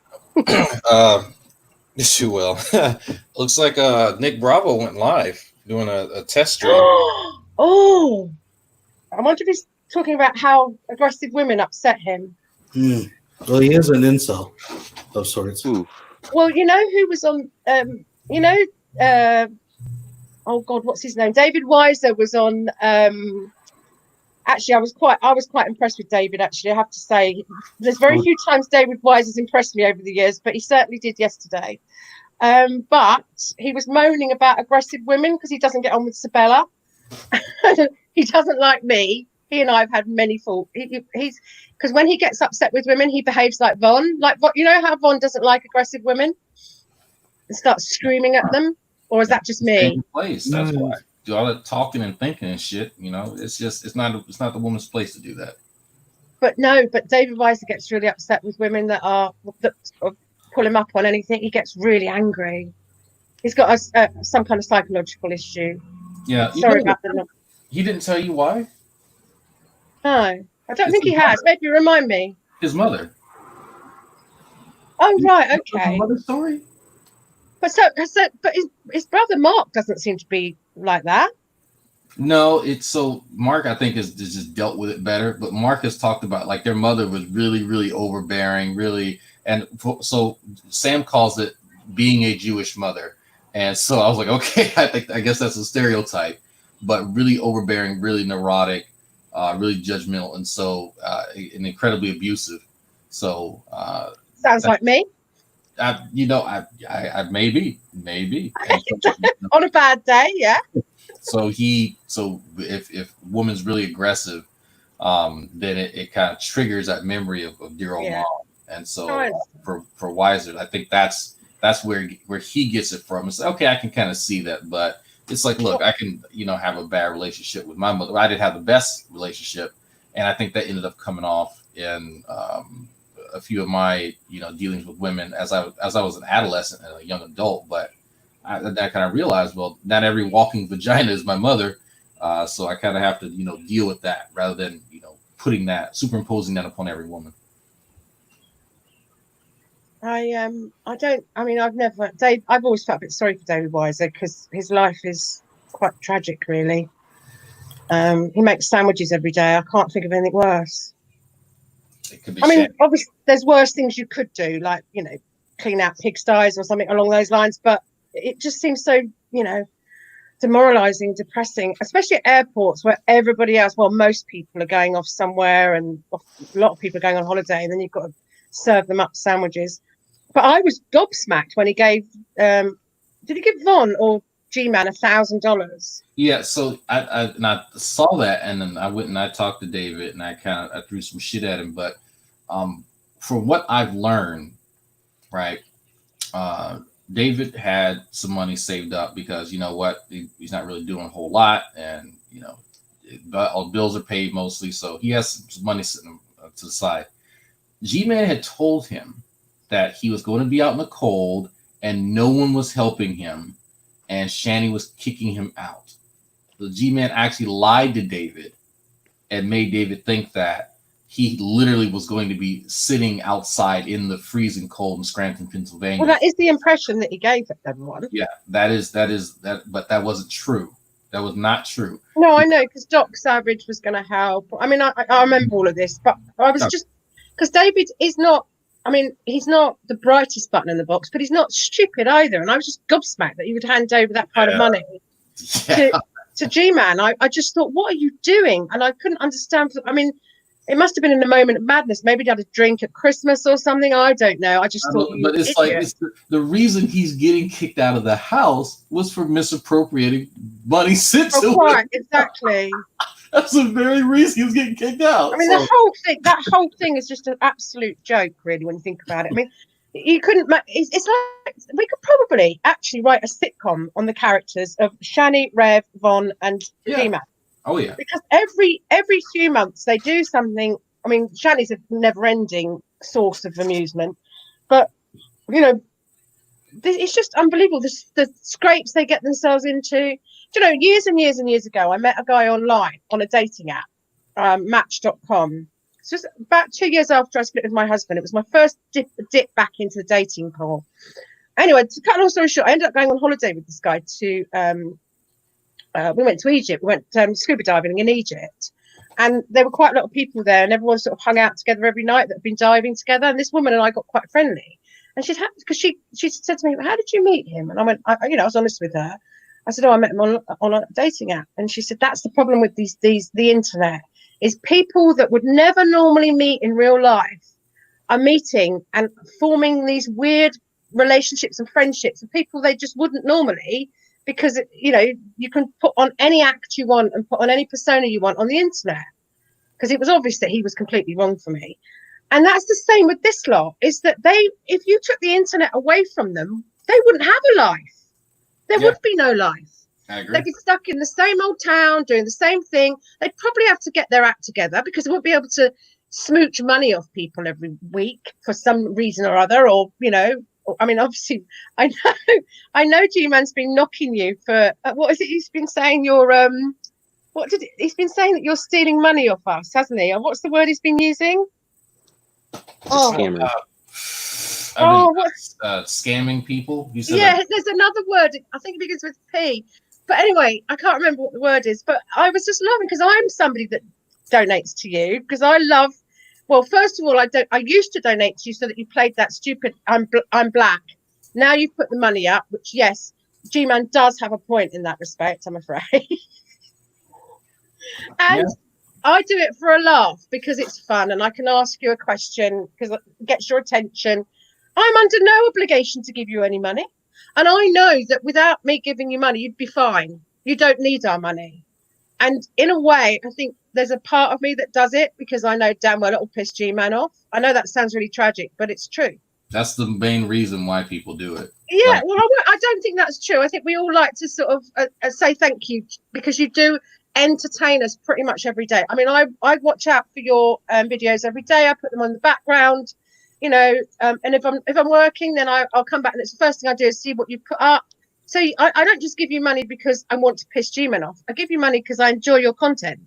Too well. Looks like Nick Bravo went live doing a test stream. Oh, I wonder if he's talking about how aggressive women upset him. Well, he is an incel of sorts. Well, you know who was on, oh God, what's his name? David Weiser was on. Actually, I was quite impressed with David. Actually, I have to say, there's very few times David Weiser's impressed me over the years, but he certainly did yesterday. But he was moaning about aggressive women because he doesn't get on with Sabella. He doesn't like me. He and I have had many faults. He's because when he gets upset with women, he behaves like Von. Like, you know how Von doesn't like aggressive women and starts screaming at them, or is that just me? Place. That's why. Do all that talking and thinking and shit. You know, it's not the woman's place to do that. But David Weiser gets really upset with women that pull him up on anything. He gets really angry. He's got some kind of psychological issue. Yeah. Sorry about that. He didn't tell you why? No, I don't think he has. Maybe remind me. His mother. Oh, right. Okay. Mother's story. But but his brother Mark doesn't seem to be like that. No, it's so Mark, I think, has just dealt with it better. But Mark has talked about like their mother was really, really overbearing, really, and so Sam calls it being a Jewish mother. And so I was like, okay, I guess that's a stereotype, but really overbearing, really neurotic, really judgmental, and so and incredibly abusive. So sounds like me. I maybe on a bad day, yeah. So if woman's really aggressive, then it kind of triggers that memory of dear old mom. And so for Weiser, I think that's where he gets it from. It's okay, I can kind of see that, but it's like, look, I can have a bad relationship with my mother. I didn't have the best relationship, and I think that ended up coming off in a few of my dealings with women as I was an adolescent and a young adult. But I kind of realized, well, not every walking vagina is my mother, so I kind of have to deal with that rather than superimposing that upon every woman. I've always felt a bit sorry for David Weiser because his life is quite tragic, really. He makes sandwiches every day. I can't think of anything worse. It could be obviously there's worse things you could do, like clean out pigsties or something along those lines, but it just seems so demoralizing, depressing, especially at airports where everybody else, most people are going off somewhere and a lot of people are going on holiday, and then you've got to serve them up sandwiches. But I was gobsmacked when he gave did he give Von or G-Man $1,000? Yeah, so I saw that, and then I went and I talked to David, and I threw some shit at him. But from what I've learned, right, David had some money saved up because, you know what, he's not really doing a whole lot, and you know, all bills are paid mostly, so he has some money sitting to the side. G-Man had told him that he was going to be out in the cold and no one was helping him, and Shanny was kicking him out. The G-Man actually lied to David and made David think that he literally was going to be sitting outside in the freezing cold in Scranton, Pennsylvania. Well, that is the impression that he gave everyone. Yeah, that is that, but that wasn't true. That was not true. No, I know, because Doc Savage was going to help. I mean, I remember all of this, but I was just, because David is not, I mean, he's not the brightest button in the box, but he's not stupid either. And I was just gobsmacked that he would hand over that kind of money to G-Man. I just thought, what are you doing? And I couldn't understand. I mean, it must have been in a moment of madness. Maybe he had a drink at Christmas or something. I don't know. I just thought. But it's like the reason he's getting kicked out of the house was for misappropriating money sent to him. Right, exactly. That's the very reason he was getting kicked out. I mean, that whole thing is just an absolute joke, really, when you think about it. I mean, you couldn't. It's like we could probably actually write a sitcom on the characters of Shani, Rev, Von, and G-Man. Oh yeah. Because every few months they do something. I mean, Shani's a never-ending source of amusement, but you know, it's just unbelievable the scrapes they get themselves into. Do you know, years and years and years ago, I met a guy online on a dating app, Match.com. It's just about 2 years after I split with my husband. It was my first dip back into the dating pool. Anyway, to cut a long story short, I ended up going on holiday with this guy to. We went to Egypt. We went scuba diving in Egypt, and there were quite a lot of people there, and everyone sort of hung out together every night that had been diving together. And this woman and I got quite friendly, and because she said to me, "How did you meet him?" And I went, I was honest with her. I said, "Oh, I met him on a dating app." And she said, "That's the problem with the internet, is people that would never normally meet in real life are meeting and forming these weird relationships and friendships with people they just wouldn't normally." Because, you know, you can put on any act you want and put on any persona you want on the internet. Because it was obvious that he was completely wrong for me. And that's the same with this lot, is that if you took the internet away from them, they wouldn't have a life. There would be no life. I agree. They'd be stuck in the same old town doing the same thing. They'd probably have to get their act together because they wouldn't be able to smooch money off people every week for some reason or other, or, you know, I mean, obviously, I know G-Man's been knocking you for what is it? He's been saying he's been saying that you're stealing money off us, hasn't he? What's the word he's been using? Scammer. What's scamming people? You said there's another word. I think it begins with P. But anyway, I can't remember what the word is. But I was just loving, because I'm somebody that donates to you because I love. Well, first of all, I used to donate to you so that you played that stupid I'm Black. Now you've put the money up, which, yes, G-Man does have a point in that respect, I'm afraid. And I do it for a laugh because it's fun and I can ask you a question because it gets your attention. I'm under no obligation to give you any money. And I know that without me giving you money, you'd be fine. You don't need our money. And in a way, I think there's a part of me that does it because I know damn well it'll piss G-Man off. I know that sounds really tragic, but it's true. That's the main reason why people do it. Yeah, well, I don't think that's true. I think we all like to sort of say thank you because you do entertain us pretty much every day. I mean, I watch out for your videos every day. I put them on the background, you know, and if I'm working, then I'll come back and it's the first thing I do is see what you put up. So I don't just give you money because I want to piss G-Man off. I give you money because I enjoy your content.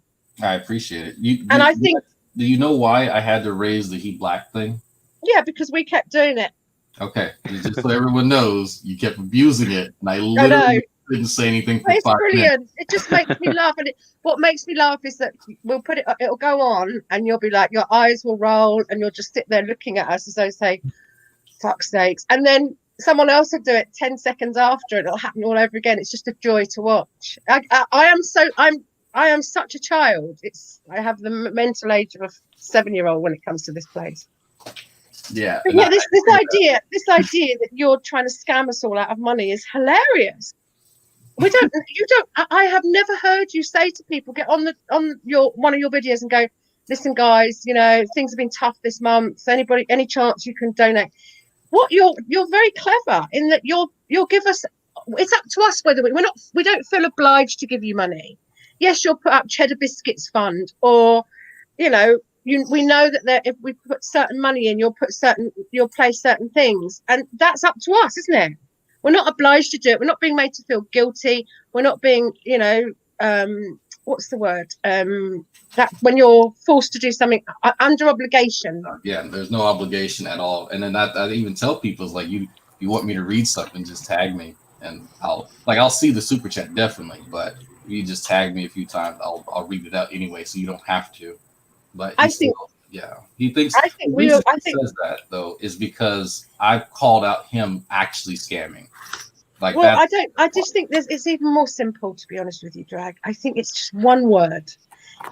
I appreciate it. Do you know why I had to raise the He Black thing? Yeah, because we kept doing it. Okay, just so everyone knows, you kept abusing it, and I literally didn't say anything for 5 minutes. It's brilliant. It just makes me laugh, and what makes me laugh is that we'll put it. It'll go on, and you'll be like, your eyes will roll, and you'll just sit there looking at us as though say, "Fuck's sakes!" And then someone else will do it 10 seconds after, and it'll happen all over again. It's just a joy to watch. I am such a child. I have the mental age of a 7-year-old when it comes to this place. Yeah. But yeah, this idea that you're trying to scam us all out of money is hilarious. I have never heard you say to people, get on one of your videos and go, listen guys, you know, things have been tough this month. Any chance you can donate? what you're very clever in that you'll give us. It's up to us whether we don't feel obliged to give you money. Yes, you'll put up Cheddar Biscuits Fund, or we know that if we put certain money in, you'll play certain things, and that's up to us, isn't it? We're not obliged to do it. We're not being made to feel guilty. We're not being, what's the word? That when you're forced to do something under obligation. Yeah, there's no obligation at all. And then I even tell people, is like, you want me to read something, just tag me, and I'll see the super chat definitely, but if you just tag me a few times, I'll read it out anyway, so you don't have to. But he thinks the reason he says that though is because I've called out him actually scamming. Like, well, I just think it's even more simple, to be honest with you, Drag. I think it's just one word.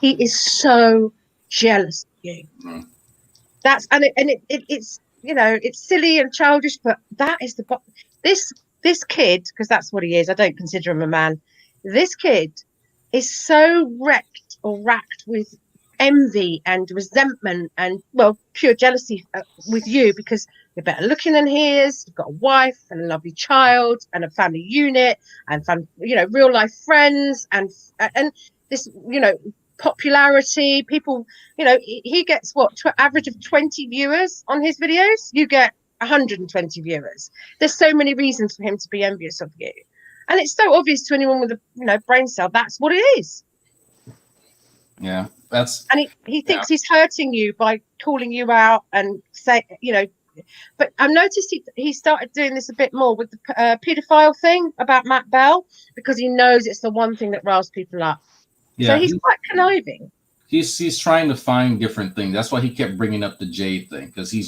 He is so jealous of you. Mm. It's it's silly and childish, but that is this kid, because that's what he is. I don't consider him a man. This kid is so racked with envy and resentment and, well, pure jealousy with you, because you're better looking than he is. You've got a wife and a lovely child and a family unit and real life friends and this popularity. People, he gets average of 20 viewers on his videos. You get 120 viewers. There's so many reasons for him to be envious of you, and it's so obvious to anyone with a brain cell. That's what it is. Yeah, and he thinks he's hurting you by calling you out and say, but I've noticed he started doing this a bit more with the paedophile thing about Matt Bell, because he knows it's the one thing that riles people up. Yeah, so he's quite conniving. He's trying to find different things. That's why he kept bringing up the Jade thing, because he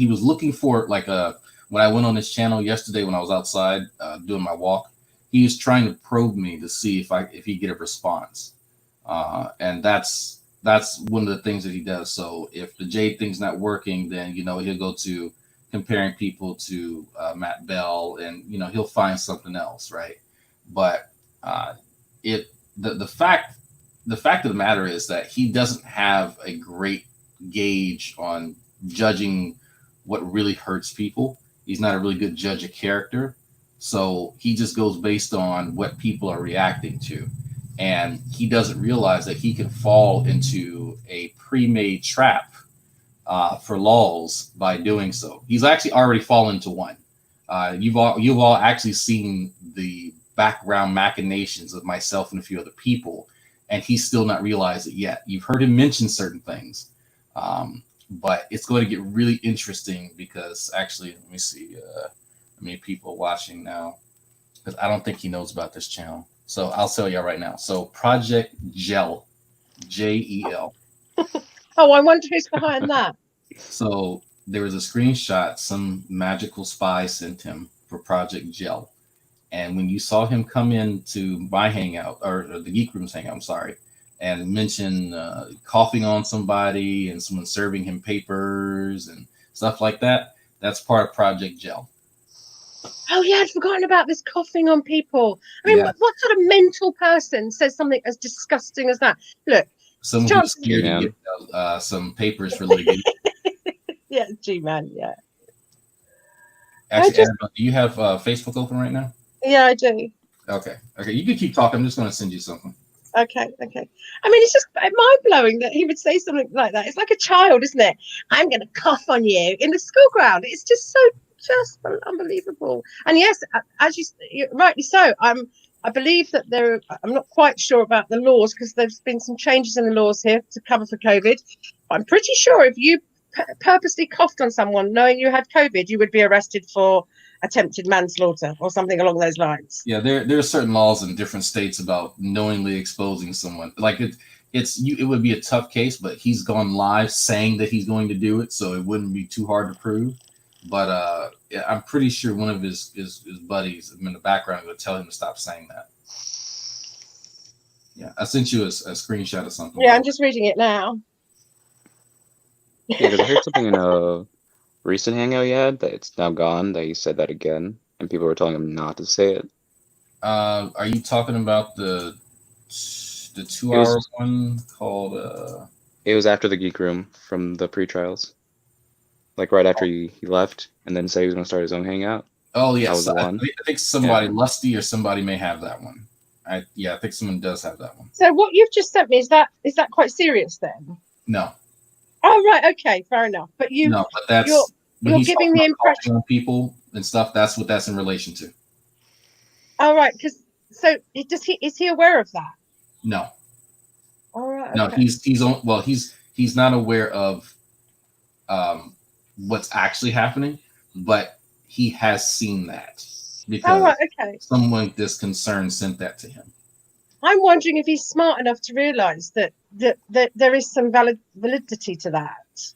was looking for, like, when I went on his channel yesterday when I was outside doing my walk, he was trying to probe me to see if he get a response. And that's one of the things that he does. So if the Jade thing's not working, then he'll go to comparing people to Matt Bell, and he'll find something else, right? But the fact of the matter is that he doesn't have a great gauge on judging what really hurts people. He's not a really good judge of character, so he just goes based on what people are reacting to. And he doesn't realize that he can fall into a pre-made trap for lulz by doing so. He's actually already fallen into one. You've all actually seen the background machinations of myself and a few other people, and he's still not realized it yet. You've heard him mention certain things, but it's going to get really interesting, because actually, let me see how many people are watching now, because I don't think he knows about this channel. So I'll tell you right now. So Project Gel, JEL. Oh, I wonder who's behind that. So there was a screenshot some magical spy sent him for Project Gel. And when you saw him come into my hangout, or the Geek Room's hangout, I'm sorry, and mention coughing on somebody and someone serving him papers and stuff like that, that's part of Project Gel. Oh yeah, I'd forgotten about this coughing on people. I mean, what sort of mental person says something as disgusting as that? Look, someone who's scared to get some papers for litigation. Yeah, G-Man, yeah. Actually, Annabelle, do you have Facebook open right now? Yeah, I do. Okay, you can keep talking. I'm just going to send you something. Okay. I mean, it's just mind-blowing that he would say something like that. It's like a child, isn't it? I'm going to cough on you in the school ground. It's just unbelievable. And yes, as you rightly so, I believe that I'm not quite sure about the laws, because there's been some changes in the laws here to cover for COVID. I'm pretty sure if you purposely coughed on someone knowing you had COVID, you would be arrested for attempted manslaughter or something along those lines. Yeah, there are certain laws in different states about knowingly exposing someone. Like it would be a tough case, but he's gone live saying that he's going to do it, so it wouldn't be too hard to prove. But I'm pretty sure one of his buddies in the background will tell him to stop saying that. Yeah, I sent you a screenshot of something. Yeah, I'm just reading it now. Yeah, because I heard something in a recent hangout you had that it's now gone, that you said that again, and people were telling him not to say it. Are you talking about the 2-hour one called? It was after the Geek Room from the pre-trials. Like right after he left, and then said he was going to start his own hangout. Oh That yes, was the I one. think somebody Yeah. Lusty or somebody may have that one. I think someone does have that one. So what you've just sent me, is that quite serious then? No, Oh right, okay, fair enough. But no, but that's when you're he's giving talking the about impression. culture on people and stuff. That's what that's in relation to. All right, because so is he aware of that? No, All right, no, okay. he's not aware of what's actually happening, but he has seen that All because right, okay. someone this concern sent that to him. I'm wondering if he's smart enough to realise that there is some validity to that.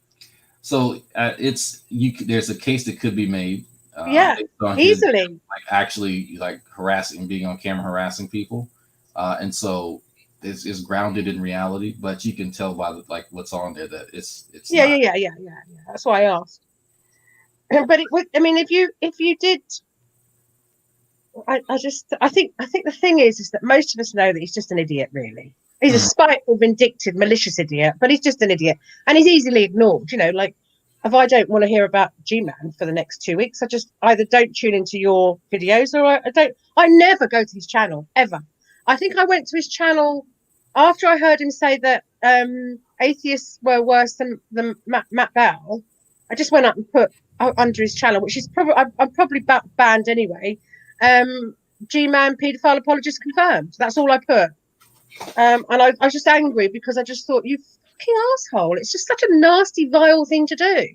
So there's a case that could be made. Yeah, based on his easily. like actually like harassing, being on camera harassing people, and so it's grounded in reality. But you can tell by like what's on there that it's Yeah, not. yeah. That's why I asked. But it would. I mean, if you did, I think the thing is that most of us know that he's just an idiot. Really, he's a spiteful, vindictive, malicious idiot. But he's just an idiot, and he's easily ignored. You know, like if I don't want to hear about G-Man for the next 2 weeks, I just either don't tune into your videos or I don't. I never go to his channel ever. I think I went to his channel after I heard him say that atheists were worse than Matt Bell. I just went up and put under his channel, which is probably I'm probably banned anyway. G-Man paedophile apologist confirmed. That's all I put. And I was just angry because I just thought, you fucking asshole. It's just such a nasty, vile thing to do.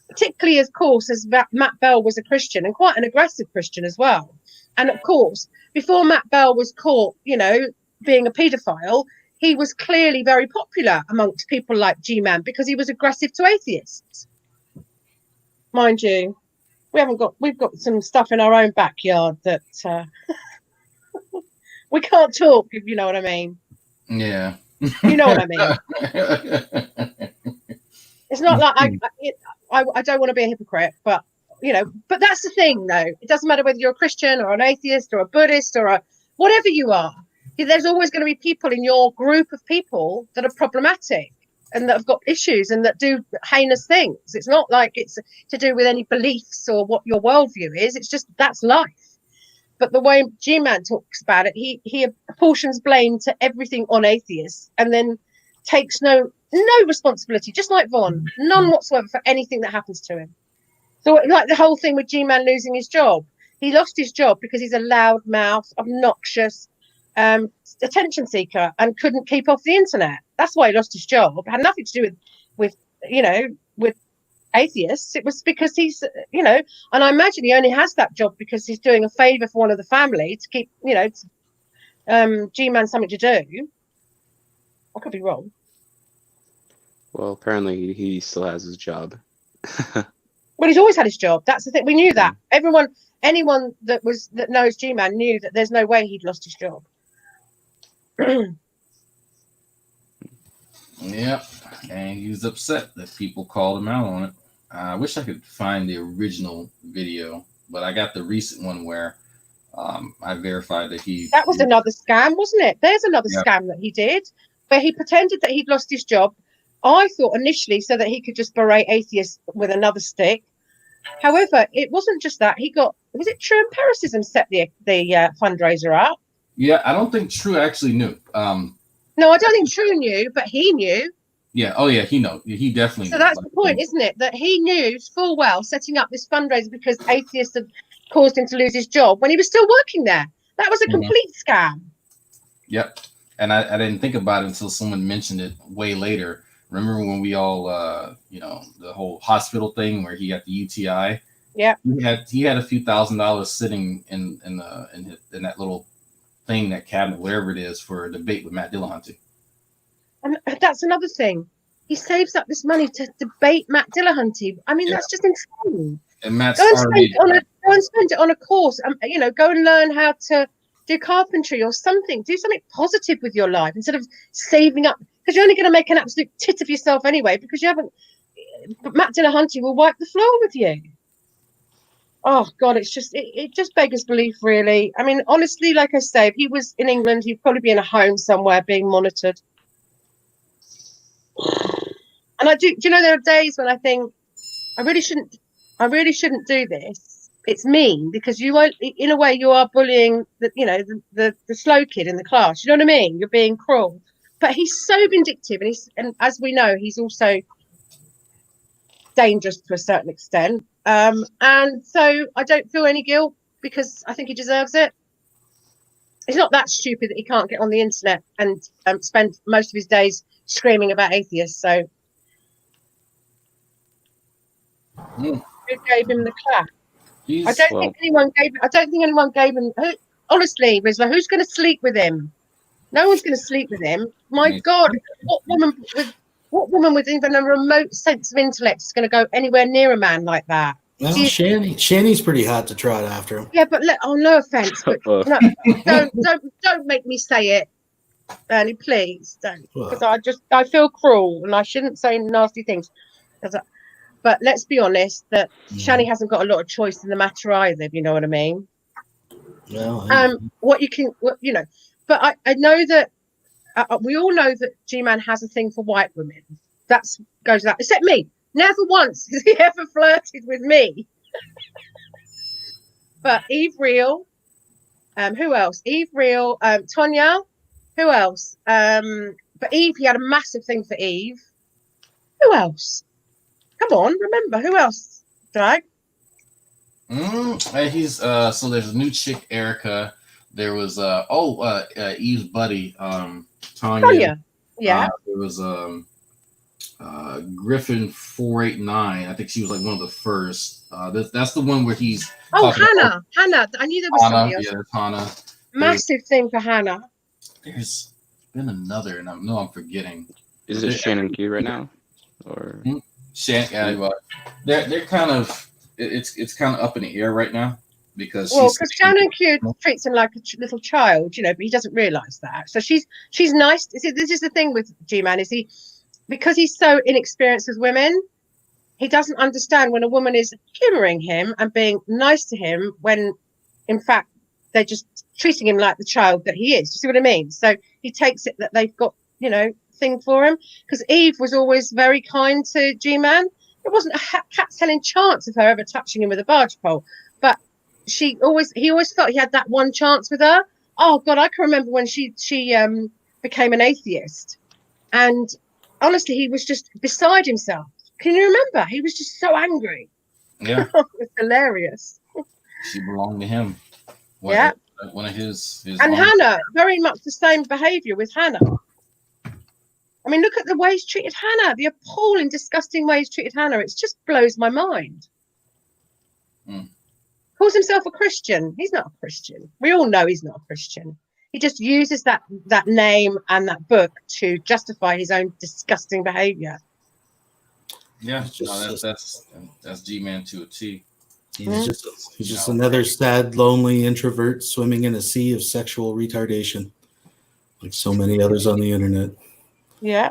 Particularly, of course, as Matt Bell was a Christian and quite an aggressive Christian as well. And of course, before Matt Bell was caught, you know, being a paedophile, he was clearly very popular amongst people like G-Man because he was aggressive to atheists. Mind you, we've got some stuff in our own backyard that we can't talk, if you know what I mean. Yeah, you know what I mean. It's not like I don't want to be a hypocrite, but you know, but that's the thing, though. It doesn't matter whether you're a Christian or an atheist or a Buddhist or a whatever you are. There's always going to be people in your group of people that are problematic and that have got issues and that do heinous things. It's not like it's to do with any beliefs or what your worldview is. It's just that's life. But the way G-Man talks about it, he apportions blame to everything on atheists and then takes no responsibility, just like Von, none whatsoever for anything that happens to him. So like the whole thing with G-Man losing his job, he lost his job because he's a loudmouth, obnoxious, attention seeker and couldn't keep off the internet. That's why he lost his job. It had nothing to do with you know, with atheists. It was because he's, you know, and I imagine he only has that job because he's doing a favor for one of the family to keep, you know, G-Man something to do. I could be wrong. Well, apparently he still has his job. Well, he's always had his job. That's the thing. We knew that. Anyone that knows G-Man knew that there's no way he'd lost his job. Yep, and he was upset that people called him out on it. I wish I could find the original video, but I got the recent one where I verified that That was another scam, wasn't it? There's another scam that he did, where he pretended that he'd lost his job. I thought initially so that he could just berate atheists with another stick. However, it wasn't just that. Was it True Empiricism set the fundraiser up? Yeah, I don't think True actually knew. No, I don't think True knew, but he knew. Yeah. Oh, yeah. He knows. He definitely. So that's the point, isn't it? That he knew full well setting up this fundraiser because atheists had caused him to lose his job when he was still working there. That was a complete scam. Yep. And I didn't think about it until someone mentioned it way later. Remember when we all, you know, the whole hospital thing where he got the UTI? Yeah. He had a few $1,000s sitting in that little thing, that cabinet, whatever it is, for a debate with Matt Dillahunty. And that's another thing. He saves up this money to debate Matt Dillahunty. I mean, that's just insane. And Matt's go and spend it on a course. You know, go and learn how to do carpentry or something. Do something positive with your life instead of saving up, because you're only going to make an absolute tit of yourself anyway, because you haven't. Matt Dillahunty will wipe the floor with you. Oh God, it's just it just beggars belief, really. I mean, honestly, like I say, if he was in England, he'd probably be in a home somewhere being monitored. And I do you know, there are days when I think, I really shouldn't do this. It's mean because you won't, in a way, you are bullying the slow kid in the class. You know what I mean? You're being cruel. But he's so vindictive, and as we know, he's also dangerous to a certain extent. And so I don't feel any guilt because I think he deserves it. He's not that stupid that he can't get on the internet and spend most of his days screaming about atheists. So who gave him the clap? I don't think anyone gave him. Honestly, Rizwa, who's going to sleep with him? No one's going to sleep with him. My God, what woman with even a remote sense of intellect is going to go anywhere near a man like that? Well, Shanny's pretty hot to trot after him. Yeah, but no offense, but no, don't make me say it, Bernie. Please don't, because I feel cruel and I shouldn't say nasty things. But let's be honest, that Shanny hasn't got a lot of choice in the matter either. If you know what I mean. Well, but I know that we all know that G-Man has a thing for white women. Goes without, except me. Never once has he ever flirted with me. But Eve Real, who else? Eve Real, Tonya, who else? But Eve, he had a massive thing for Eve. Who else? Come on, remember who else? Drag. He's so there's a new chick, Erica. There was Eve's buddy, Tanya. Yeah. There was Griffin 489. I think she was like one of the first. That's the one where he's. Oh, Hannah. I knew there was somebody else. Yeah, there's Hannah. Massive thing for Hannah. There's been another, and I'm forgetting. Is it Shannon Q right now, or Well, they're kind of. It's kind of up in the air right now because Shannon Q treats him like a little child, but he doesn't realise that. So she's nice. This is the thing with G-Man, is because he's so inexperienced with women, he doesn't understand when a woman is humouring him and being nice to him when, in fact, they're just treating him like the child that he is. Do you see what I mean? So he takes it that they've got, thing for him. Because Eve was always very kind to G-Man. There wasn't a cat's hell chance of her ever touching him with a barge pole. But he always felt he had that one chance with her. Oh, God, I can remember when she became an atheist. And honestly, he was just beside himself. Can you remember? He was just so angry. Yeah. It was hilarious. She belonged to him. One of his and Hannah, very much the same behaviour with Hannah. I mean, look at the way he's treated Hannah, the appalling, disgusting way he's treated Hannah. It just blows my mind. Calls himself a Christian. He's not a Christian. We all know he's not a Christian. He just uses that name and that book to justify his own disgusting behaviour. Yeah, that's G-Man to a T. He's just another sad, lonely introvert swimming in a sea of sexual retardation, like so many others on the internet. Yeah.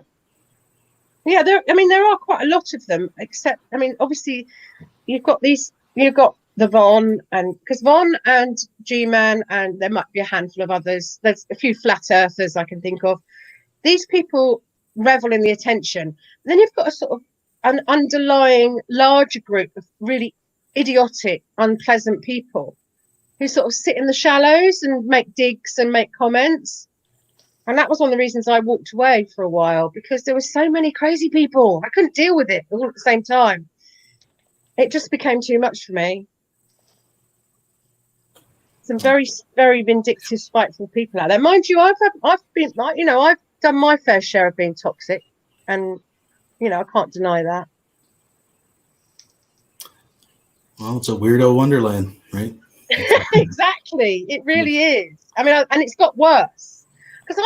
There are quite a lot of them. Except, obviously, you've got the Von, and because Von and G-Man, and there might be a handful of others. There's a few flat earthers I can think of. These people revel in the attention. And then you've got a sort of an underlying larger group of really idiotic, unpleasant people who sort of sit in the shallows and make digs and make comments. And that was one of the reasons I walked away for a while, because there were so many crazy people. I couldn't deal with it all at the same time. It just became too much for me. Some very, very vindictive, spiteful people out there. Mind you, I've done my fair share of being toxic, and I can't deny that. Well, it's a weirdo wonderland, right? Exactly, it really is. And it's got worse. Because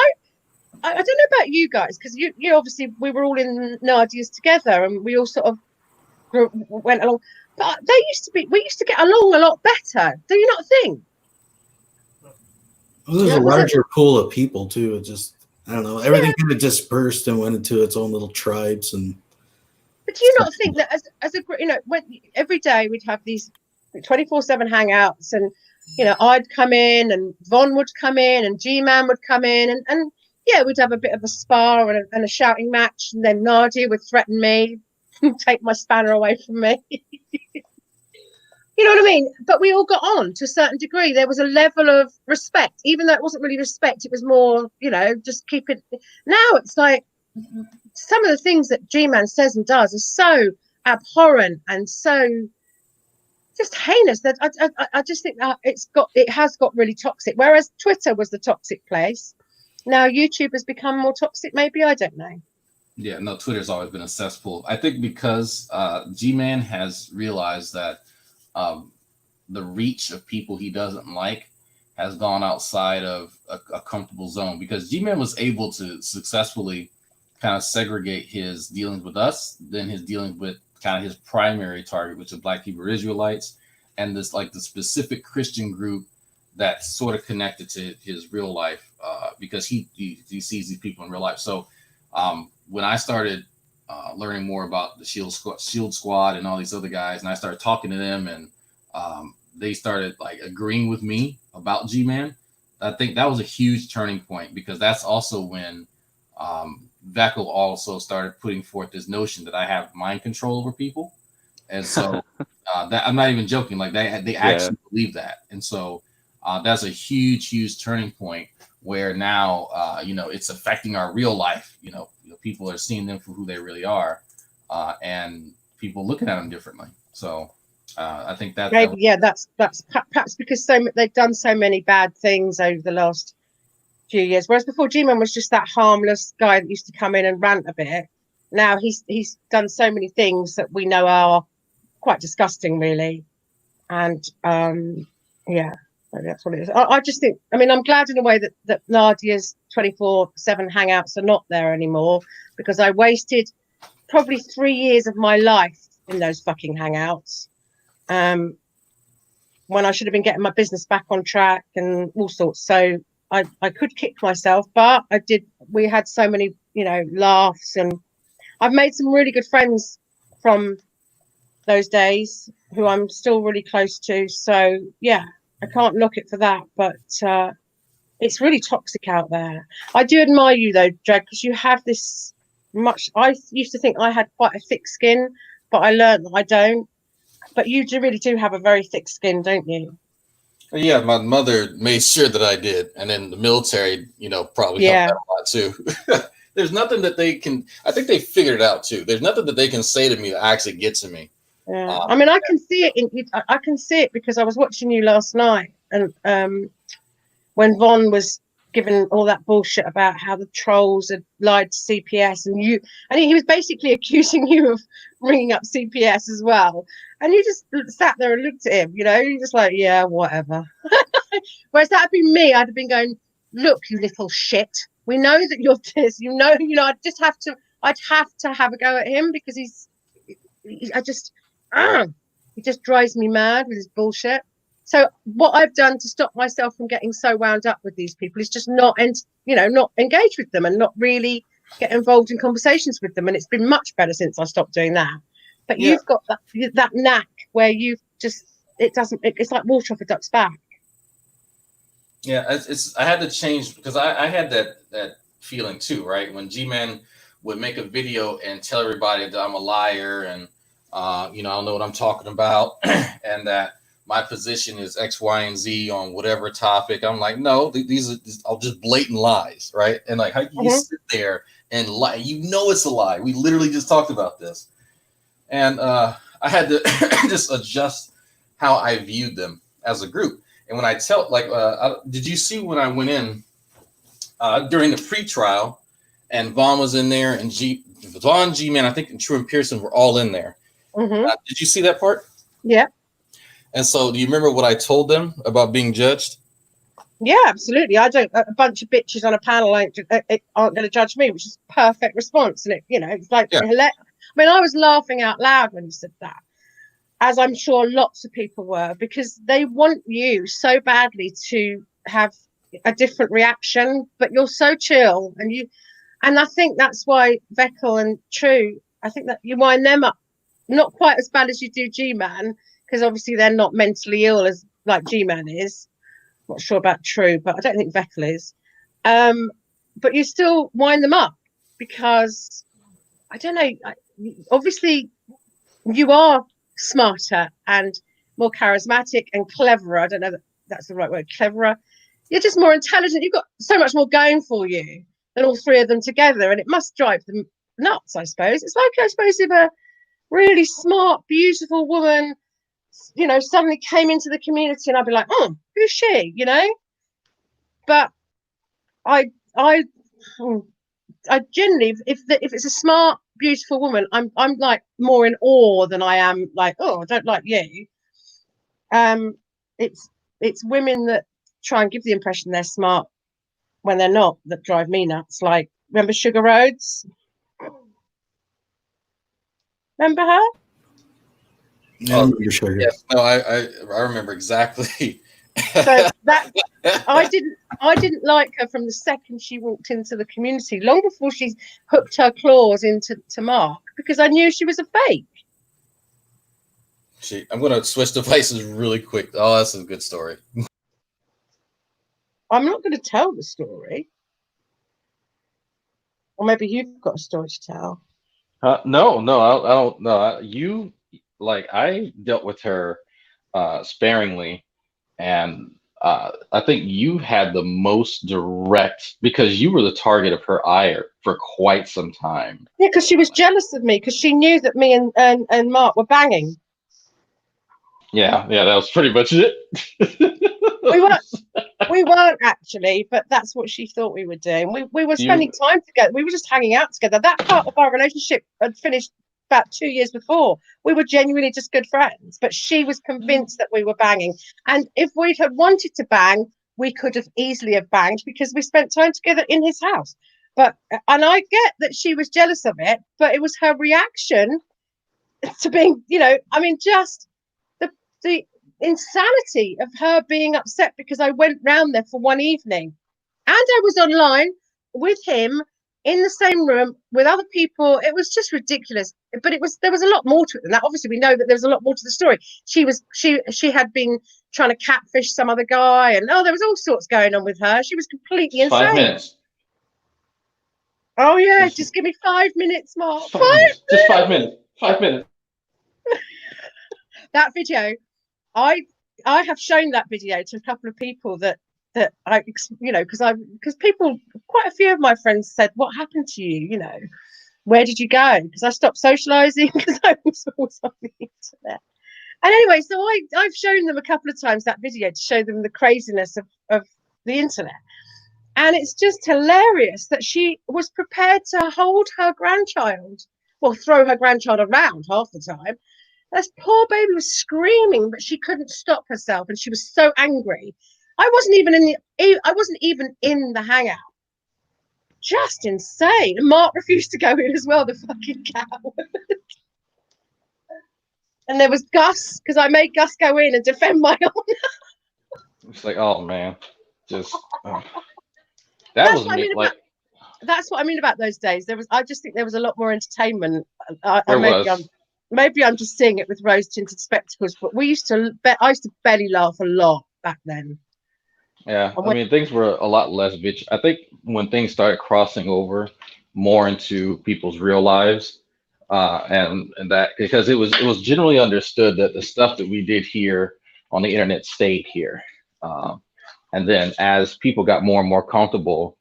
I don't know about you guys, because you obviously, we were all in Nadia's together and we all sort of went along. But we used to get along a lot better. Do you not think? Well, there's a larger pool of people too. It just, I don't know, everything kind of dispersed and went into its own little tribes. But do you not think that as a when every day we'd have these 24/7 hangouts, and I'd come in and Von would come in and G-Man would come in and we'd have a bit of a spar and a shouting match, and then Nadia would threaten me. take my spanner away from me. You know what I mean? But we all got on to a certain degree. There was a level of respect, even though it wasn't really respect. It was more, just keep it. Now it's like some of the things that G-Man says and does are so abhorrent and so just heinous that I just think that it has got really toxic. Whereas Twitter was the toxic place, now YouTube has become more toxic. Maybe, I don't know. Yeah, no, Twitter's always been a cesspool. I think because G-Man has realized that the reach of people he doesn't like has gone outside of a comfortable zone, because G-Man was able to successfully kind of segregate his dealings with us, then his dealings with kind of his primary target, which is Black Hebrew Israelites, and this like the specific Christian group that's sort of connected to his real life, because he sees these people in real life. So when I started learning more about the Shield Squad and all these other guys, and I started talking to them, and they started like agreeing with me about G-Man, I think that was a huge turning point, because that's also when Veckel also started putting forth this notion that I have mind control over people. And so that I'm not even joking, like they actually believe that. And so that's a huge turning point where now, it's affecting our real life. People are seeing them for who they really are, and people looking at them differently. So I think that maybe, that's perhaps because they've done so many bad things over the last few years. Whereas before, G-Man was just that harmless guy that used to come in and rant a bit. Now he's done so many things that we know are quite disgusting, really. And maybe that's what it is. I just think, I'm glad in a way that Nadia's 24/7 hangouts are not there anymore, because I wasted probably 3 years of my life in those fucking hangouts, when I should have been getting my business back on track and all sorts. So I could kick myself, but I did. We had so many, laughs, and I've made some really good friends from those days who I'm still really close to. So yeah, I can't knock it for that, but it's really toxic out there. I do admire you though, Dreg, because you have this much. I used to think I had quite a thick skin, but I learned that I don't. But you really do have a very thick skin, don't you? Yeah, my mother made sure that I did, and then the military, probably helped that a lot too. There's nothing that they can. I think they figured it out too. There's nothing that they can say to me that actually gets to me. Yeah, I can see it. I can see it because I was watching you last night, and when Von was given all that bullshit about how the trolls had lied to CPS, and he was basically accusing you of ringing up CPS as well, and you just sat there and looked at him, you're just like, yeah, whatever. Whereas that'd been me, I'd have been going, look, you little shit, we know that you're this, I'd have to have a go at him, because he just drives me mad with his bullshit. So what I've done to stop myself from getting so wound up with these people is just not engage with them and not really get involved in conversations with them. And it's been much better since I stopped doing that. But you've got that knack where it's like water off a duck's back. Yeah, I had to change, because I had that feeling too, right? When G-Man would make a video and tell everybody that I'm a liar, and I don't know what I'm talking about, and that my position is X, Y, and Z on whatever topic. I'm like, no, these are just blatant lies, right? And like, how can you sit there and lie? It's a lie. We literally just talked about this. And I had to just adjust how I viewed them as a group. And when I did you see when I went in during the pre-trial, and Vaughn was in there, and Vaughn, G-Man, I think, and True and Pearson were all in there. Did you see that part? Yeah. And so, do you remember what I told them about being judged? Yeah, absolutely. I don't. A bunch of bitches on a panel aren't going to judge me, which is a perfect response. And it's like, I was laughing out loud when you said that, as I'm sure lots of people were, because they want you so badly to have a different reaction, but you're so chill, and I think that's why Veckel and True, I think that you wind them up not quite as bad as you do G-Man, because obviously they're not mentally ill as like G-Man is. Not sure about True, but I don't think Veckel is. But you still wind them up, because I don't know, obviously you are smarter and more charismatic and cleverer. I don't know that that's the right word, cleverer. You're just more intelligent. You've got so much more going for you than all three of them together, and it must drive them nuts, I suppose. It's like, I suppose, if a really smart, beautiful woman, you know, suddenly came into the community, and I'd be like, oh, who's she, you know? But I generally, if it's a smart, beautiful woman, I'm like more in awe than I am like, oh, I don't like you. It's women that try and give the impression they're smart when they're not that drive me nuts. Like, remember Sugar Rhodes? Remember her? I remember Sugar. Yes, no, I remember exactly. So that I didn't like her from the second she walked into the community, long before she hooked her claws into Mark, because I knew she was a fake. I'm going to switch devices really quick. Oh, that's a good story. I'm not going to tell the story. Or maybe you've got a story to tell. No, I don't know. You, like, I dealt with her sparingly, and I think you had the most direct, because you were the target of her ire for quite some time. Yeah, because she was jealous of me, because she knew that me and Mark were banging. Yeah, that was pretty much it. We weren't actually, but that's what she thought we were doing. We were spending time together. We were just hanging out together. That part of our relationship had finished about 2 years before. We were genuinely just good friends, but she was convinced that we were banging. And if we had wanted to bang, we could have easily have banged, because we spent time together in his house. And I get that she was jealous of it, but it was her reaction to being, you know, I mean, just the insanity of her being upset because I went round there for one evening, and I was online with him in the same room with other people. It was just ridiculous. But there was a lot more to it than that. Obviously, we know that there was a lot more to the story. She had been trying to catfish some other guy, and there was all sorts going on with her. She was completely insane. 5 minutes. Oh yeah, just give me 5 minutes, Mark. Just 5 minutes. 5 minutes. That video, I have shown that video to a couple of people that I, you know, because people, quite a few of my friends said, what happened to you, you know, where did you go? Because I stopped socializing because I was always on the internet. And anyway, so I've shown them a couple of times that video to show them the craziness of the internet. And it's just hilarious that she was prepared to hold her grandchild, well, throw her grandchild around half the time. This poor baby was screaming, but she couldn't stop herself, and she was so angry. I wasn't even in the hangout. Just insane. And Mark refused to go in as well, the fucking coward. And there was Gus, because I made Gus go in and defend my honor. It's like, oh man, just That's what I mean about those days. I just think there was a lot more entertainment. Maybe I'm just seeing it with rose-tinted spectacles, but I used to belly laugh a lot back then. Yeah, I mean, things were a lot less bitch. I think when things started crossing over more into people's real lives, and that, because it was generally understood that the stuff that we did here on the internet stayed here, and then as people got more and more comfortable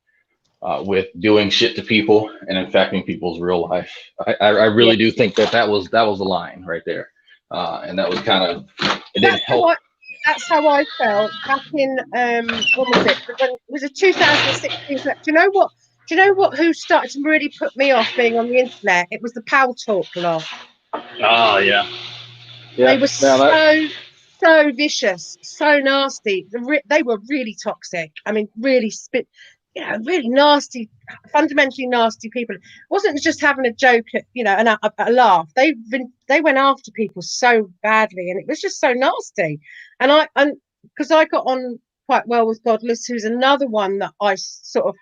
with doing shit to people and infecting people's real life, I really do think that was the line right there, and that was kind of, it didn't help. That's how I felt back in what was it? Was it 2016? Do you know what? Who started to really put me off being on the internet? It was the Pal Talk lot. Oh yeah. They were so vicious, so nasty. They were really toxic. I mean, really really nasty, fundamentally nasty people. It wasn't just having a joke, and a laugh. They went after people so badly, and it was just so nasty. And because I got on quite well with Godless, who's another one that I sort of,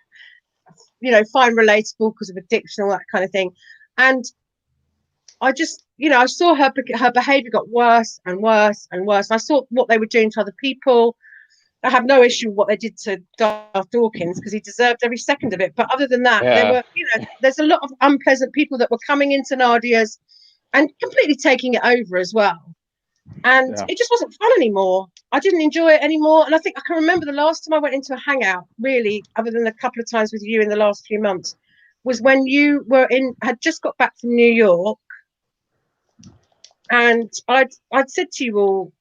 find relatable because of addiction, all that kind of thing. And I just, I saw her behavior got worse and worse and worse. I saw what they were doing to other people. I have no issue with what they did to Darth Dawkins because he deserved every second of it. But other than that, there Yeah. were, there's a lot of unpleasant people that were coming into Nadia's and completely taking it over as well. And Yeah. it just wasn't fun anymore. I didn't enjoy it anymore. And I think I can remember the last time I went into a hangout, really, other than a couple of times with you in the last few months, was when you had just got back from New York. And I'd said to you all,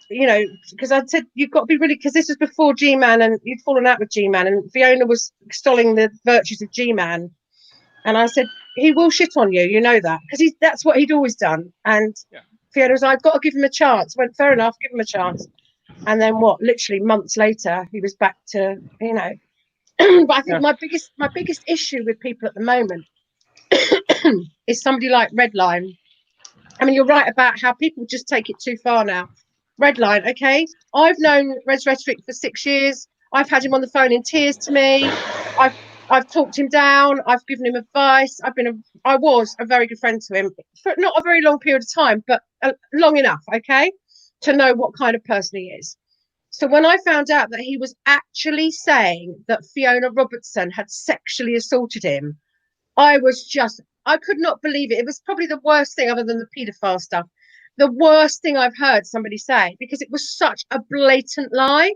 because I'd said you've got to be really, because this was before G-Man and you'd fallen out with G-Man and Fiona was extolling the virtues of G-Man. And I said, he will shit on you, you know that, because that's what he'd always done. And Fiona was like, I've got to give him a chance. I went, fair enough, give him a chance. And then literally months later, he was back to, But I think my biggest issue with people at the moment is somebody like Redline. I mean, you're right about how people just take it too far now. Redline, okay? I've known Res Rhetoric for 6 years. I've had him on the phone in tears to me. I've talked him down. I've given him advice. I was a very good friend to him for not a very long period of time, but long enough, okay, to know what kind of person he is. So when I found out that he was actually saying that Fiona Robertson had sexually assaulted him, I could not believe it. It was probably the worst thing other than the paedophile stuff. The worst thing I've heard somebody say, because it was such a blatant lie.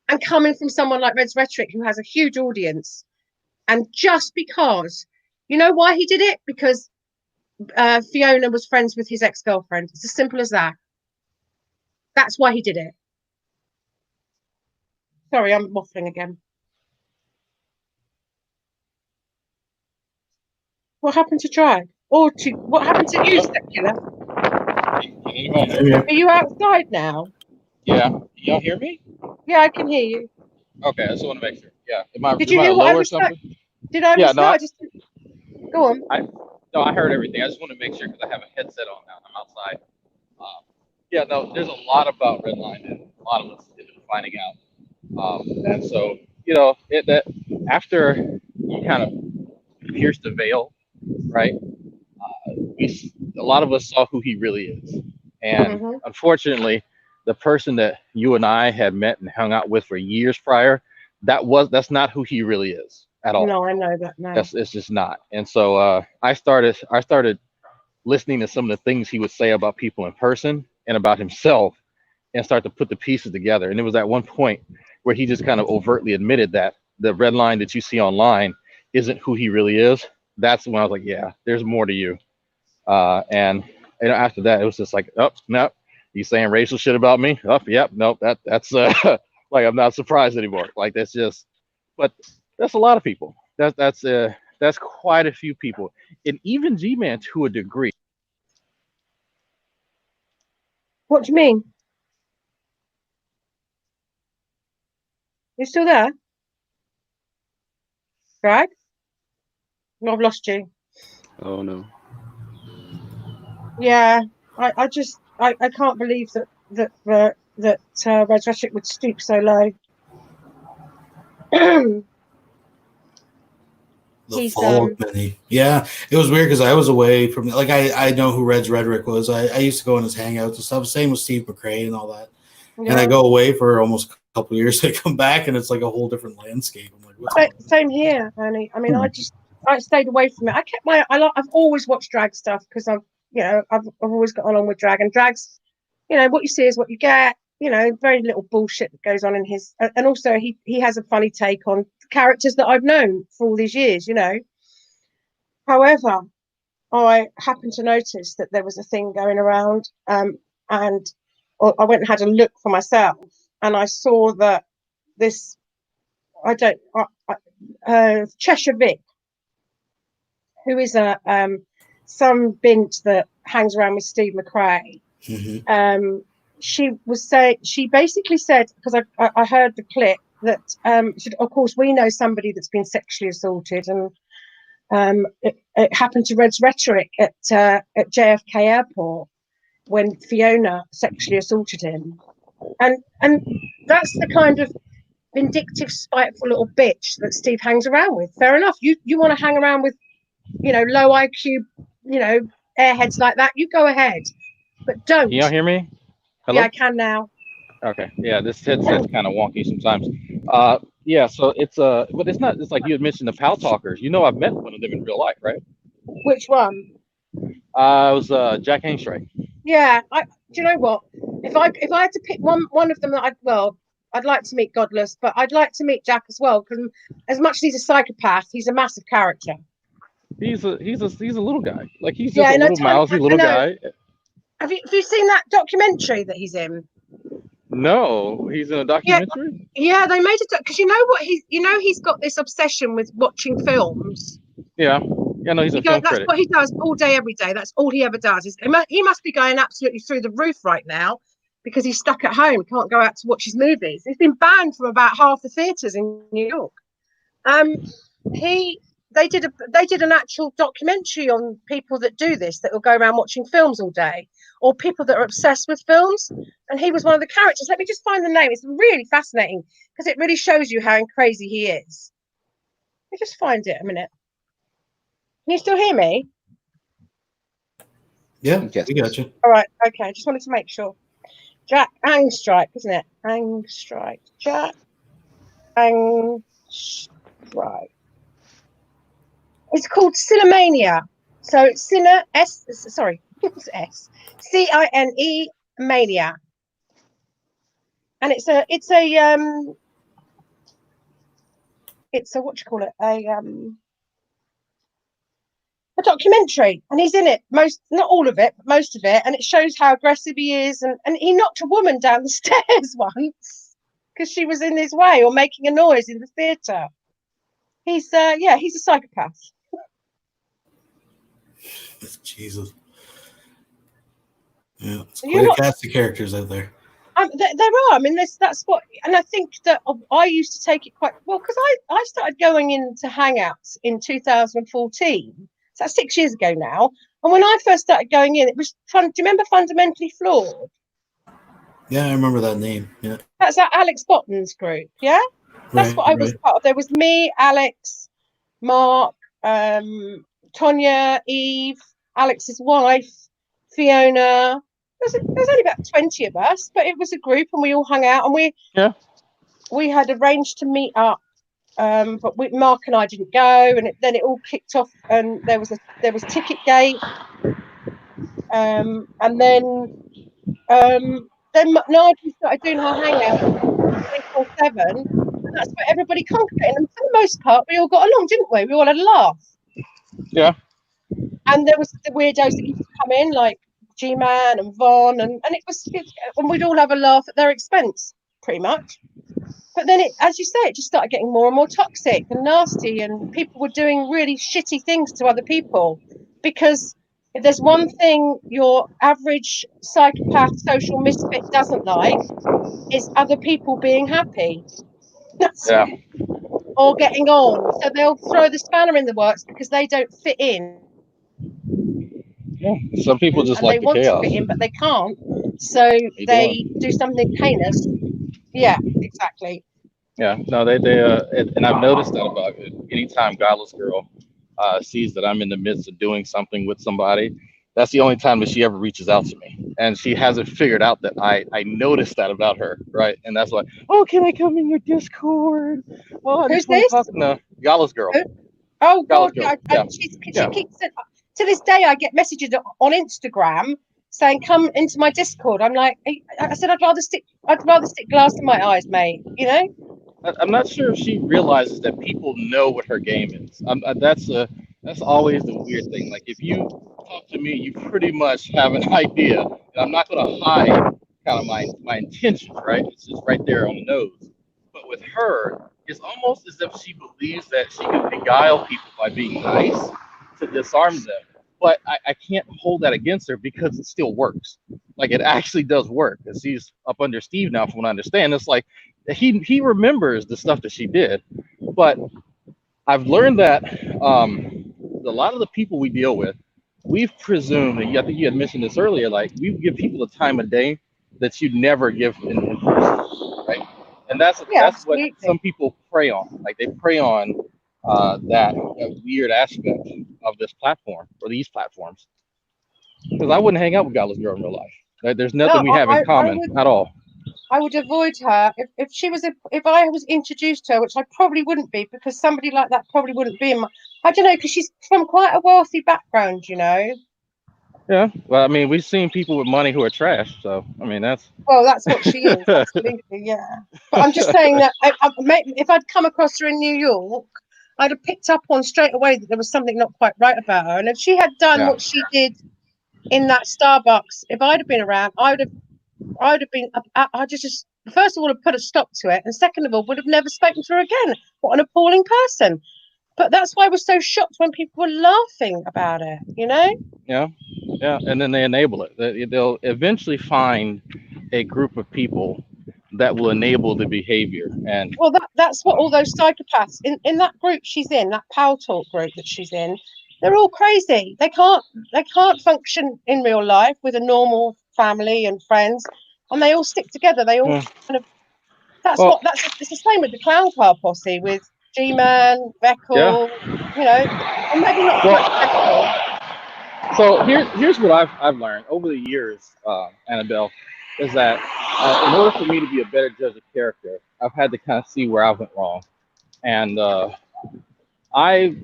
And coming from someone like Red's Rhetoric, who has a huge audience, and just because, you know why he did it? Because Fiona was friends with his ex-girlfriend. It's as simple as that. That's why he did it. Sorry, I'm waffling again. What happened to Drag? What happened to you, Secular? Are you outside now? Yeah. Y'all hear me? Yeah, I can hear you. Okay, I just want to make sure. Yeah. Did you hear what I was saying? Did I miss that? Go on. I heard everything. I just want to make sure because I have a headset on now. I'm outside. There's a lot about Redline and a lot of us have been finding out. And so, that after you kind of pierce the veil, right? A lot of us saw who he really is. And unfortunately, the person that you and I had met and hung out with for years prior, that's not who he really is at all. No, I know that now. It's just not. And so I started listening to some of the things he would say about people in person and about himself and start to put the pieces together. And it was at one point where he just kind of overtly admitted that the red line that you see online isn't who he really is. That's when I was like, yeah, there's more to you. And after that, it was just like, oh, no, he's saying racial shit about me. Oh, yep, nope, that's like, I'm not surprised anymore. Like, that's just, but that's a lot of people. That's quite a few people, and even G-Man to a degree. What do you mean? You still there? Right? I've lost you. Oh no. Yeah, I can't believe that Red Rhetoric would stoop so low. The fall of many. Yeah, it was weird because I was away from, like, I know who Red's Rhetoric was. I used to go in his hangouts and stuff. Same with Steve McRae and all that. Yeah. And I go away for almost a couple of years. I come back and it's like a whole different landscape. I'm like, what's same here, Annie. I mean, I stayed away from it. I've always watched drag stuff because I've always got along with drag, and drag's, what you see is what you get. Very little bullshit that goes on in his, and also he has a funny take on characters that I've known for all these years. However, I happened to notice that there was a thing going around, and I went and had a look for myself, and I saw that this, Cheshire Vic, who is some bint that hangs around with Steve McRae. Mm-hmm. She basically said, because I heard the clip, that of course we know somebody that's been sexually assaulted, and it happened to Red's Rhetoric at JFK Airport when Fiona sexually assaulted him, and that's the kind of vindictive, spiteful little bitch that Steve hangs around with. Fair enough. You want to hang around with, low IQ, airheads like that, you go ahead, but don't. Can y'all hear me? Hello? Yeah, I can now. Okay. Yeah, this headset's kind of wonky sometimes. Yeah. So but it's not. It's like you had mentioned the Pal Talkers. You know, I've met one of them in real life, right? Which one? It was Jack Hangstray. Yeah, do you know what? If I had to pick one of them that I'd like to meet Godless, but I'd like to meet Jack as well, because as much as he's a psychopath, he's a massive character. He's a little guy. Like he's just Yeah, a no, little mousy little guy. Have you seen that documentary that he's in? No, he's in a documentary. Yeah, they made it because you know what he's got this obsession with watching films. Yeah. Yeah, no, he's a film That's critic. what he does all day, every day. That's all he ever does. He must be going absolutely through the roof right now because he's stuck at home, can't go out to watch his movies. He's been banned from about half the theatres in New York. They did an actual documentary on people that do this, that will go around watching films all day, or people that are obsessed with films. And he was one of the characters. Let me just find the name. It's really fascinating because it really shows you how crazy he is. Let me just find it a minute. Can you still hear me? Yeah, Yes. we got you. All right. Okay. I just wanted to make sure. Jack Angstrike, isn't it? Angstrike. Jack Angstrike. It's called Cinemania. So it's it's S. CINE Mania. And it's a what you call it? A documentary, and he's in it not all of it, but most of it, and it shows how aggressive he is, and he knocked a woman down the stairs once because she was in his way or making a noise in the theatre. He's a psychopath. Jesus. Yeah, it's quite a cast of characters out there. There are. I mean, that's what, and I think that I used to take it quite well because I started going into Hangouts in 2014. So that's 6 years ago now. And when I first started going in, it was fun. Do you remember Fundamentally Flawed? Yeah, I remember that name. Yeah. That's that Alex Botton's group. Yeah. That's what I was part of. There was me, Alex, Mark, Tonya, Eve, Alex's wife, Fiona. There's only about 20 of us, but it was a group and we all hung out, and we had arranged to meet up. But Mark and I didn't go, and then it all kicked off, and there was Ticketgate, and then Nigel started doing her hangout 24/7, and that's where everybody congregated. And for the most part, we all got along, didn't we? We all had a laugh. Yeah. And there was the weirdos that used to come in, like G-Man and Vaughn, and we'd all have a laugh at their expense, pretty much. But then, as you say, it just started getting more and more toxic and nasty, and people were doing really shitty things to other people. Because if there's one thing your average psychopath social misfit doesn't like, is other people being happy. Yeah. Or getting on. So they'll throw the spanner in the works because they don't fit in. Yeah. Some people just like the chaos. They want to fit in, but they can't. So they do something heinous. Yeah, exactly. Yeah, no, they and I've noticed that about it. Anytime Godless Girl sees that I'm in the midst of doing something with somebody, that's the only time that she ever reaches out to me. And she hasn't figured out that I noticed that about her, right? And that's why, oh, can I come in your Discord? Oh, I just want to talk. No, Godless Girl. Oh, God, she keeps it. To this day, I get messages on Instagram saying, "Come into my Discord." I'm like, I said, I'd rather stick glass in my eyes, mate. You know. I'm not sure if she realizes that people know what her game is. That's always the weird thing. Like if you talk to me, you pretty much have an idea, and I'm not going to hide kind of my intentions, right? It's just right there on the nose. But with her, it's almost as if she believes that she can beguile people by being nice to disarm them. But I can't hold that against her because it still works. Like it actually does work. Because she's up under Steve now, from what I understand. It's like he remembers the stuff that she did. But I've learned that a lot of the people we deal with, we've presumed, and I think you had mentioned this earlier, like we give people the time of day that you'd never give in person, right? And that's what some people prey on. Like they prey on that weird aspect of this platform or these platforms. Because I wouldn't hang out with Godless Girl in real life. There's nothing we have in common at all. I would avoid her if she was if I was introduced to her, which I probably wouldn't be, because somebody like that probably wouldn't be in my. I don't know, because she's from quite a wealthy background, you know. Yeah. Well, I mean, we've seen people with money who are trash. So, I mean, that's. Well, that's what she is, absolutely, yeah. But I'm just saying that if I'd come across her in New York, I'd have picked up on straight away that there was something not quite right about her. And if she had done Yeah. what she did in that Starbucks, if I'd have been around, I'd have been. I just first of all have put a stop to it, and second of all would have never spoken to her again. What an appalling person! But that's why I was so shocked when people were laughing about it. You know. Yeah. Yeah. And then they enable it. They'll eventually find a group of people that will enable the behavior. And Well, that's what all those psychopaths in that group she's in, that Pal Talk group that she's in, they're all crazy. They can't function in real life with a normal family and friends, and they all stick together. They all kind of well, it's the same with the Clown Car Posse with G-Man, yeah. Veckle, you know, or maybe not so much Veckle. So here's what I've learned over the years, Annabelle, is that in order for me to be a better judge of character, I've had to kind of see where I went wrong, and I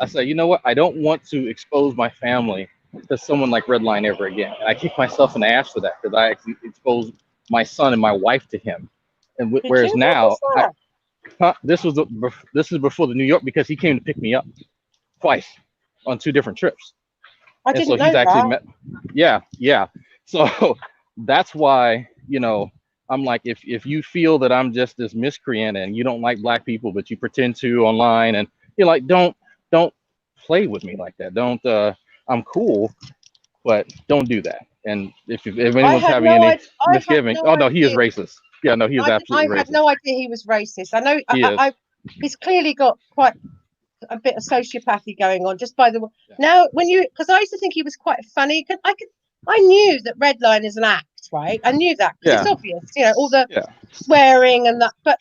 said, you know what, I don't want to expose my family to someone like Redline ever again, and I kicked myself in the ass for that because I actually exposed my son and my wife to him, and Did whereas you? What now was that? this is before the New York because he came to pick me up twice on 2 different trips. I And so didn't he's know actually that. met. Yeah. So that's why, I'm like, if you feel that I'm just this miscreant and you don't like black people, but you pretend to online, and you're like, don't play with me like that. Don't. I'm cool, but don't do that. And if I anyone's had having no any idea. I had misgiving, no oh no, he is idea. racist. Yeah, no, he is I absolutely had racist. no idea he was racist. I know. He is. He's clearly got quite a bit of sociopathy going on. Just by the way, Yeah. now because I used to think he was quite funny. I knew that Redline is an act, right? I knew that because it's Yeah. obvious, you know, all the Yeah. swearing and that. But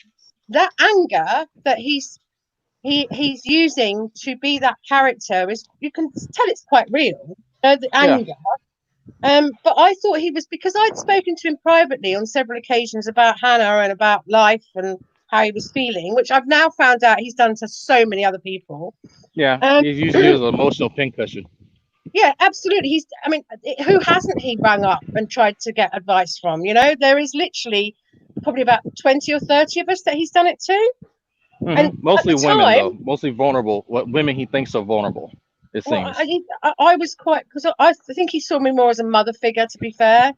that anger that he's using to be that character is, you can tell it's quite real. You know, the Yeah. anger. But I thought he was, because I'd spoken to him privately on several occasions about Hannah and about life and how he was feeling, which I've now found out he's done to so many other people. Yeah. He's using you as an emotional pincushion. Yeah, absolutely. Who hasn't he rung up and tried to get advice from? You know, there is literally probably about 20 or 30 of us that he's done it to. Mm-hmm. And Mostly at the women, time, though. Mostly vulnerable. What women he thinks are vulnerable, it well, seems. I was quite, because I think he saw me more as a mother figure, to be fair.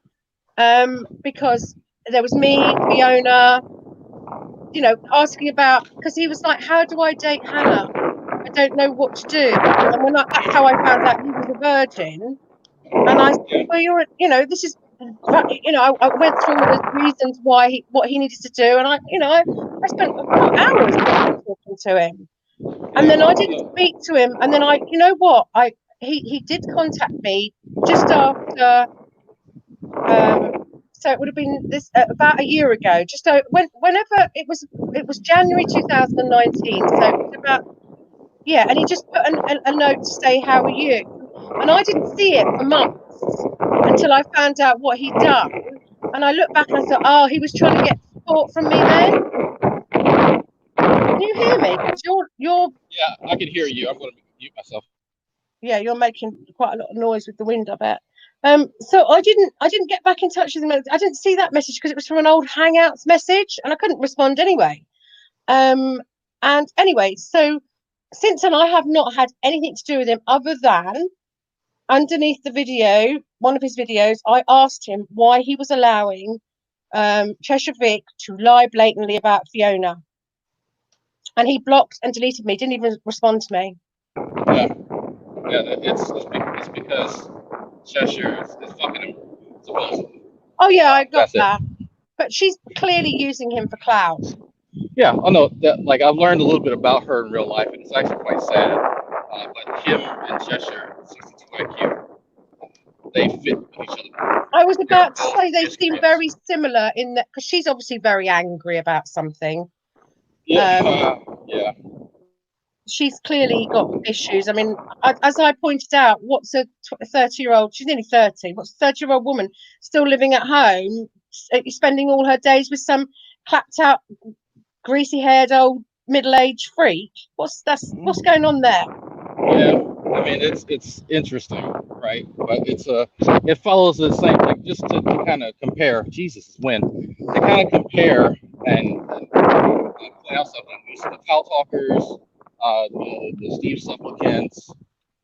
Because there was me, Fiona, you know, asking about, because he was like, how do I date Hannah? I don't know what to do. And that's how I found out he was a virgin. And I said, well, this is, I went through all the reasons why what he needed to do. And I spent hours talking to him. And then I didn't speak to him. And then you know what? He did contact me just after, so it would have been this about a year ago, whenever it was January 2019. So it was about, yeah. And he just put a note to say, how are you? And I didn't see it for months until I found out what he'd done. And I looked back and I thought, oh, he was trying to get support from me then. Can you hear me? Because you're Yeah, I can hear you. I'm going to mute myself. Yeah, you're making quite a lot of noise with the wind, I bet. So I didn't get back in touch with him. I didn't see that message because it was from an old Hangouts message, and I couldn't respond anyway. And anyway, so since then I have not had anything to do with him other than underneath the video, one of his videos, I asked him why he was allowing Cheshire Vic to lie blatantly about Fiona, and he blocked and deleted me. Didn't even respond to me. Yeah, it's because Cheshire is fucking him, supposedly. Oh yeah, I got That's that. it. But she's clearly using him for clout. Yeah, I know that. Like, I've learned a little bit about her in real life, and it's actually quite sad. But him and Cheshire, 62 IQ, they fit with each other. I was about to They're say they both seem very similar in that, because she's obviously very angry about something. Yeah. She's clearly got issues. I mean, as I pointed out, what's a 30-year-old? She's nearly 30. What's a 30-year-old woman still living at home spending all her days with some clapped out, greasy haired old middle-aged freak? What's going on there? Yeah, I mean it's interesting, right? But it follows the same, like, just to kind of compare. Jesus is when to kind of compare and point out something. You see the Cow Talkers, the Steve Supplicants,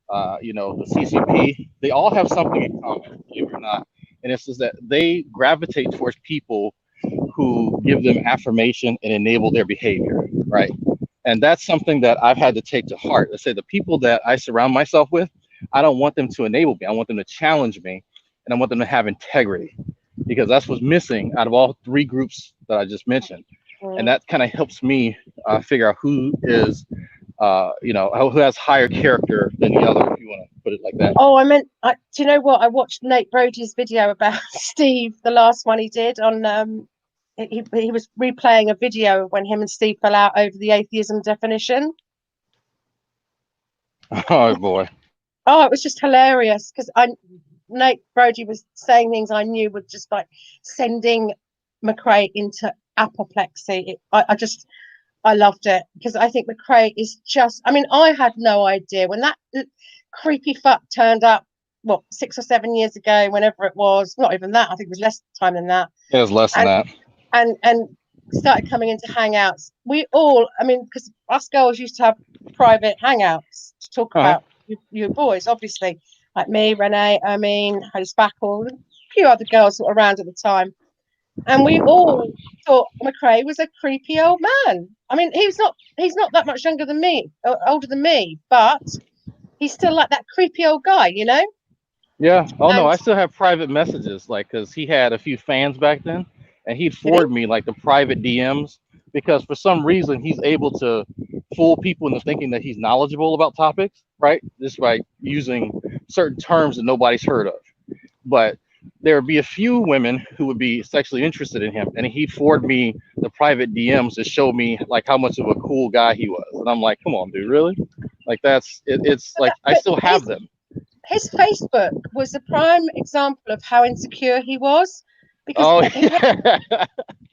the CCP. They all have something in common, believe it or not, and it's just that they gravitate towards people who give them affirmation and enable their behavior, right? And that's something that I've had to take to heart. Let's say the people that I surround myself with, I don't want them to enable me. I want them to challenge me, and I want them to have integrity, because that's what's missing out of all three groups that I just mentioned. And that kind of helps me figure out who is, who has higher character than the other, if you want to put it like that. Oh, do you know what? I watched Nate Brody's video about Steve, the last one he did on, he was replaying a video when him and Steve fell out over the atheism definition. Oh boy. Oh, it was just hilarious because Nate Brody was saying things I knew were just like sending McRae into apoplexy. I loved it because I think McRae is just, I had no idea when that creepy fuck turned up, 6 or 7 years ago, whenever it was, not even that, I think it was less time than that. It was less than that. And started coming into hangouts. We all, because us girls used to have private hangouts to talk about you boys, obviously, like me, Renee, Heidi Spackle, a few other girls that were around at the time. And we all thought McRae was a creepy old man. He's not that much younger than me, older than me, but he's still like that creepy old guy, Yeah. Oh, no, I still have private messages, because he had a few fans back then, and he'd forward me the private DMs, because for some reason he's able to fool people into thinking that he's knowledgeable about topics, right? Just by using certain terms that nobody's heard of. But there would be a few women who would be sexually interested in him, and he'd forward me the private DMs to show me how much of a cool guy he was. And I'm like, come on, dude, really? It's like I still have them. His Facebook was a prime example of how insecure he was, because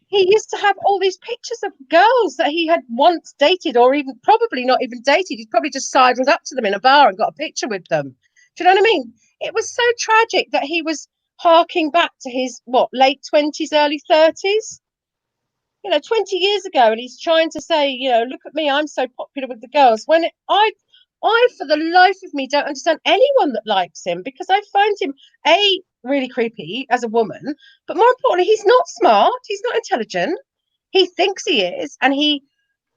he used to have all these pictures of girls that he had once dated, or even probably not even dated. He'd probably just sidled up to them in a bar and got a picture with them. Do you know what I mean? It was so tragic that he was harking back to his late 20s, early 30s. 20 years ago, and he's trying to say, look at me, I'm so popular with the girls. When I for the life of me don't understand anyone that likes him, because I find him really creepy as a woman, but more importantly, he's not smart, he's not intelligent. He thinks he is, and he,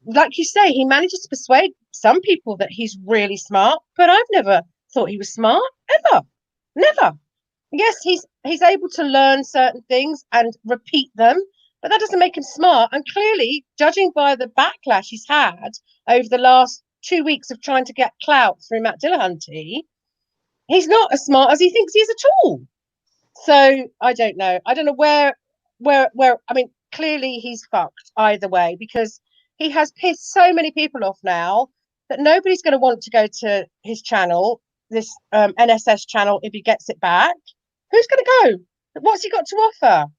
like you say, he manages to persuade some people that he's really smart, but I've never thought he was smart, ever. Never. Yes, he's able to learn certain things and repeat them, but that doesn't make him smart. And clearly, judging by the backlash he's had over the last 2 weeks of trying to get clout through Matt Dillahunty, he's not as smart as he thinks he is at all. So I don't know. I don't know where. Clearly he's fucked either way, because he has pissed so many people off now that nobody's going to want to go to his channel, this NSS channel, if he gets it back. Who's going to go? What's he got to offer?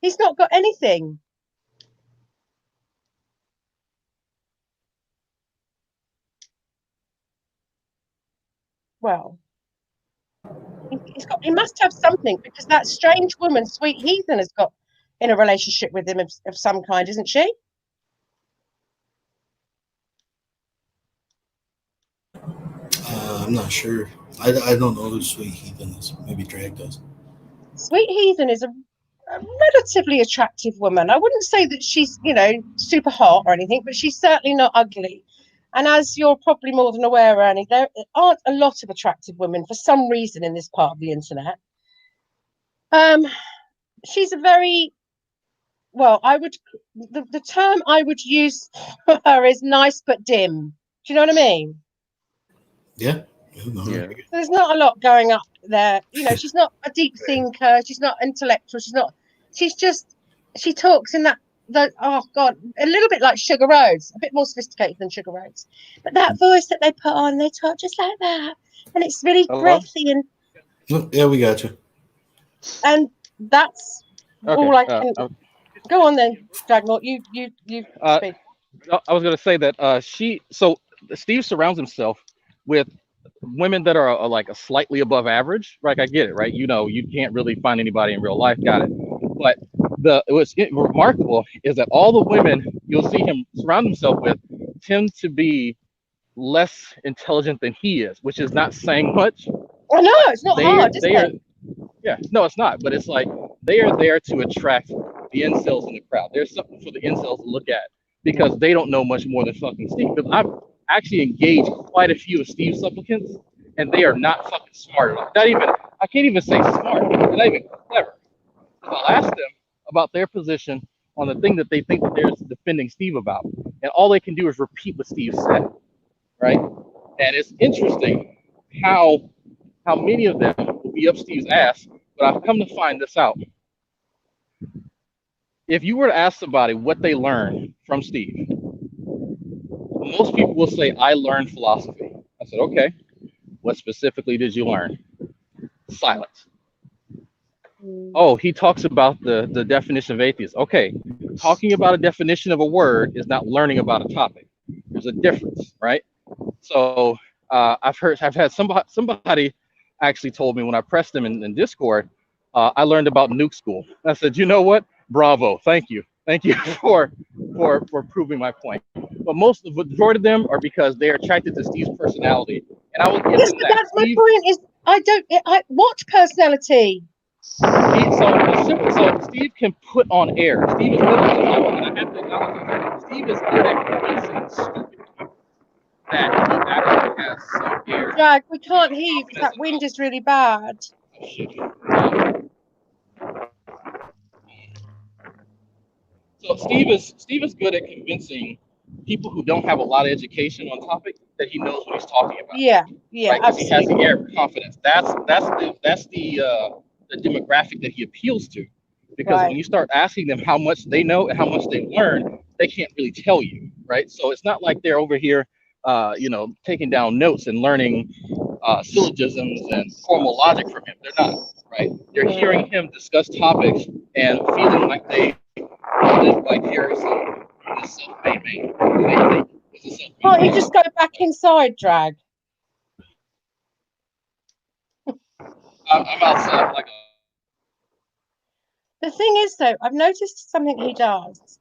He's not got anything. Well, he must have something, because that strange woman, Sweet Heathen, has got in a relationship with him of some kind, isn't she? I'm not sure. I don't know who Sweet Heathen is. Maybe Drag does. Sweet Heathen is a relatively attractive woman. I wouldn't say that she's, super hot or anything, but she's certainly not ugly. And as you're probably more than aware, Ernie, there aren't a lot of attractive women for some reason in this part of the internet. She's a very, the term I would use for her is nice but dim. Do you know what I mean? Yeah. There's not a lot going up there. She's not a deep thinker. She's not intellectual. She talks in that, oh God, a little bit like Sugar Rhodes, a bit more sophisticated than Sugar Rhodes. But that voice that they put on, they talk just like that. And it's really breathy. And oh, yeah, we got you. And that's Okay. All I can go on then, Dragmore. You speak. I was going to say that Steve surrounds himself with women that are like a slightly above average. Like I get it, right? You know, you can't really find anybody in real life. Got it. But what's remarkable is that all the women you'll see him surround himself with tend to be less intelligent than he is, which is not saying much. Oh no, it's not hard, is it? Yeah, no, it's not. But it's like they are there to attract the incels in the crowd. There's something for the incels to look at because they don't know much more than fucking Steve. Because I've actually engaged quite a few of Steve's supplicants, and they are not fucking smart enough. Not even, I can't even say smart. They're not even clever. So I'll ask them about their position on the thing that they think that they're defending Steve about, and all they can do is repeat what Steve said, right? And it's interesting how many of them will be up Steve's ass, but I've come to find this out. If you were to ask somebody what they learned from Steve, most people will say, I learned philosophy. I said, okay, what specifically did you learn? Silence. Oh, he talks about the definition of atheist. Okay, talking about a definition of a word is not learning about a topic. There's a difference, right? So I've had somebody actually told me when I pressed them in Discord, I learned about Nuke School. I said, you know what? Bravo, thank you for proving my point. But the majority of them are because they're attracted to Steve's personality, and I will give them that. That's my point. Is what personality? So Steve can put on air. Steve is good at Steve is good at convincing stupid people that he actually has some air. Drag, we can't hear you because that wind is really bad. So Steve is good at convincing people who don't have a lot of education on topic that he knows what he's talking about. Yeah, right? absolutely. He has the air of confidence. That's the demographic that he appeals to, because when you start asking them how much they know and how much they've learned, they can't really tell you, right? So it's not like they're over here, taking down notes and learning syllogisms and formal logic from him. They're not, right? They're hearing him discuss topics and feeling like they live vicariously in this self-made man. Can't you just go back inside, Drag? I'm outside like The thing is, though, I've noticed something he does,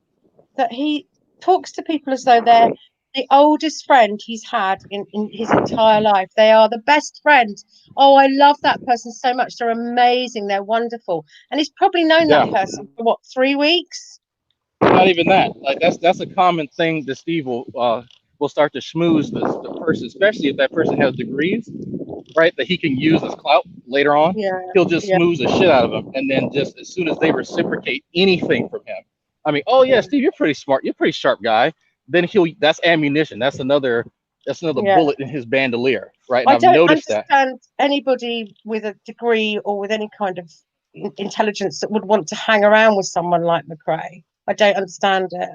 that he talks to people as though they're the oldest friend he's had in his entire life. They are the best friends. Oh, I love that person so much. They're amazing. They're wonderful. And he's probably known that person for what, 3 weeks? Not even that. Like that's a common thing that Steve will start to schmooze the person, especially if that person has degrees, right? That he can use as clout later on. Yeah. He'll just schmooze the shit out of them, and then just as soon as they reciprocate anything from him, I mean, oh yeah, Steve, you're pretty smart. You're a pretty sharp guy. Then that's ammunition. That's another bullet in his bandolier, right? And I don't noticed understand anybody with a degree or with any kind of intelligence that would want to hang around with someone like McRae. I don't understand it.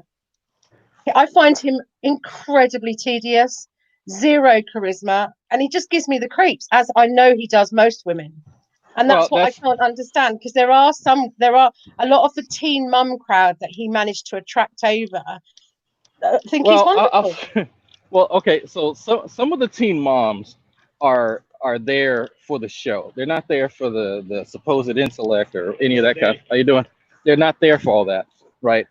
I find him incredibly tedious, zero charisma, and he just gives me the creeps, as I know he does most women. And that's what I can't understand, because there are a lot of the teen mum crowd that he managed to attract over. I think he's wonderful. Well, okay, so some of the teen moms are there for the show. They're not there for the supposed intellect or any of that kind. How you doing? They're not there for all that, right?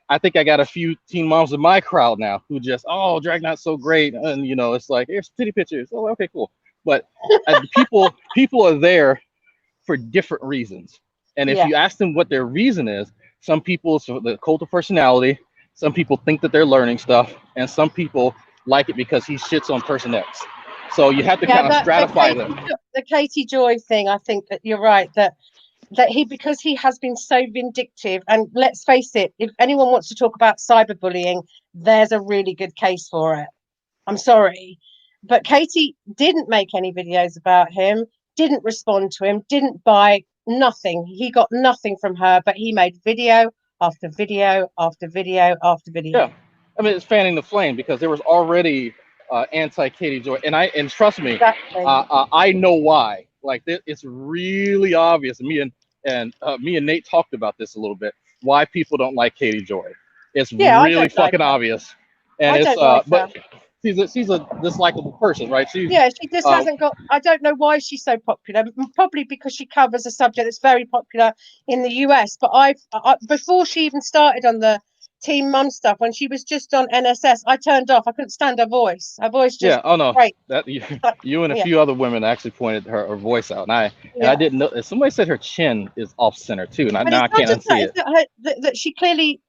I think I got a few teen moms in my crowd now who just, oh, Dragnot's so great, and it's like, here's titty pictures. Oh, okay, cool. But people are there for different reasons, and if you ask them what their reason is, some people it's the cult of personality. Some people think that they're learning stuff, and some people like it because he shits on person X. So you have to kind of stratify them. The Katie Joy thing, I think that you're right, that because he has been so vindictive, and let's face it, if anyone wants to talk about cyberbullying, there's a really good case for it. I'm sorry, but Katie didn't make any videos about him, didn't respond to him, didn't buy nothing. He got nothing from her, but he made video after video after video after video. Yeah, I mean, it's fanning the flame, because there was already anti-Katie Joy, and trust me, I know why. Like, it's really obvious. Me and me and Nate talked about this a little bit. Why people don't like Katie Joy? It's Yeah, I really don't like fucking her. obvious, and I it's don't like her. but she's a dislikable person, right? Yeah, she just hasn't got. I don't know why she's so popular. Probably because she covers a subject that's very popular in the US. But before she even started on the Teen Mum stuff, when she was just on NSS, I turned off. I couldn't stand her voice. Her voice just Yeah. Oh no, breaks. that But you and a yeah, few other women actually pointed her voice out, and I yeah. didn't know. Somebody said her chin is off center too, and But now it's I not can't just that. unsee It's it. that she clearly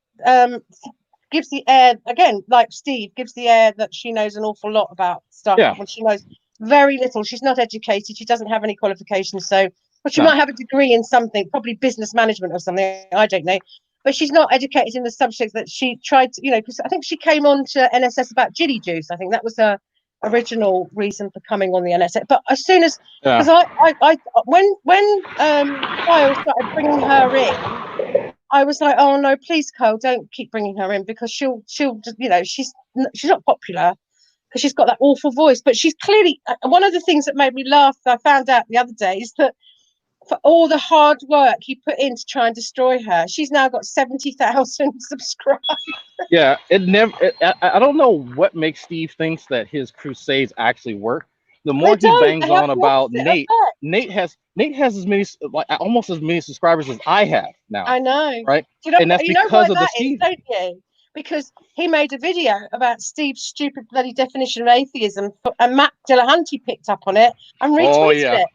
gives the air again, like Steve gives the air that she knows an awful lot about stuff Yeah. when she knows very little. She's not educated. She doesn't have any qualifications. So, well, she No. might have a degree in something, probably business management or something. I don't know. But she's not educated in the subjects that she tried to, because I think she came on to NSS about Jilly Juice. I think that was her original reason for coming on the NSS. But as soon as, because when Kyle started bringing her in, I was like, oh no, please, Cole, don't keep bringing her in because she'll she's not popular because she's got that awful voice. But she's clearly one of the things that made me laugh. I found out the other day is that for all the hard work he put in to try and destroy her, she's now got 70,000 subscribers. Yeah, I don't know what makes Steve thinks that his crusades actually work. The more he bangs on about Nate, Nate has as many almost as many subscribers as I have now. I know, right? Do you know, And that's you know because why of the that is, Steve. don't you? Because he made a video about Steve's stupid bloody definition of atheism, and Matt Dillahunty picked up on it and retweeted Oh yeah, it.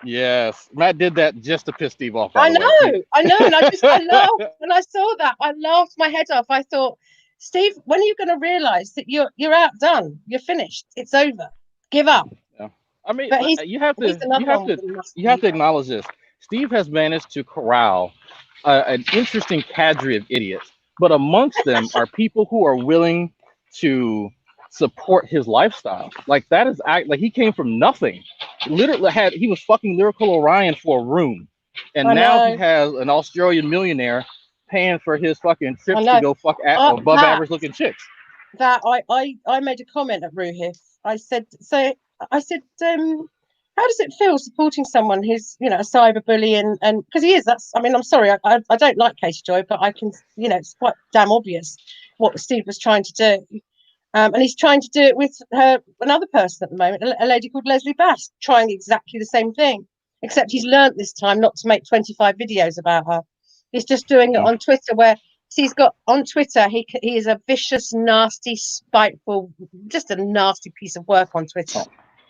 yes. Matt did that just to piss Steve off. By I the way, know, and I laughed when I saw that. I laughed my head off. I thought, Steve, when are you going to realise that you're outdone? You're finished. It's over. Give up. Yeah. I mean, But you have he's another one with to acknowledge this. Steve has managed to corral an interesting cadre of idiots, but amongst them are people who are willing to support his lifestyle. Like that is like he came from nothing. Literally he was fucking Lyrical Orion for a room, and I now he know. has an Australian millionaire paying for his fucking trips know. to go fuck above average looking chicks. That I made a comment at Ruhif. I said, how does it feel supporting someone who's a cyberbully and because he is, that's, I mean, I'm sorry, I don't like Katie Joy, but I can, it's quite damn obvious what Steve was trying to do. And he's trying to do it with another person at the moment, a lady called Leslie Bass, trying exactly the same thing, except he's learnt this time not to make 25 videos about her. He's just doing it on Twitter, where he's got on Twitter, he is a vicious, nasty, spiteful, just a nasty piece of work on Twitter.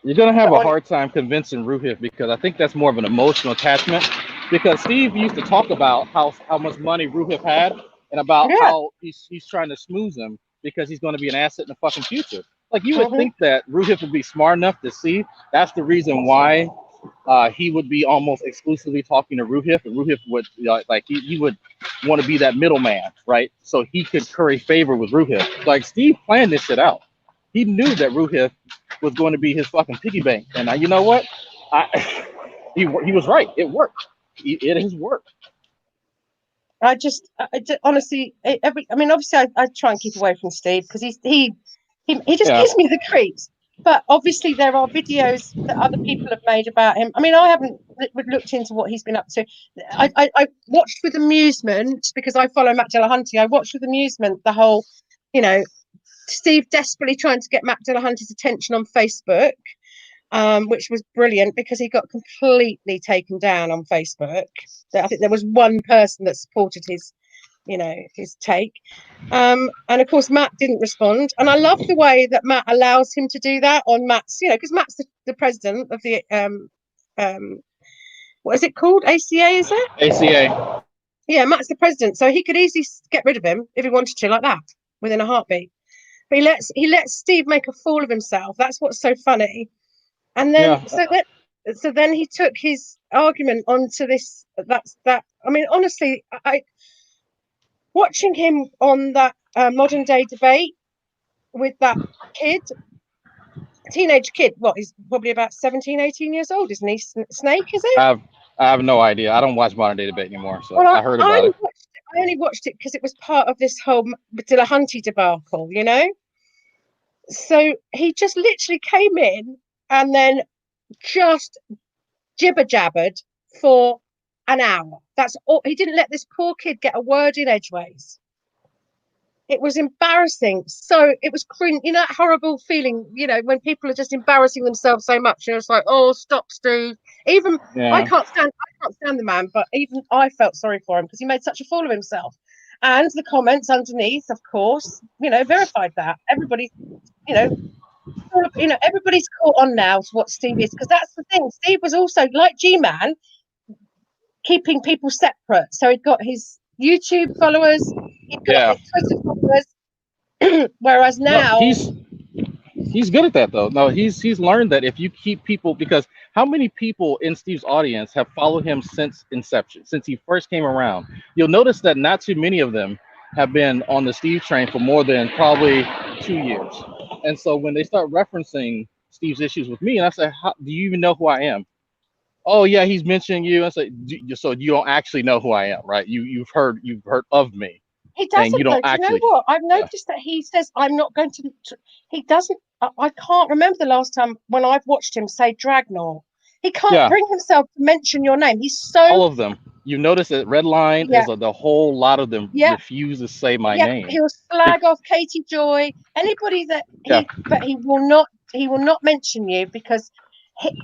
You're gonna have a hard time convincing Ruhif because I think that's more of an emotional attachment. Because Steve used to talk about how much money Ruhif had and about how he's trying to smooth him because he's going to be an asset in the fucking future. Like you would think that Ruhif would be smart enough to see that's the reason why he would be almost exclusively talking to Ruhif, and Ruhif would he would want to be that middleman, right? So he could curry favor with Ruhif. Like Steve planned this shit out. He knew that Ruhif was going to be his fucking piggy bank, and you know what? He was right. It worked. It has worked. I honestly, obviously, I try and keep away from Steve because he just gives me the creeps. But obviously, there are videos that other people have made about him. I mean, I haven't looked into what he's been up to. I watched with amusement because I follow Matt Dillahunty. I watched with amusement the whole, Steve desperately trying to get Matt Dillahunty's attention on Facebook, which was brilliant because he got completely taken down on Facebook. I think there was one person that supported his take. And of course, Matt didn't respond. And I love the way that Matt allows him to do that on Matt's, because Matt's the president of the, what is it called? ACA, is it? ACA. Yeah, Matt's the president. So he could easily get rid of him if he wanted to, like that, within a heartbeat. But he lets Steve make a fool of himself. That's what's so funny. And then, so then he took his argument onto this, I mean, honestly, watching him on that modern day debate with that teenage kid, he's probably about 17, 18 years old, isn't he? Snake, is it? I have no idea. I don't watch modern day debate anymore, so I heard about it. I only watched it because it was part of this whole Dillahunty debacle, So he just literally came in and then just jibber jabbered for an hour. That's all. He didn't let this poor kid get a word in edgeways. It was embarrassing. So it was cringe. You know that horrible feeling, you know, when people are just embarrassing themselves so much. It's like, oh, stop, Steve. Even I can't stand the man, but even I felt sorry for him because he made such a fool of himself. And the comments underneath, of course, you know, verified that. Everybody, you know, everybody's caught on now to what Steve is, because that's the thing. Steve was also like G-Man, keeping people separate. So he'd got his YouTube followers, he'd got his Twitter followers, whereas No, now he's good at that though. No, he's learned that if you keep people, because how many people in Steve's audience have followed him since inception, since he first came around? You'll notice that not too many of them have been on the Steve train for more than probably 2 years. And so when they start referencing Steve's issues with me, and I say, do you even know who I am? Oh yeah, he's mentioning you. I say, so you don't actually know who I am, right? You've heard of me, he and you doesn't don't though. Do you know actually. what? I've Yeah. noticed that he says, I'm not going to he doesn't. I can't remember the last time when I've watched him say Dragnor. He can't Yeah. bring himself to mention your name. He's so All of them. You notice that red line is the whole lot of them refuse to say my name. He'll slag off Katie Joy, anybody that but he will not mention you because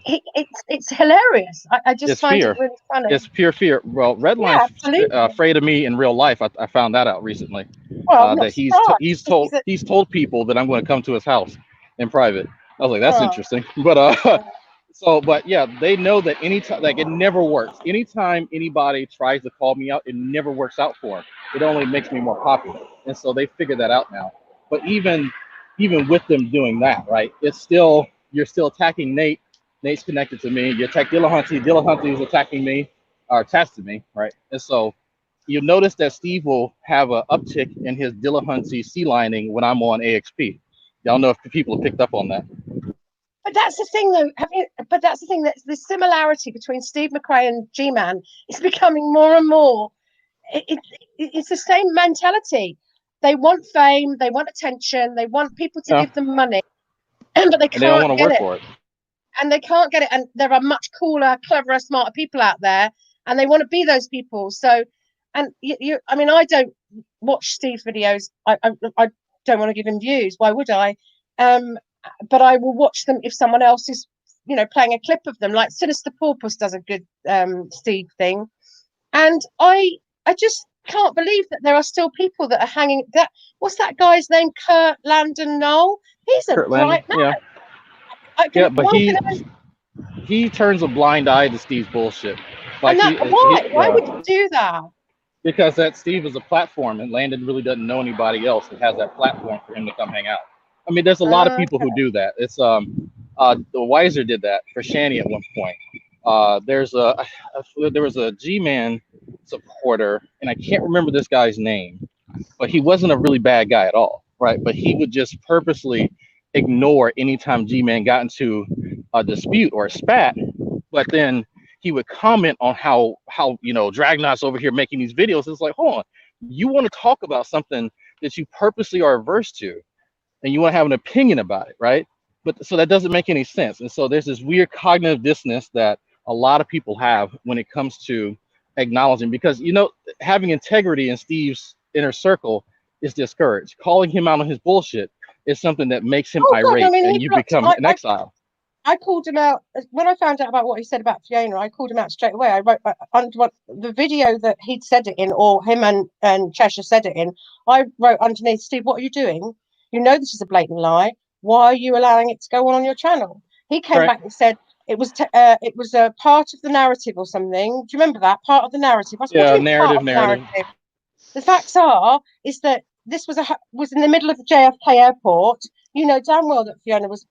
it's hilarious. I just It's find fear. it really funny. It's pure fear. Well, Redline's afraid of me in real life. I found that out recently. Well, I'm not That surprised. he's told people that I'm going to come to his house in private. I was like, that's Oh. interesting. But but yeah, they know that anytime, like, it never works. Anytime anybody tries to call me out, it never works out for them. It only makes me more popular, and so they figured that out now. But even with them doing that, right? It's still, you're still attacking Nate. Nate's connected to me. You attack Dillahunty. Dillahunty is attacking me, or attached to me, right? And so you'll notice that Steve will have an uptick in his Dillahunty sea lining when I'm on AXP. Y'all know if the people have picked up on that. But that's the thing, though. But that's the thing, that the similarity between Steve McRae and G-Man is becoming more and more. It's the same mentality. They want fame, they want attention, they want people to give them money, but they can't don't want to get work it. for it. And they can't get it. And there are much cooler, cleverer, smarter people out there, and they want to be those people. So, and I mean, I don't watch Steve's videos. I don't want to give him views. Why would I? But I will watch them if someone else is, you know, playing a clip of them. Like Sinister Porpoise does a good Steve thing, and I just can't believe that there are still people that are hanging. What's that guy's name? Kurt Landon Knoll. He's a bright man. Yeah, but he turns a blind eye to Steve's bullshit. Like, why would you do that? Because that Steve is a platform, and Landon really doesn't know anybody else that has that platform for him to come hang out. I mean, there's a lot of people who do that. It's the Weiser did that for Shani at one point. There was a G-Man supporter, and I can't remember this guy's name, but he wasn't a really bad guy at all, right? But he would just purposely ignore anytime G-Man got into a dispute or a spat, but then he would comment on how Dragnot's over here making these videos. It's like, hold on, you want to talk about something that you purposely are averse to, and you want to have an opinion about it, right? But so that doesn't make any sense. And so there's this weird cognitive dissonance that a lot of people have when it comes to acknowledging, because having integrity in Steve's inner circle is discouraged. Calling him out on his bullshit is something that makes him irate, and you become an exile. I called him out when I found out about what he said about Fiona. I called him out straight away. I wrote under the video that he'd said it in, or him and Cheshire said it in. I wrote underneath, Steve, what are you doing? You know this is a blatant lie. Why are you allowing it to go on your channel? He came back and said it was a part of the narrative or something. Do you remember that part of the narrative? I said, what do you mean part of the narrative? The facts is that this was in the middle of the JFK airport. You know damn well that Fiona was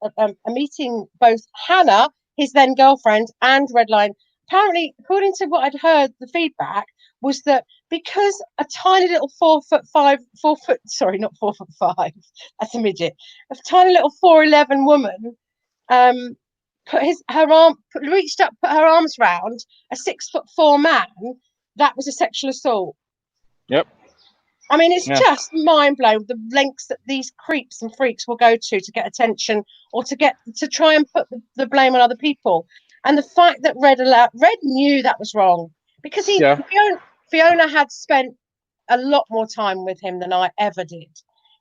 meeting both Hannah, his then girlfriend, and Redline. Apparently, according to what I'd heard, the feedback was that because a tiny little 4'5", not 4'5", that's a midget, a tiny little 4'11" woman reached up, put her arms round a 6'4" man, that was a sexual assault. Yep. I mean, it's just mind-blowing the lengths that these creeps and freaks will go to get attention, or to try and put the blame on other people. And the fact that Red knew that was wrong, because Yeah. Fiona had spent a lot more time with him than I ever did.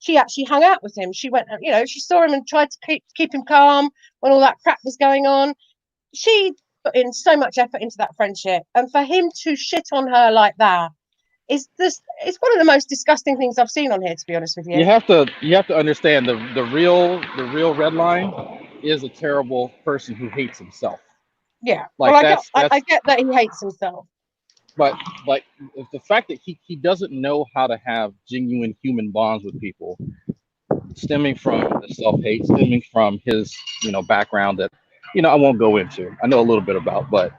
She actually hung out with him. She went, she saw him and tried to keep him calm when all that crap was going on. She put in so much effort into that friendship, and for him to shit on her like that it's one of the most disgusting things I've seen on here, to be honest with you. You have to understand the real red line is a terrible person who hates himself. Yeah. Like well, I get that he hates himself. But like the fact that he doesn't know how to have genuine human bonds with people, stemming from the self-hate, stemming from his background that I won't go into. I know a little bit about, but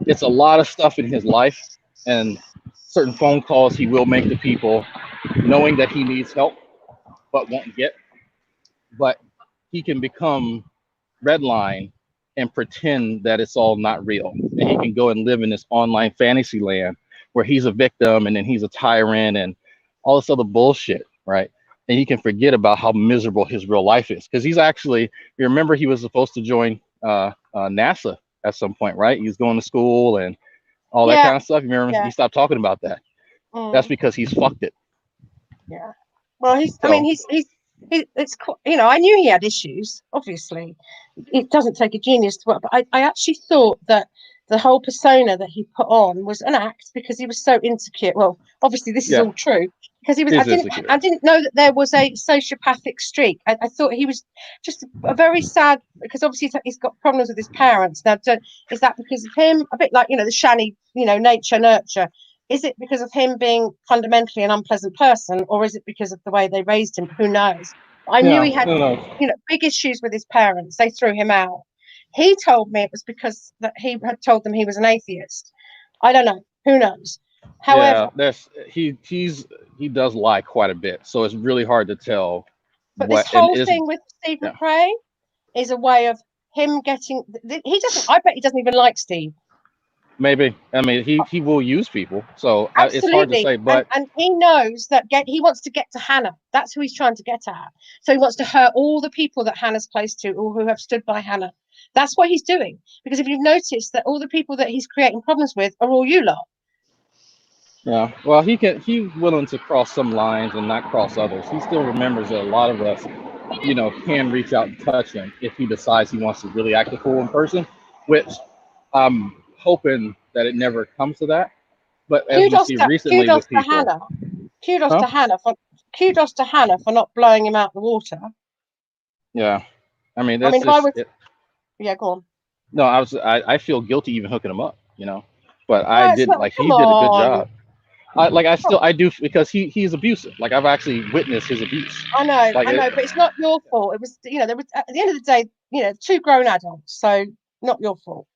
it's a lot of stuff in his life and certain phone calls he will make to people, knowing that he needs help but won't get. But he can become redline and pretend that it's all not real, and he can go and live in this online fantasy land where he's a victim and then he's a tyrant and all this other bullshit, right? And he can forget about how miserable his real life is, because he's actually, you remember, he was supposed to join NASA at some point, right? He's going to school and all that kind of stuff. You remember? He stopped talking about that. That's because he's fucked it. Yeah. Well, it's I knew he had issues. Obviously, it doesn't take a genius to work. But I actually thought that the whole persona that he put on was an act, because he was so insecure. Well, obviously this is all true, because he was. I didn't know that there was a sociopathic streak. I thought he was just a very sad, because obviously he's got problems with his parents. Now, is that because of him? A bit like the Shani, nature nurture. Is it because of him being fundamentally an unpleasant person, or is it because of the way they raised him? Who knows? I knew he had, big issues with his parents. They threw him out. He told me it was because that he had told them he was an atheist. I don't know. Who knows? However, he does lie quite a bit, so it's really hard to tell. But this whole thing with Steve McRae is a way of him getting. He doesn't. I bet he doesn't even like Steve. Maybe. I mean, he will use people, so it's hard to say. But and he knows that he wants to get to Hannah. That's who he's trying to get at. So he wants to hurt all the people that Hannah's close to, or who have stood by Hannah. That's what he's doing. Because if you've noticed that all the people that he's creating problems with are all you lot. Yeah. Well, he's willing to cross some lines and not cross others. He still remembers that a lot of us, can reach out and touch him if he decides he wants to really act a fool in person, which I'm hoping that it never comes to that. But as we see recently with people, kudos to Hannah for not blowing him out the water. Yeah, I mean, go on. No, I feel guilty even hooking him up, but I didn't. Like, he did a good job. I do, because he's abusive. Like, I've actually witnessed his abuse. I know, but it's not your fault. It was, there was, at the end of the day, 2 grown adults, so not your fault.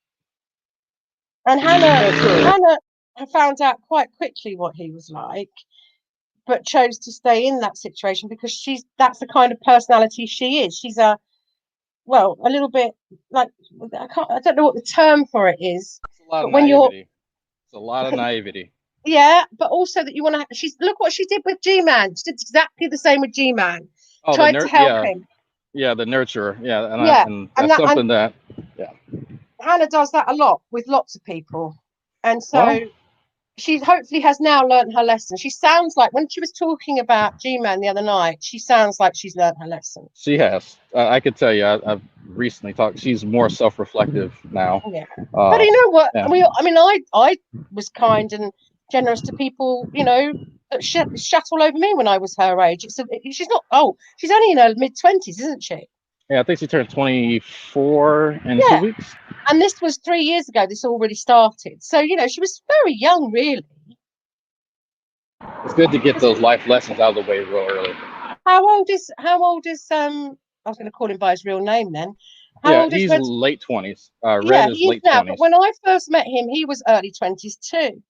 And Hannah found out quite quickly what he was like, but chose to stay in that situation because that's the kind of personality she is. She's a little bit like, I don't know what the term for it is. It's a lot of naivety. It's a lot of naivety. Yeah, but also that you want to. Look what she did with G-Man. She did exactly the same with G-Man. Tried to help him. Yeah, the nurturer. Yeah, and that's something that. Yeah. Hannah does that a lot with lots of people, and so she hopefully has now learned her lesson. She sounds like, when she was talking about G-Man the other night, she sounds like she's learned her lesson. She has. I could tell you, I've recently talked. She's more self-reflective now. Yeah, but you know what? Yeah. I was kind and generous to people, that shut all over me when I was her age. She's not old. She's only in her mid-20s, isn't she? Yeah, I think she turned 24 in 2 weeks. And this was 3 years ago. This already started. So, she was very young, really. It's good to get those life lessons out of the way real early. How old is I was going to call him by his real name then. How old is he's Red? Late 20s. Red is late 20s. But when I first met him, he was early 20s too.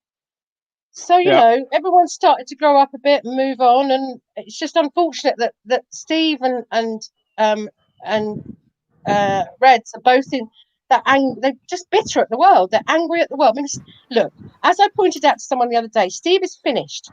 So, everyone started to grow up a bit and move on. And it's just unfortunate that Steve and Reds are both in that they're just bitter at the world. They're angry at the world. I mean, look, as I pointed out to someone the other day, Steve is finished.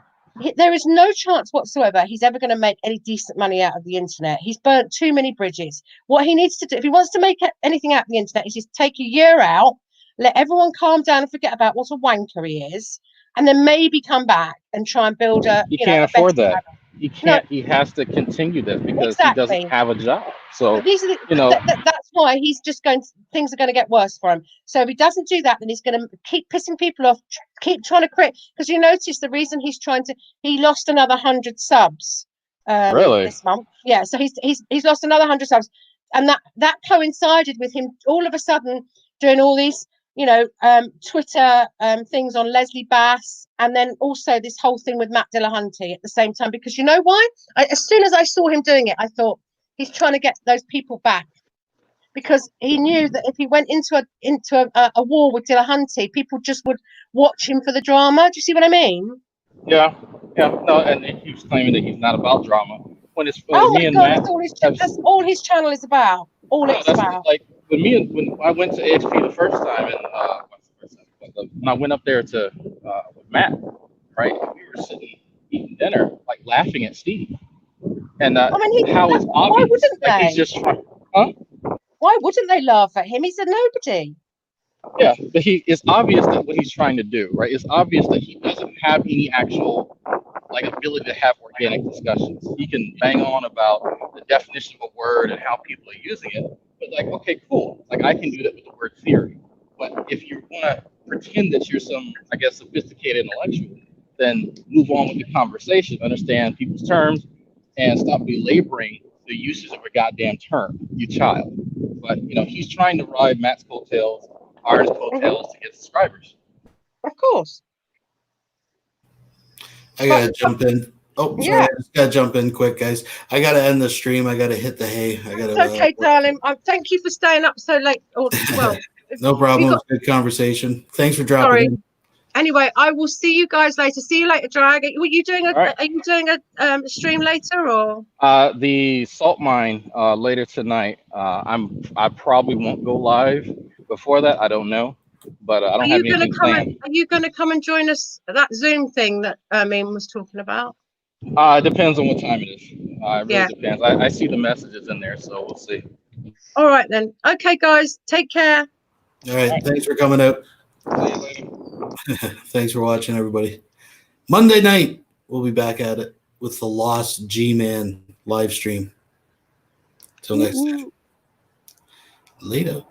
There is no chance whatsoever he's ever going to make any decent money out of the internet. He's burnt too many bridges. What he needs to do, if he wants to make anything out of the internet, is just take a year out let everyone calm down and forget about what a wanker he is, and then maybe come back and try and build a, He you know, can't a better afford that. marriage. He No, can't. He has to continue this because he doesn't exactly. have a job. So But these are you know, that's why he's just going. Things are going to get worse for him. So if he doesn't do that, then he's going to keep pissing people off. Keep trying to create. Because you notice the reason he's trying to. He lost another 100 subs really, this month. Yeah, so he's lost another 100 subs, and that coincided with him all of a sudden doing all these, you know, Twitter things on Leslie Bass, and then also this whole thing with Matt Dillahunty at the same time. Because you know why? As soon as I saw him doing it, I thought he's trying to get those people back, because he knew that if he went into a war with Dillahunty, people just would watch him for the drama. Do you see what I mean? yeah, yeah. No, and he keeps claiming that he's not about drama. When it's Oh me my and God, Matt have. that's all his channel is about. All No, it's that's about. like when I went to AXP the first time, and when I went up there to with Matt, right? We were sitting eating dinner, like laughing at Steve, and I mean, how it's why obvious, wouldn't like he's they? just trying, huh? Why wouldn't they laugh at him? He's a nobody. Yeah, but it's obvious that what he's trying to do, right? It's obvious that he doesn't have any actual like ability to have organic discussions. He can bang on about the definition of a word and how people are using it, but like, okay, cool. Like I can do that with the word theory. But if you want to pretend that you're some, I guess, sophisticated intellectual, then move on with the conversation, understand people's terms, and stop belaboring the usage of a goddamn term, you child. But you know, he's trying to ride Matt's coattails, ours coattails to get subscribers. Of course. I gotta jump in. Oh, sorry, Yeah, I just gotta jump in quick, guys. I gotta end the stream. I gotta hit the hay. I it's gotta. okay, darling. Thank you for staying up so late. Or well, No we problem. got. It's a good conversation. Thanks for dropping Sorry. in. Anyway, I will see you guys later. See you later, Drag. Are you doing All right. Are you doing a stream later or? The salt mine later tonight. I probably won't go live before that. I don't know, but I Are don't have you gonna anything come and planned. Are you gonna come and join us at that Zoom thing that Ian was talking about? It depends on what time it is. It really Yeah. depends. I see the messages in there, so we'll see. All right then. Okay, guys. Take care. All right. Thanks for coming out. See you later. Thanks for watching, everybody. Monday night, we'll be back at it with the Lost G-Man live stream. Till next time. Later.